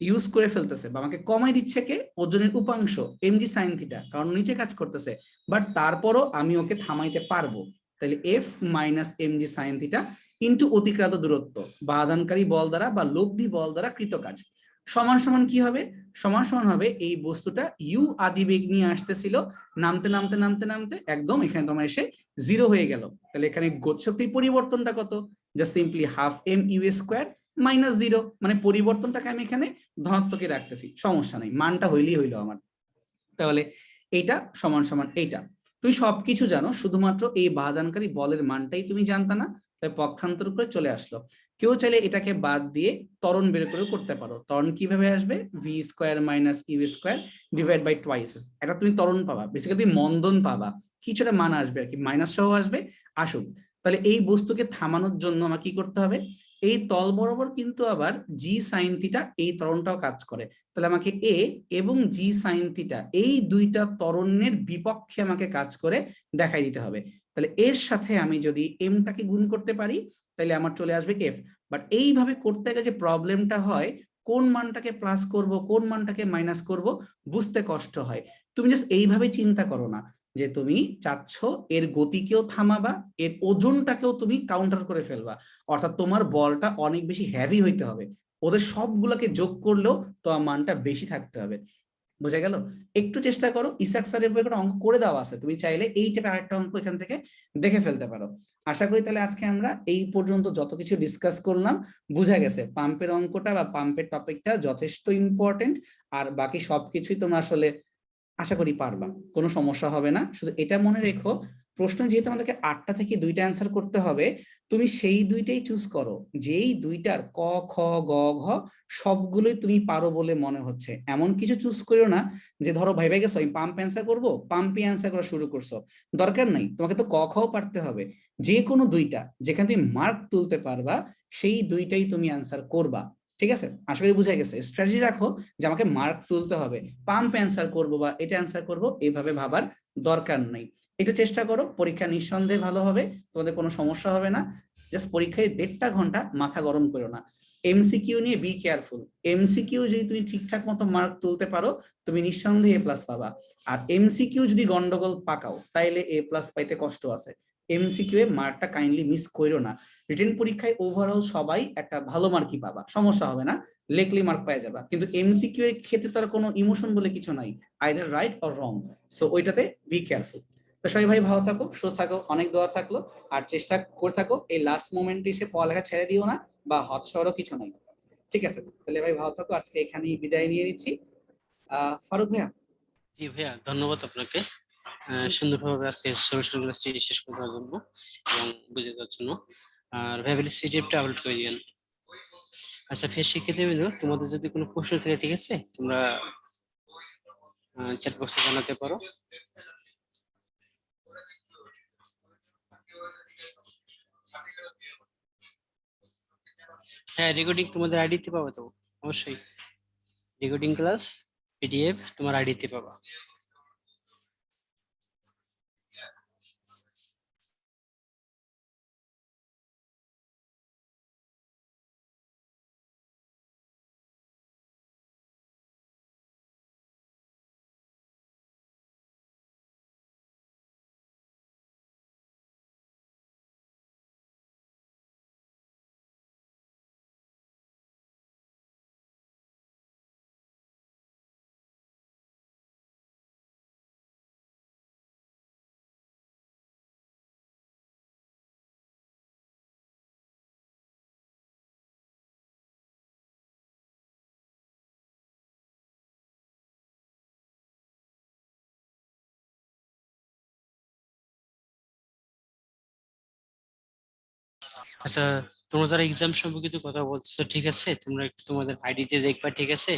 ইউজ করে ফেলতেছে বা আমাকে কমাই দিচ্ছে কে? ওজনের উপাংশ এমজি সাইন থিটা, কারণ নিচে কাজ করতেছে। বাট তারপরও আমি ওকে থামাইতে পারবো। তাহলে F minus MG sign theta into অতিক্রান্ত দূরত্ব বাধানকারী বল দ্বারা বা লব্ধি বল দ্বারা কৃত কাজ সমান সমান কি হবে? সমান সমান হবে এই বস্তুটা ইউ আদি বেগ নিয়ে আসতেছিল, নামতে নামতে নামতে নামতে একদম এখানে তোমার এসে জিরো হয়ে গেল। তাহলে এখানে গতিশক্তির পরিবর্তনটা কত? Just simply half m u square minus zero, মানে পরিবর্তনটাকে আমি এখানে ধনাত্মকে রাখতেছি, সমস্যা নেই, মানটা হইলেই হইলো আমার। তাহলে এইটা সমান সমান এইটা। তুমি সবকিছু জানো, শুধুমাত্র এই বাধানকারী বলের মানটাই তুমি জানতা না, তাই পক্ষান্তর করে চলে আসলো। কেউ চাইলে এটাকে বাদ দিয়ে ত্বরণ বের করে করতে পারো। ত্বরণ কিভাবে আসবে? V square minus u square divide by twice. এটা তুমি ত্বরণ পাবা, বেসিক্যালি তুমি মন্দন পাবা, কিছুটা মান আসবে আর কি, মাইনাস সহ আসবে, আসুক। তাহলে এই বস্তুকে থামানোর জন্য আমার কি করতে হবে? এই তল বরাবর কিন্তু আবার জি সাইন থিটা এই ত্বরণটাও কাজ করে। তাহলে আমাকে এ এবং জি সাইন থিটা এই দুইটা ত্বরণের বিপক্ষে আমাকে কাজ করে দেখাই দিতে হবে। তাহলে এর সাথে আমি যদি এমটাকে গুণ করতে পারি তাহলে আমার চলে আসবে এফ। বাট এইভাবে করতে গেলে যে প্রবলেমটা হয়, কোন মানটাকে প্লাস করব কোন মানটাকে মাইনাস করব বুঝতে কষ্ট হয়। তুমি জাস্ট এইভাবে চিন্তা করো না যে তুমি চাচ্ছ এর গতিকেও থামাবা, এর ওজনটাকেও তুমি কাউন্টার করে ফেলবা, অর্থাৎ তোমার বলটা অনেক বেশি হেভি হইতে হবে, ওদের সবগুলোকে যোগ করলেও তোমার মানটা বেশি থাকতে হবে। বোঝা গেল? একটু চেষ্টা করো, ইসাক স্যারের বই একটা অঙ্ক করে দেওয়া আছে, তুমি চাইলে এই টাইপের আরেকটা অঙ্ক এখান থেকে দেখে ফেলতে পারো। আশা করি তাহলে আজকে আমরা এই পর্যন্ত যত কিছু ডিসকাস করলাম বুঝা গেছে পাম্পের অঙ্কটা বা পাম্পের টপিকটা যথেষ্ট ইম্পর্টেন্ট, আর বাকি সবকিছুই তোমরা আসলে আশা করি পারবা, কোনো সমস্যা হবে না। শুধু এটা মনে রেখো, প্রশ্ন যেহেতু আমাদেরকে 8টা থেকে 2টা অ্যান্সার করতে হবে, তুমি সেই দুইটাই চুজ করো যেই দুইটার ক খ গ ঘ সবগুলোই তুমি পারো বলে মনে হচ্ছে। এমন কিছু চুজ করো না যে ধরো ভাই গেছো আমি পাম্প অ্যান্সার করবো, পাম্পই অ্যান্সার করা শুরু করছো, দরকার নাই, তোমাকে তো ক খ পারতে হবে। যে কোনো দুইটা যেখানে তুমি মার্ক তুলতে পারবা সেই দুইটাই তুমি অ্যান্সার করবা। ঠিক আছে? আশা করি বুঝে গেছে। স্ট্র্যাটেজি রাখো যে আমাকে মার্ক তুলতে হবে, পাম্প অ্যান্সার করবো বা এটা অ্যান্সার করবো, এইভাবে ভাবার দরকার নাই। এটা চেষ্টা করো, পরীক্ষা নিঃসন্দেহে ভালো হবে, তোমাদের কোনো সমস্যা হবে না। জাস্ট পরীক্ষায় 1.5 ঘন্টা মাথা গরম করো না। এমসিকিউ নিয়ে বি কেয়ারফুল, এমসিকিউ যদি তুমি ঠিকঠাক মতো মার্ক তুলতে পারো তুমি নিঃসন্দেহে এ প্লাস পাবা, আর এমসিকিউ যদি গন্ডগোল পাকাও তাইলে এ প্লাস পাইতে কষ্ট আছে। এমসিকিউ এ মার্কটা কাইন্ডলি মিস করো না। রিটেন পরীক্ষায় ওভারঅল সবাই একটা ভালো মার্কই পাবা, সমস্যা হবে না, লেখলি মার্ক পেয়ে যাবা। কিন্তু এমসিকিউ এর ক্ষেত্রে তার কোনো ইমোশন বলে কিছু নাই, either right or wrong. So ওইটাতে বি কেয়ারফুল। তো সবাই ভাই ভালো থাকো, সুস্থ থাকো, অনেক দোয়া থাকলো। আর চেষ্টা করে থাকো এই লাস্ট মোমেন্টে এসে পড়ালেখা ছেড়ে দিও না, বা হতাশারও কিছু নাই। ঠিক আছে? তাহলে ভাই ভালো থাকো, আজকে এখানেই বিদায় নিয়ে নিচ্ছি। ফারুক ভাইয়া। জি ভাইয়া, ধন্যবাদ আপনাকে সুন্দরভাবে আজকে সরাসরি ক্লাসটি শেষ করে দেওয়ার জন্য এবং বুঝে দেওয়ার জন্য। আর ভাইয়া সিডিএফটা আপলোড করে দিবেন। আচ্ছা ফের শিক্ষার্থীবৃন্দ, তোমাদের যদি কোনো প্রশ্ন থাকে, ঠিক আছে, তোমরা চ্যাট বক্সে জানাতে পারো। হ্যাঁ, রেকর্ডিং তোমাদের আইডিতে পাবে তো, অবশ্যই রেকর্ডিং ক্লাস পিডিএফ তোমার আইডিতে পাবা। আচ্ছা, তোমরা যারা এক্সাম সম্পর্কিত কথা বলছো, ঠিক আছে, তোমরা একটু তোমাদের আইডিতে দেখবা, ঠিক আছে,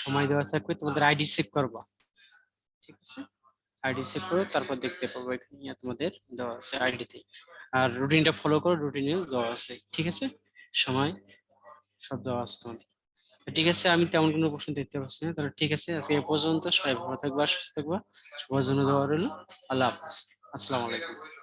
সময় দেওয়া থাকবে, তোমাদের আইডি সেভ করবা, ঠিক আছে, আইডি সেভ করো, তারপর দেখতে পাবো এখানে তোমাদের দেওয়া আছে আইডিতে। আর রুটিনটা ফলো করো, রুটিনেও দেওয়া আছে, ঠিক আছে, সময় সব দেওয়া আছে তোমাদের। তো ঠিক আছে, আমি তেমন কোনো প্রশ্ন দেখতে পাচ্ছি না, তাহলে ঠিক আছে, আজকে এ পর্যন্ত। সবাই ভালো থাকবা, সুস্থ থাকবা, সবার জন্য দেওয়া রইলো। আল্লাহ হাফিজ, আসসালামু আলাইকুম।